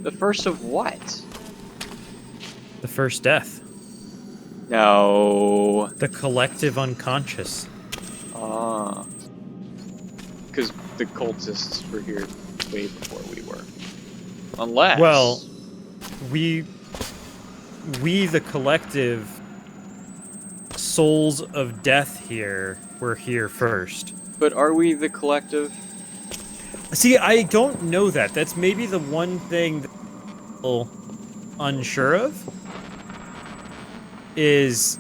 C: The first of what?
A: The first death.
C: No.
A: The collective unconscious.
C: Ah. Because the cultists were here way before we were. Unless.
A: Well, we the collective souls of death here were here first.
C: But are we the collective?
A: See, I don't know that. That's maybe the one thing that I'm a little unsure of. Is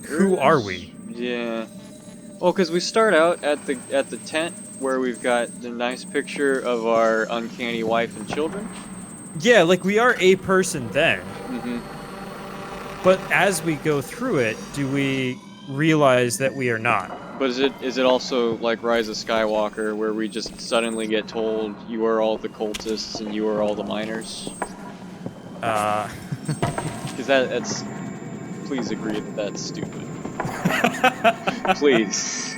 A: who are we?
C: Yeah. Well, because we start out at the tent where we've got the nice picture of our uncanny wife and children.
A: Yeah, like we are a person then.
C: Mm-hmm.
A: But as we go through it, do we realize that we are not?
C: But is it also like Rise of Skywalker, where we just suddenly get told you are all the cultists and you are all the miners? Because that's. Please agree that that's stupid. Please.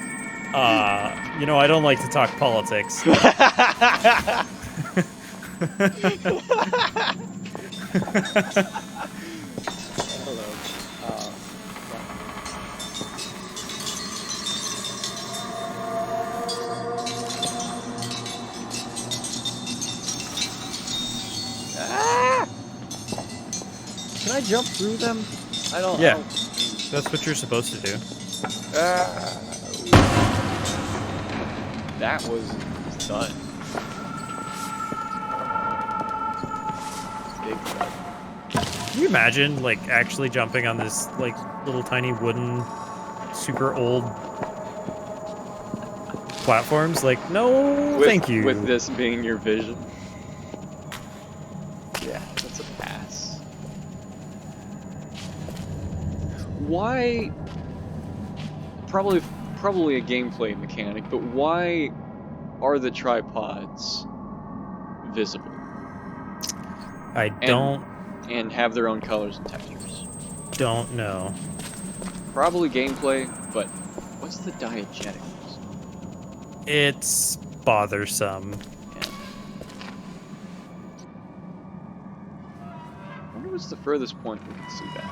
A: You know, I don't like to talk politics.
C: Hello. Can I jump through them? I don't.
A: Yeah, that's what you're supposed to do.
C: That was done. Big thud.
A: Can you imagine, like, actually jumping on this, like, little tiny wooden, super old platforms? Like, no, thank you.
C: With this being your vision. Yeah, that's a pass. Why? Probably a gameplay mechanic, but why are the tripods visible? And have their own colors and textures?
A: Don't know.
C: Probably gameplay, but what's the diegetic?
A: It's bothersome.
C: Yeah. I wonder what's the furthest point we can see back.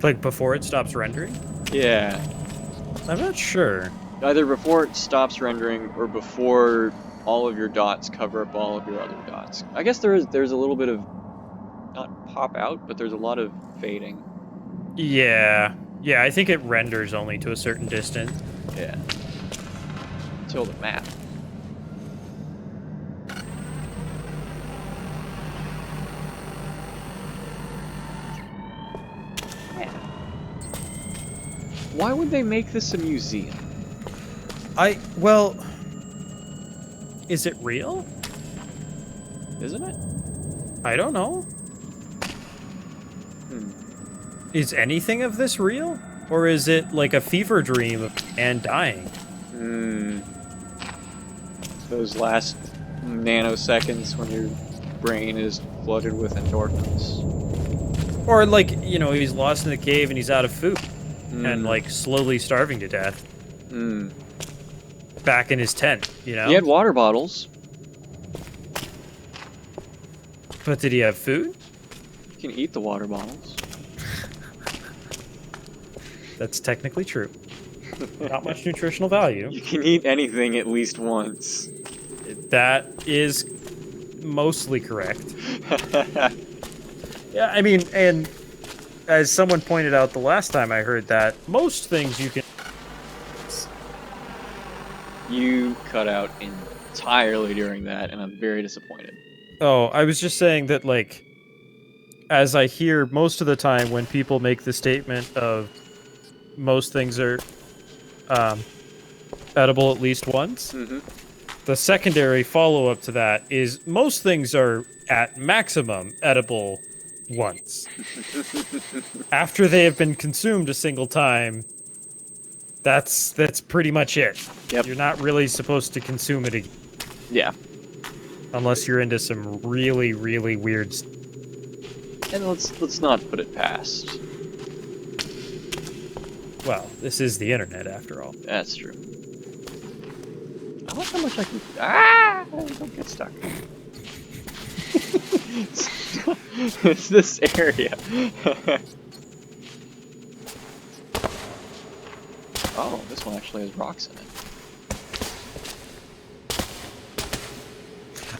A: Like, before it stops rendering?
C: Yeah.
A: I'm not sure.
C: Either before it stops rendering or before all of your dots cover up all of your other dots. I guess there's a little bit of, not pop out, but there's a lot of fading.
A: Yeah. Yeah, I think it renders only to a certain distance.
C: Yeah. Until the map. Yeah. Why would they make this a museum?
A: Well, is it real?
C: Isn't it?
A: I don't know. Is anything of this real? Or is it like a fever dream and dying?
C: Those last nanoseconds when your brain is flooded with endorphins.
A: Or like, you know, he's lost in the cave and he's out of food. And like slowly starving to death. Back in his tent, you know?
C: He had water bottles.
A: But did he have food?
C: You can eat the water bottles.
A: That's technically true. Not much nutritional value.
C: You can eat anything at least once.
A: That is mostly correct. Yeah, I mean, and as someone pointed out the last time I heard that, most things you can...
C: You cut out entirely during that, and I'm very disappointed.
A: Oh, I was just saying that, like, as I hear most of the time when people make the statement of most things are edible at least once, the secondary follow-up to that is most things are at maximum edible once. After they have been consumed a single time, that's pretty much it.
C: Yep.
A: You're not really supposed to consume it again.
C: Yeah.
A: Unless you're into some really, really weird
C: And let's not put it past.
A: Well, this is the internet after all.
C: That's true. I like how much I can. Ah! Don't get stuck. It's this area. Oh, this one actually has rocks in it.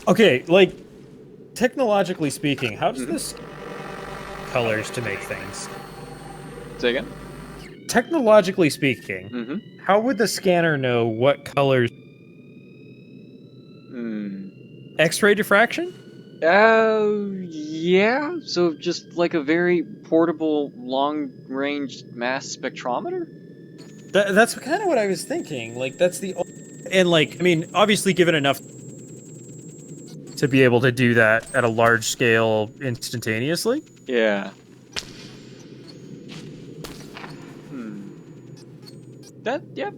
A: Okay, like, technologically speaking, how does this colors to make things?
C: Say again?
A: Technologically speaking, how would the scanner know what colors? X-ray diffraction?
C: Yeah. So just like a very portable, long-range mass spectrometer?
A: That's kind of what I was thinking. Like, that's the... And, like, I mean, obviously given enough to be able to do that at a large scale instantaneously.
C: Yeah. Yep.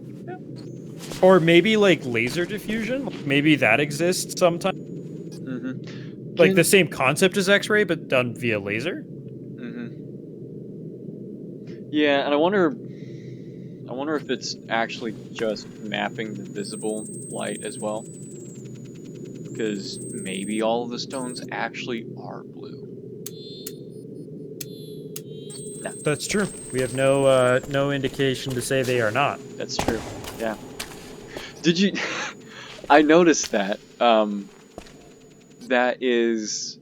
A: Or maybe, like, laser diffusion? Maybe that exists sometime. Like, the same concept as X-ray, but done via laser?
C: Yeah, and I wonder if it's actually just mapping the visible light as well. Because maybe all of the stones actually are blue. No.
A: That's true. We have no indication to say they are not.
C: That's true. Yeah. Did you? I noticed that. That is,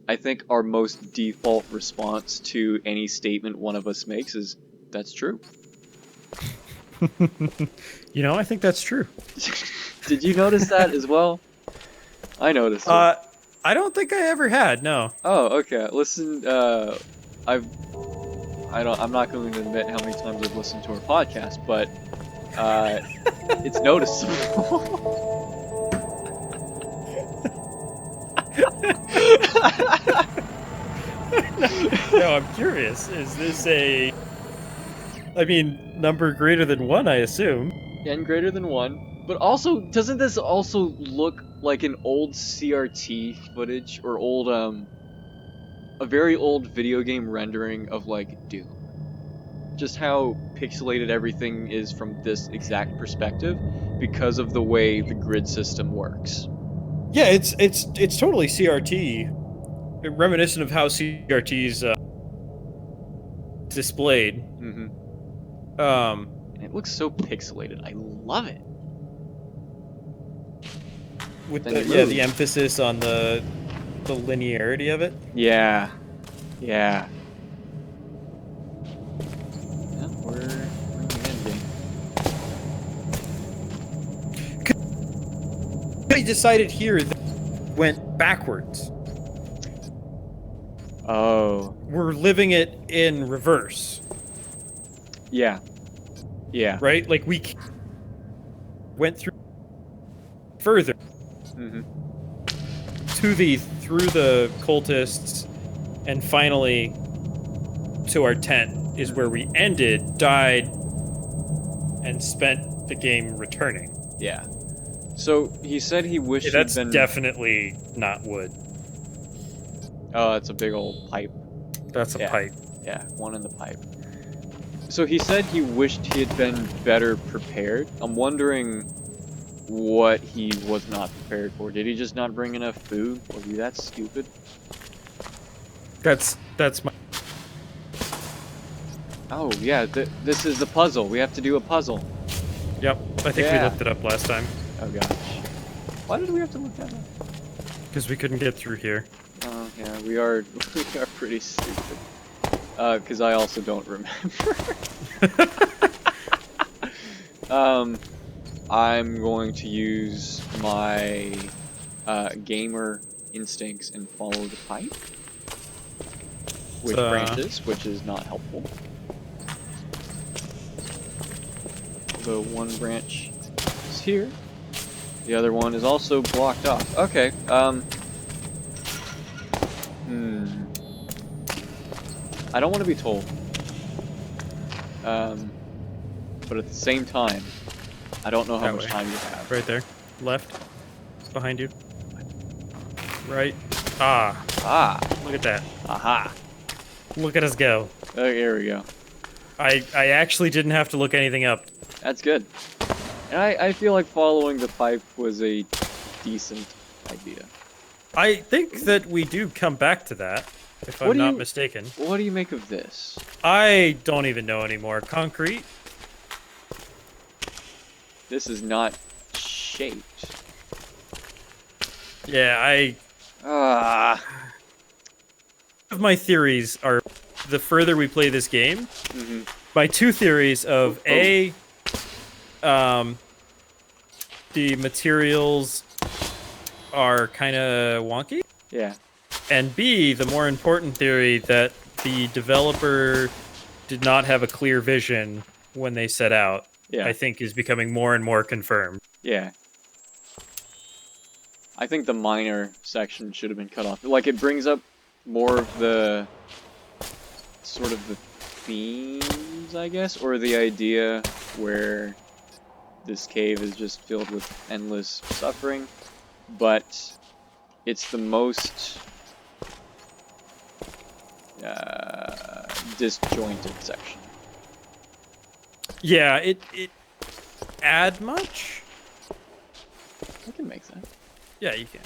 C: I think, our most default response to any statement one of us makes is, "That's true."
A: You know, I think that's true.
C: Did you notice that as well? I noticed it.
A: I don't think I ever had, no.
C: Oh, okay. Listen, I'm not going to admit how many times I've listened to our podcast, but it's noticeable.
A: No, I'm curious. Is this a... I mean, number greater than 1, I assume.
C: N greater than 1. But also, doesn't this also look like an old CRT footage or old, a very old video game rendering of, like, Doom? Just how pixelated everything is from this exact perspective because of the way the grid system works.
A: Yeah, it's totally CRT. Reminiscent of how CRT's displayed.
C: And it looks so pixelated. I love it.
A: With the emphasis on the linearity of it.
C: Yeah. Yeah, we're in the end game.
A: They decided here that went backwards.
C: Oh.
A: We're living it in reverse.
C: Yeah. Yeah.
A: Right? Like, we went through further through the cultists, and finally to our tent is where we ended, died, and spent the game returning.
C: Yeah. So he said he wished
A: That's
C: he'd been...
A: definitely not wood.
C: Oh, that's a big old pipe.
A: That's a pipe.
C: Yeah, one in the pipe. So he said he wished he had been better prepared. I'm wondering what he was not prepared for. Did he just not bring enough food? Was he that stupid?
A: That's my.
C: Oh yeah, this is the puzzle. We have to do a puzzle.
A: Yep, I think we looked it up last time.
C: Oh gosh. Why did we have to look that up?
A: Because we couldn't get through here.
C: Oh yeah, we are pretty stupid. Because I also don't remember. I'm going to use my gamer instincts and follow the pipe with branches, which is not helpful. The one branch is here. The other one is also blocked off. Okay. I don't want to be told. But at the same time, I don't know how much time you have.
A: Right there. Left. Behind you. Right. Ah.
C: Ah.
A: Look at that.
C: Aha.
A: Look at us go.
C: Oh, here we go.
A: I actually didn't have to look anything up.
C: That's good. And I feel like following the pipe was a decent idea.
A: I think that we do come back to that, if I'm not mistaken.
C: What do you make of this?
A: I don't even know anymore. Concrete?
C: This is not shaped.
A: Yeah, of my theories are, the further we play this game, my two theories of the materials are kind of wonky.
C: Yeah.
A: And B, the more important theory that the developer did not have a clear vision when they set out, I think is becoming more and more confirmed.
C: Yeah. I think the minor section should have been cut off. Like, it brings up more of the sort of the themes, I guess, or the idea where this cave is just filled with endless suffering, but it's the most disjointed section.
A: Yeah, it add much?
C: I can make that.
A: Yeah, you can.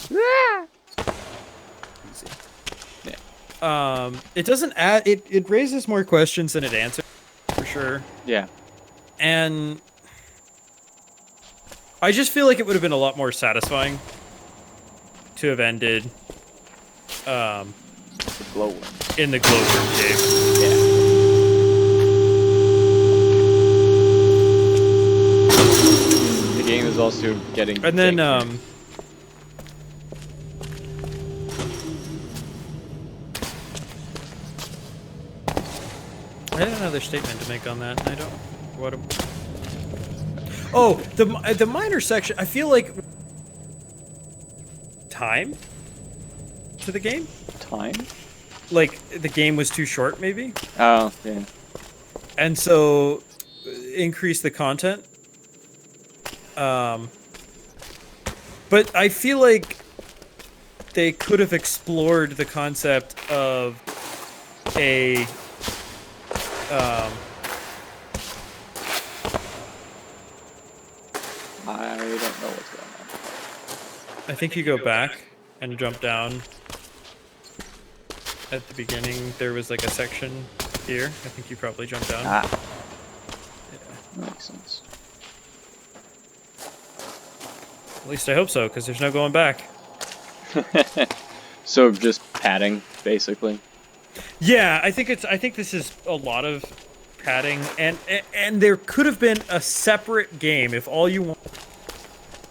A: Easy.
C: Yeah.
A: It doesn't add. It raises more questions than it answers, for sure.
C: Yeah.
A: And I just feel like it would have been a lot more satisfying to have ended
C: The glowworm.
A: in the glowworm cave.
C: Yeah. The game is also getting.
A: And then I had another statement to make on that. I don't. What? Oh, the minor section. I feel like time to the game.
C: Time.
A: Like the game was too short, maybe.
C: Oh yeah.
A: And so increase the content. But I feel like they could have explored the concept of a
C: I don't know what's going on.
A: I think you go back and jump down. At the beginning, there was like a section here. I think you probably jumped down.
C: Ah.
A: Yeah.
C: Makes sense.
A: At least I hope so, because there's no going back.
C: So just padding, basically.
A: Yeah, I think this is a lot of padding, and there could have been a separate game if all you want,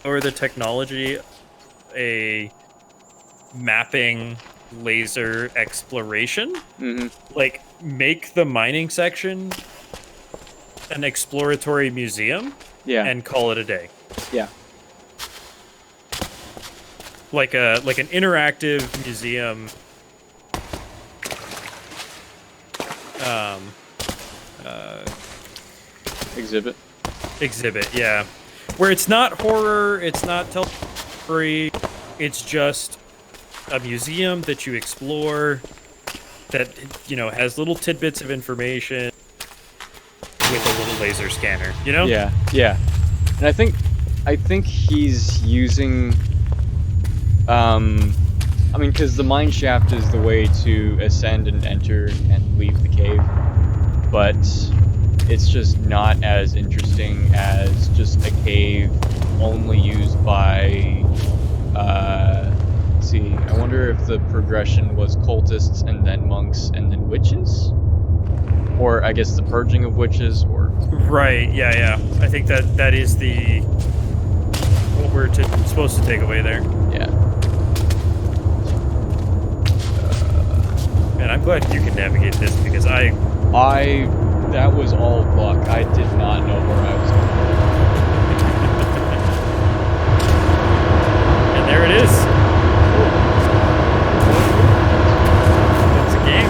A: or the technology, a mapping laser exploration. Like, make the mining section an exploratory museum.
C: Yeah.
A: And call it a day.
C: Yeah.
A: Like an interactive museum. Exhibit, yeah. Where it's not horror, it's not free, it's just a museum that you explore that, you know, has little tidbits of information with a little laser scanner, you know?
C: Yeah, yeah. And I think he's using I mean, because the mine shaft is the way to ascend and enter and leave the cave, but it's just not as interesting as just a cave only used by, let's see, I wonder if the progression was cultists and then monks and then witches? Or I guess the purging of witches, or...
A: Right, yeah. I think that is the... what we're supposed to take away there.
C: Yeah.
A: Man, I'm glad you can navigate this, because
C: That was all luck. I did not know where I was going.
A: And there it is. It's a game.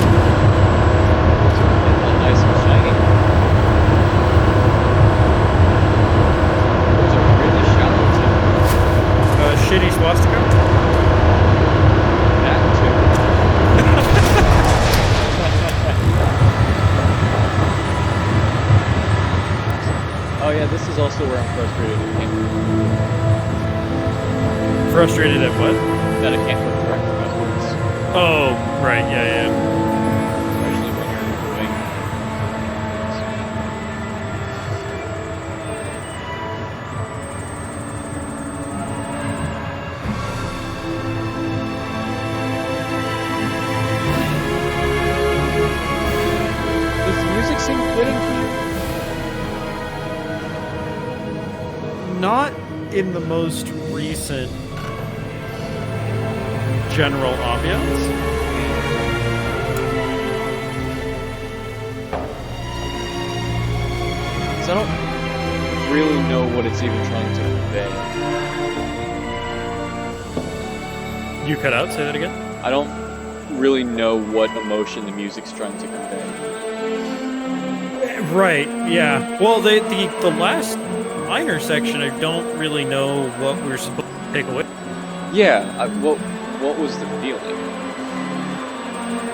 C: It's all nice and shiny. There's a really shallow tip.
A: Shitty swastika?
C: That too. Oh yeah, this is also where I'm frustrated with him.
A: Frustrated at what?
C: That I can't put correct buttons.
A: Oh, right, yeah.
C: Especially when you're moving. Does the music seem fitting for you?
A: Not in the most recent general ambiance.
C: 'Cause I don't really know what it's even trying to convey.
A: You cut out, say that again?
C: I don't really know what emotion the music's trying to convey.
A: Right, yeah. Well, the last minor section, I don't really know what we're supposed to take away.
C: Yeah, what was the feeling?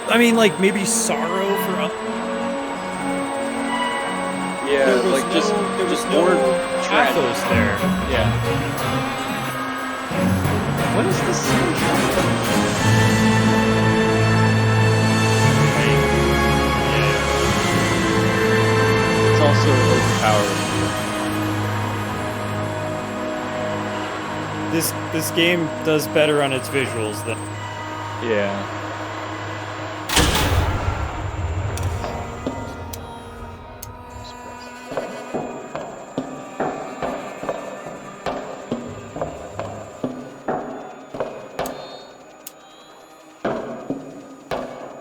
A: I mean, like, maybe sorrow for us.
C: Yeah,
A: There was
C: like just
A: no
C: more tragic.
A: pathos there.
C: Yeah. What is this sound? It's also overpowered.
A: This game does better on its visuals than...
C: Yeah.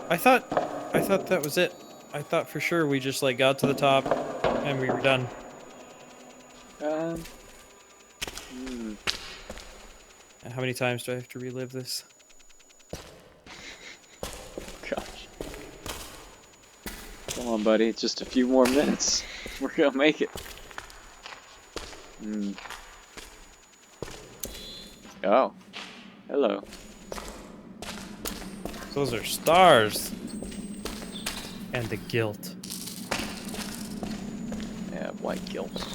A: I thought that was it. I thought for sure we just like got to the top and we were done. How many times do I have to relive this?
C: Gosh. Come on, buddy. It's just a few more minutes. We're gonna make it. Oh. Hello.
A: Those are stars. And the guilt.
C: Yeah, white guilt.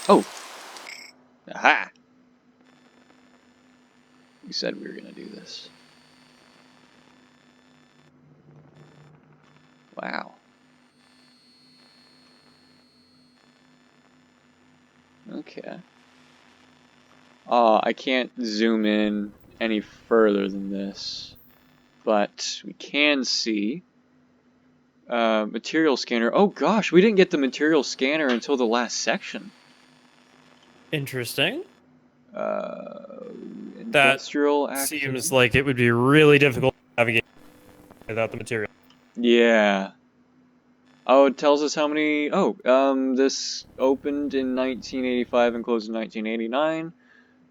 C: Oh! Aha! We said we were gonna do this. Wow. Okay. I can't zoom in any further than this, but we can see material scanner. Oh gosh, we didn't get the material scanner until the last section.
A: Interesting.
C: Industrial
A: That seems
C: accident.
A: like it would be really difficult to navigate without the material.
C: Yeah. Oh, it tells us how many... Oh, this opened in 1985 and closed in 1989.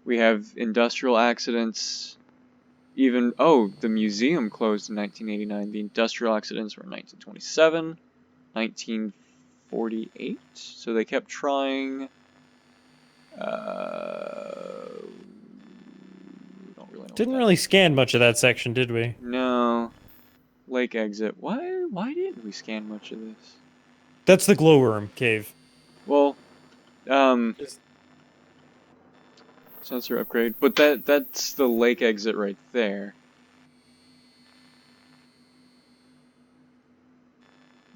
C: We have industrial accidents. Even... Oh, the museum closed in 1989. The industrial accidents were in 1927, 1948. So they kept trying... don't really know.
A: Didn't
C: what
A: really scan much of that section, did we?
C: No. Lake exit. Why didn't we scan much of this?
A: That's the glowworm cave.
C: Well, sensor upgrade, but that's the lake exit right there.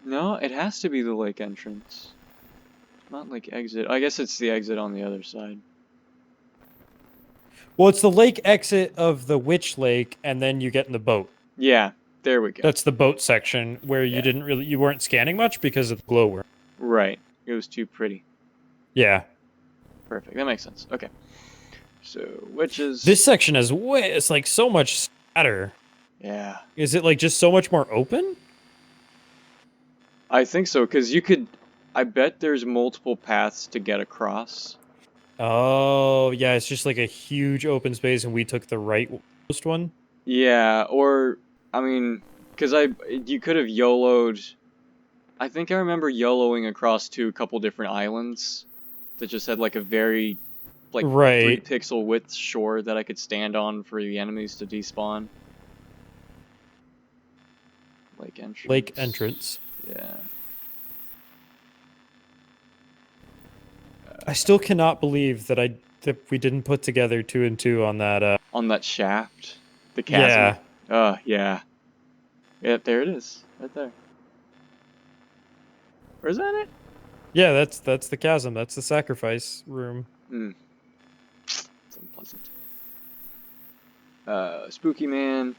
C: No, it has to be the lake entrance. Not lake exit. I guess it's the exit on the other side.
A: Well, it's the lake exit of the witch lake, and then you get in the boat.
C: Yeah, there we go.
A: That's the boat section where you weren't scanning much because of the glowworm.
C: Right. It was too pretty.
A: Yeah.
C: Perfect. That makes sense. Okay. So, witches.
A: This section is it's like so much scatter.
C: Yeah.
A: Is it like just so much more open?
C: I think so, because you could. I bet there's multiple paths to get across.
A: Oh, yeah, it's just like a huge open space, and we took the rightmost one.
C: Yeah, or I mean, because you could have YOLO'd. I think I remember YOLOing across to a couple different islands that just had like a very like
A: Right.
C: 3-pixel width shore that I could stand on for the enemies to despawn. Lake entrance.
A: Lake entrance.
C: Yeah.
A: I still cannot believe that we didn't put together 2 and 2 on that.
C: On that shaft, the chasm.
A: Yeah.
C: Yeah. Yep, there it is, right there. Or is that it?
A: Yeah, that's the chasm. That's the sacrifice room.
C: Hmm. It's unpleasant. Spooky man.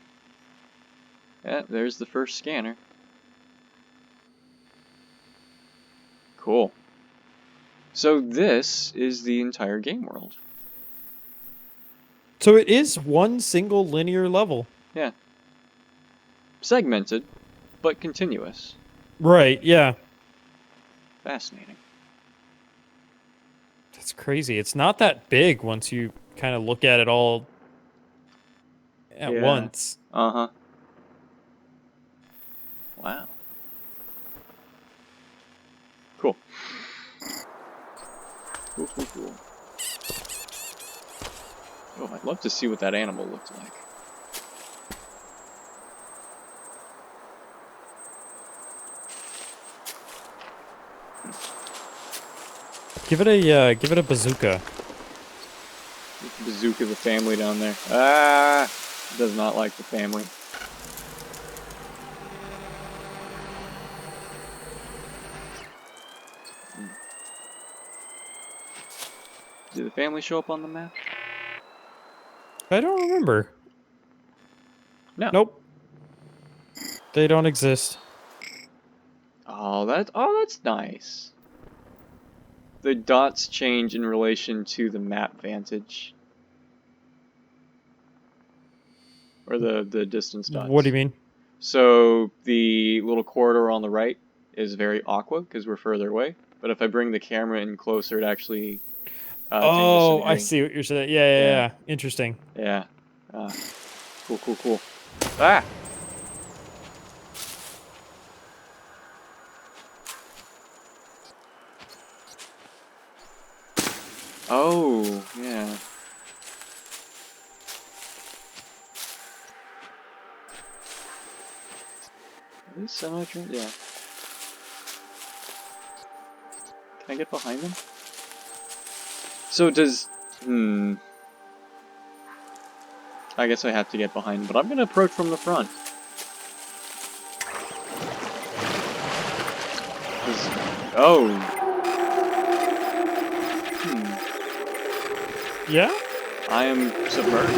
C: Yeah, there's the first scanner. Cool. So this is the entire game world.
A: So it is one single linear level.
C: Yeah. Segmented, but continuous.
A: Right, yeah.
C: Fascinating.
A: That's crazy. It's not that big once you kind of look at it all at once.
C: Uh-huh. Wow. Cool. Cool. Oh, I'd love to see what that animal looked like.
A: Give it a bazooka.
C: Bazooka the family down there. Ah! Does not like the family. Did the family show up on the map?
A: I don't remember.
C: No.
A: Nope. They don't exist.
C: Oh, that's nice. The dots change in relation to the map vantage. Or the distance dots.
A: What do you mean?
C: So the little corridor on the right is very aqua because we're further away. But if I bring the camera in closer, it actually
A: Oh,
C: changes
A: I
C: scenery.
A: see what you're saying. Yeah. Interesting.
C: Yeah. Cool. Ah! Oh, yeah. Are these semi-trained? Yeah. Can I get behind them? So does... I guess I have to get behind, but I'm gonna approach from the front. Oh.
A: Yeah?
C: I am submerged.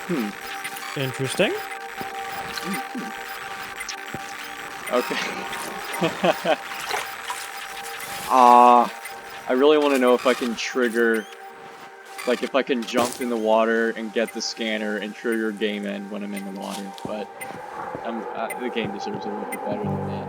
C: Cool.
A: Interesting.
C: Okay. I really want to know if I can trigger, like if I can jump in the water and get the scanner and trigger game end when I'm in the water, but the game deserves a little bit better than that.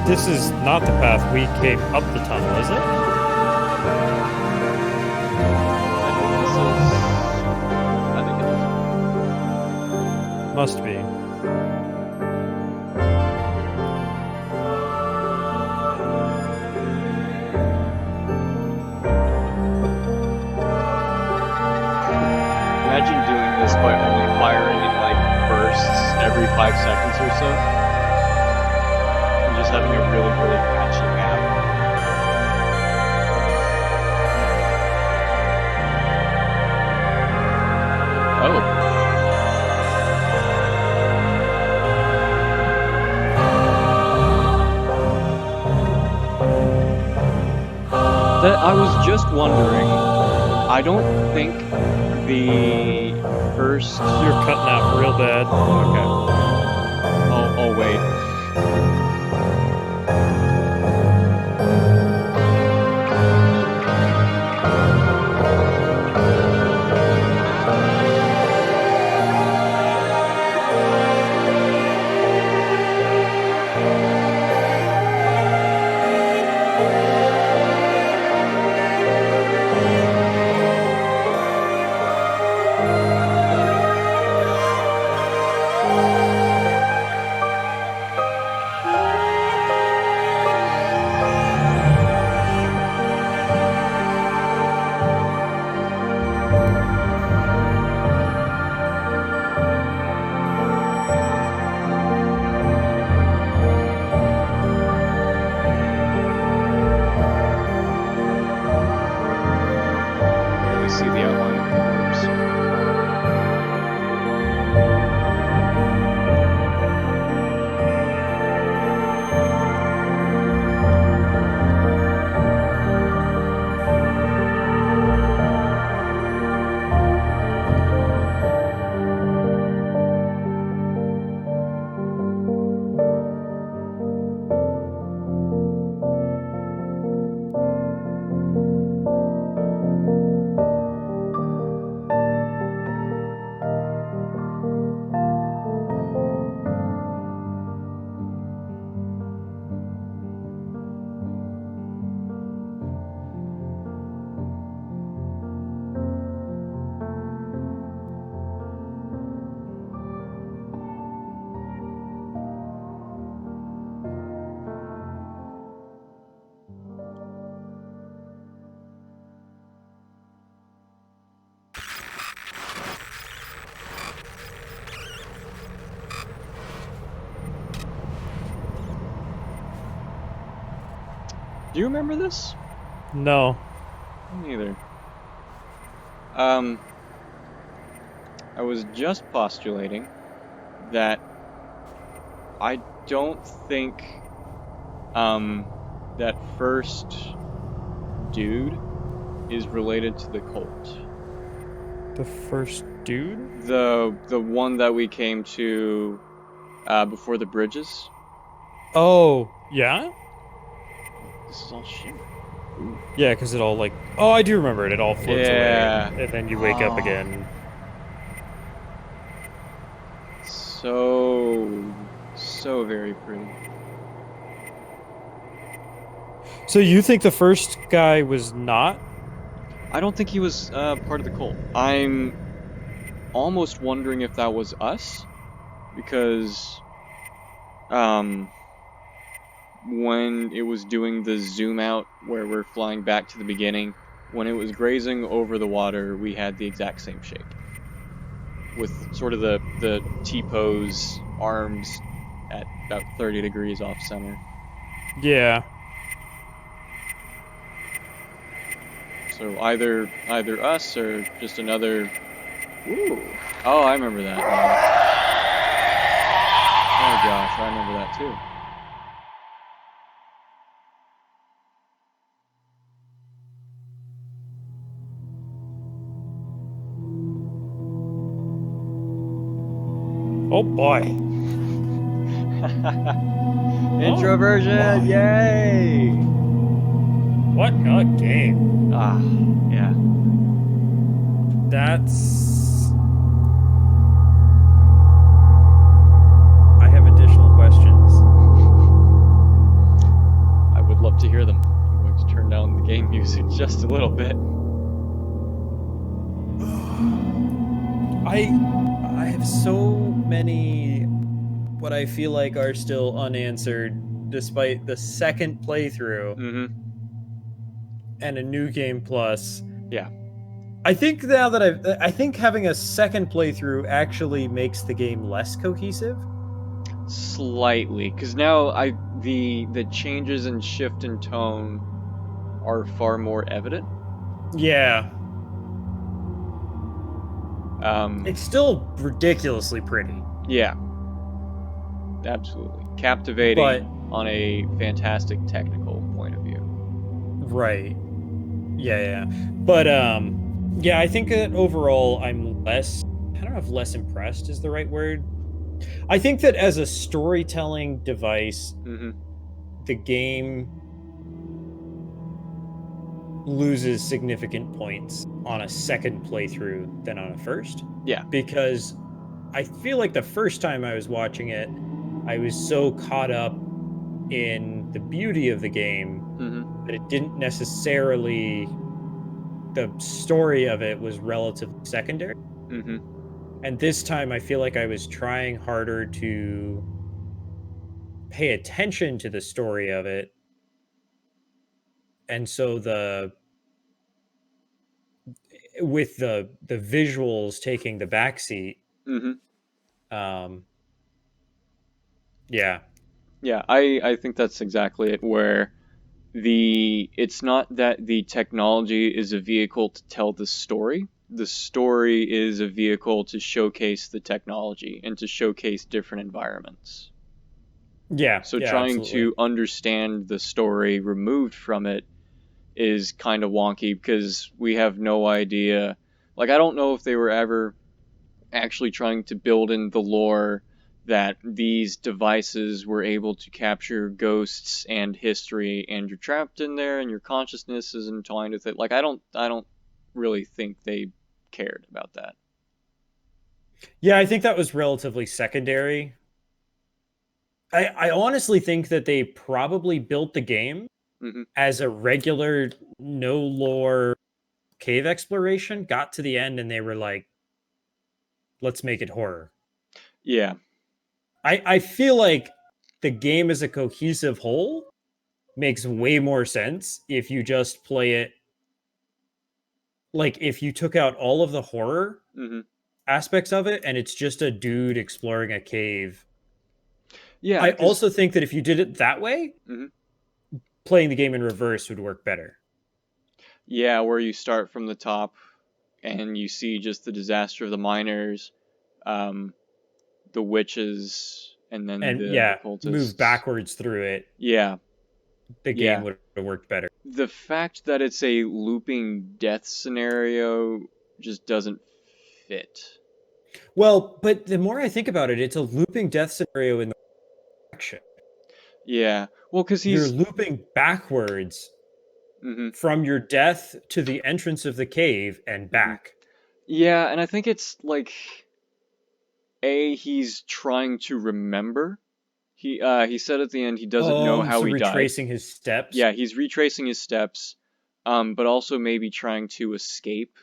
A: This is not the path we came up the tunnel, is it?
C: I think it is.
A: Must be.
C: Imagine doing this by only firing in like bursts every 5 seconds or so. And just having a really, really patchy map. Oh. I was just wondering, I don't think the first...
A: You're cutting out real bad.
C: Okay. Oh, wait. See the outline of the corpse. Do you remember this?
A: No.
C: Me neither. I was just postulating that I don't think that first dude is related to the cult.
A: The first dude?
C: The one that we came to before the bridges.
A: Oh, yeah?
C: This is all shit.
A: Yeah, because it all like... Oh, I do remember it. It all floats
C: Yeah.
A: away. And then you wake up
C: Oh.
A: again.
C: So very pretty.
A: So you think the first guy was not?
C: I don't think he was part of the cult. I'm almost wondering if that was us, because when it was doing the zoom out where we're flying back to the beginning, when it was grazing over the water, we had the exact same shape, with sort of the T-pose arms at about 30 degrees off center.
A: Yeah.
C: So either us or just another. Ooh. Oh, I remember that. Oh gosh, I remember that too.
A: Oh boy.
C: Introversion, yay!
A: What a game.
C: Ah, yeah.
A: That's... I have additional questions.
C: just a little bit.
A: I have so many what I feel like are still unanswered despite the second playthrough
C: Mm-hmm.
A: and a new game plus.
C: Yeah.
A: I think now that I think having a second playthrough actually makes the game less cohesive.
C: Slightly, because now the changes and shift in tone are far more evident.
A: Yeah.
C: Um,
A: It's still ridiculously pretty.
C: yeah, absolutely captivating
A: But
C: on a fantastic technical point of view.
A: right. Yeah. But yeah, I think that overall I'm less I don't know if less impressed is the right word. I think that as a storytelling device,
C: Mm-hmm.
A: the game loses significant points on a second playthrough than on a first.
C: Yeah.
A: Because I feel like the first time I was watching it, I was so caught up in the beauty of the game
C: Mm-hmm.
A: that it didn't necessarily the story of it was relatively secondary.
C: Mm-hmm.
A: And this time I feel like I was trying harder to pay attention to the story of it. And so the with the visuals taking the backseat,
C: Mm-hmm.
A: um yeah.
C: Yeah, I think that's exactly it. Where it's not that the technology is a vehicle to tell the story. The story is a vehicle to showcase the technology and to showcase different environments.
A: Yeah,
C: So
A: yeah,
C: trying
A: absolutely.
C: to understand the story removed from it is kind of wonky because we have no idea. Like, I don't know if they were ever actually trying to build in the lore that these devices were able to capture ghosts and history, and you're trapped in there and your consciousness is entwined with it. Like, I don't really think they cared about that.
A: Yeah, I think that was relatively secondary. I honestly think that they probably built the game
C: Hmm.
A: as a regular no lore cave exploration, got to the end and they were like, let's make it horror.
C: Yeah.
A: I feel like the game as a cohesive whole makes way more sense if you just play it like if you took out all of the horror
C: Hmm.
A: aspects of it and it's just a dude exploring a cave.
C: Yeah,
A: I
C: because
A: also think that if you did it that way, playing the game in reverse would work better.
C: yeah, where you start from the top and you see just the disaster of the miners, um, the witches, and then
A: And
C: the
A: yeah, move
C: cultists.
A: backwards through it,
C: Yeah,
A: the game
C: yeah.
A: would have worked better.
C: The fact that it's a looping death scenario just doesn't fit.
A: Well, but the more I think about it, it's a looping death scenario in the direction.
C: Yeah. Well, because
A: You're
C: he's.
A: looping backwards
C: Hmm.
A: from your death to the entrance of the cave and
C: Hmm.
A: back.
C: Yeah, and I think it's like. He's trying to remember. He said at the end he doesn't know
A: Oh,
C: how
A: so
C: he died.
A: retracing his steps.
C: Yeah, he's retracing his steps, but also maybe trying to escape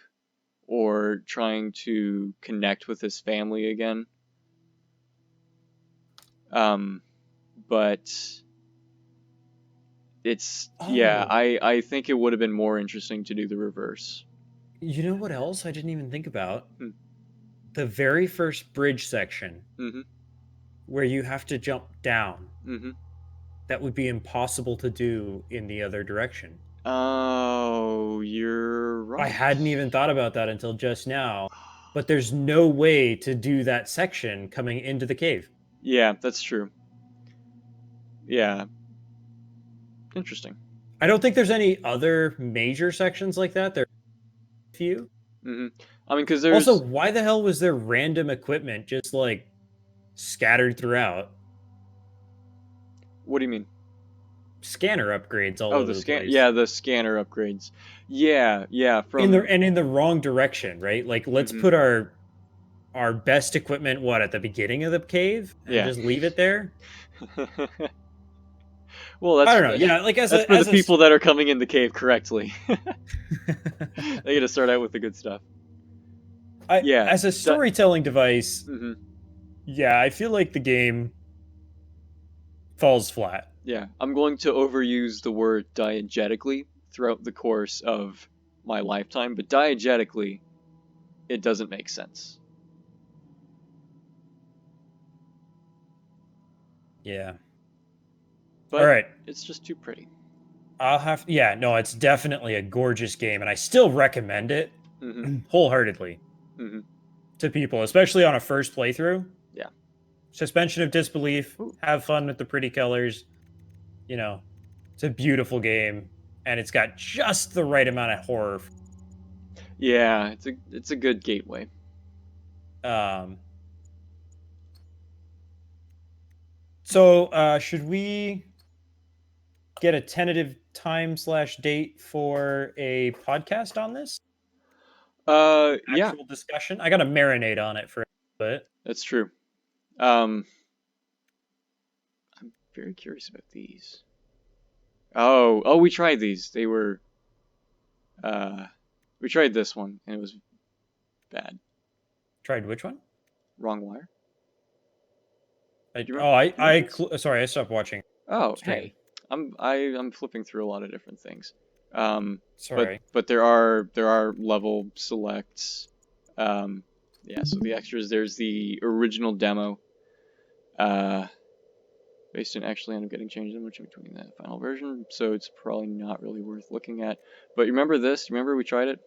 C: or trying to connect with his family again. Um, but yeah,
A: Oh,
C: I think it would have been more interesting to do the reverse.
A: you know what else I didn't even think about?
C: Hmm.
A: The very first bridge section
C: Mm-hmm.
A: where you have to jump down.
C: Mm-hmm.
A: That would be impossible to do in the other direction.
C: Oh, you're
A: I
C: right.
A: hadn't even thought about that until just now, but there's no way to do that section coming into the cave.
C: Yeah, that's true. Yeah, interesting.
A: I don't think there's any other major sections like that. There are a few.
C: Mm-hmm. I mean, because
A: Also,
C: there's.
A: why the hell was there random equipment just like scattered throughout?
C: What do you mean?
A: Scanner upgrades all
C: Oh,
A: over the place.
C: Yeah, the scanner upgrades. Yeah, yeah.
A: In the
C: From.
A: and in the wrong direction, right? Like let's
C: Mm-hmm.
A: put our best equipment what at the beginning of the cave and
C: Yeah.
A: just leave it there.
C: Well, that's
A: I don't know. Yeah, like as
C: that's
A: a
C: for the
A: as a
C: people that are coming in the cave correctly. They got to start out with the good stuff. Yeah.
A: as a storytelling device,
C: Mm-hmm.
A: yeah, I feel like the game falls flat.
C: Yeah, I'm going to overuse the word diegetically throughout the course of my lifetime, but diegetically, it doesn't make sense.
A: Yeah. All
C: But
A: right.
C: it's just too pretty.
A: Yeah, no, it's definitely a gorgeous game, and I still recommend it
C: Mm-hmm.
A: wholeheartedly
C: Mm-hmm.
A: to people, especially on a first playthrough.
C: Yeah.
A: Suspension of disbelief,
C: Ooh.
A: have fun with the pretty colors. You know, it's a beautiful game, and it's got just the right amount of horror.
C: Yeah, it's a good gateway.
A: Um, so should we get a tentative time/date for a podcast on this?
C: Yeah,
A: Actual discussion. I got to marinate on it for a bit.
C: that's true. Um, I'm very curious about these. Oh, we tried these. They were, uh, we tried this one and it was bad.
A: Tried which one?
C: Wrong wire.
A: I,
C: Do you
A: oh,
C: remember? Do you remember this?
A: sorry, I stopped watching
C: Oh,
A: stream.
C: hey, I'm flipping through a lot of different things. Um,
A: Sorry.
C: but there are level selects. Yeah, so the extras. There's the original demo. Based on actually end up getting changed much between that final version, so it's probably not really worth looking at. But you remember this? Remember we tried it?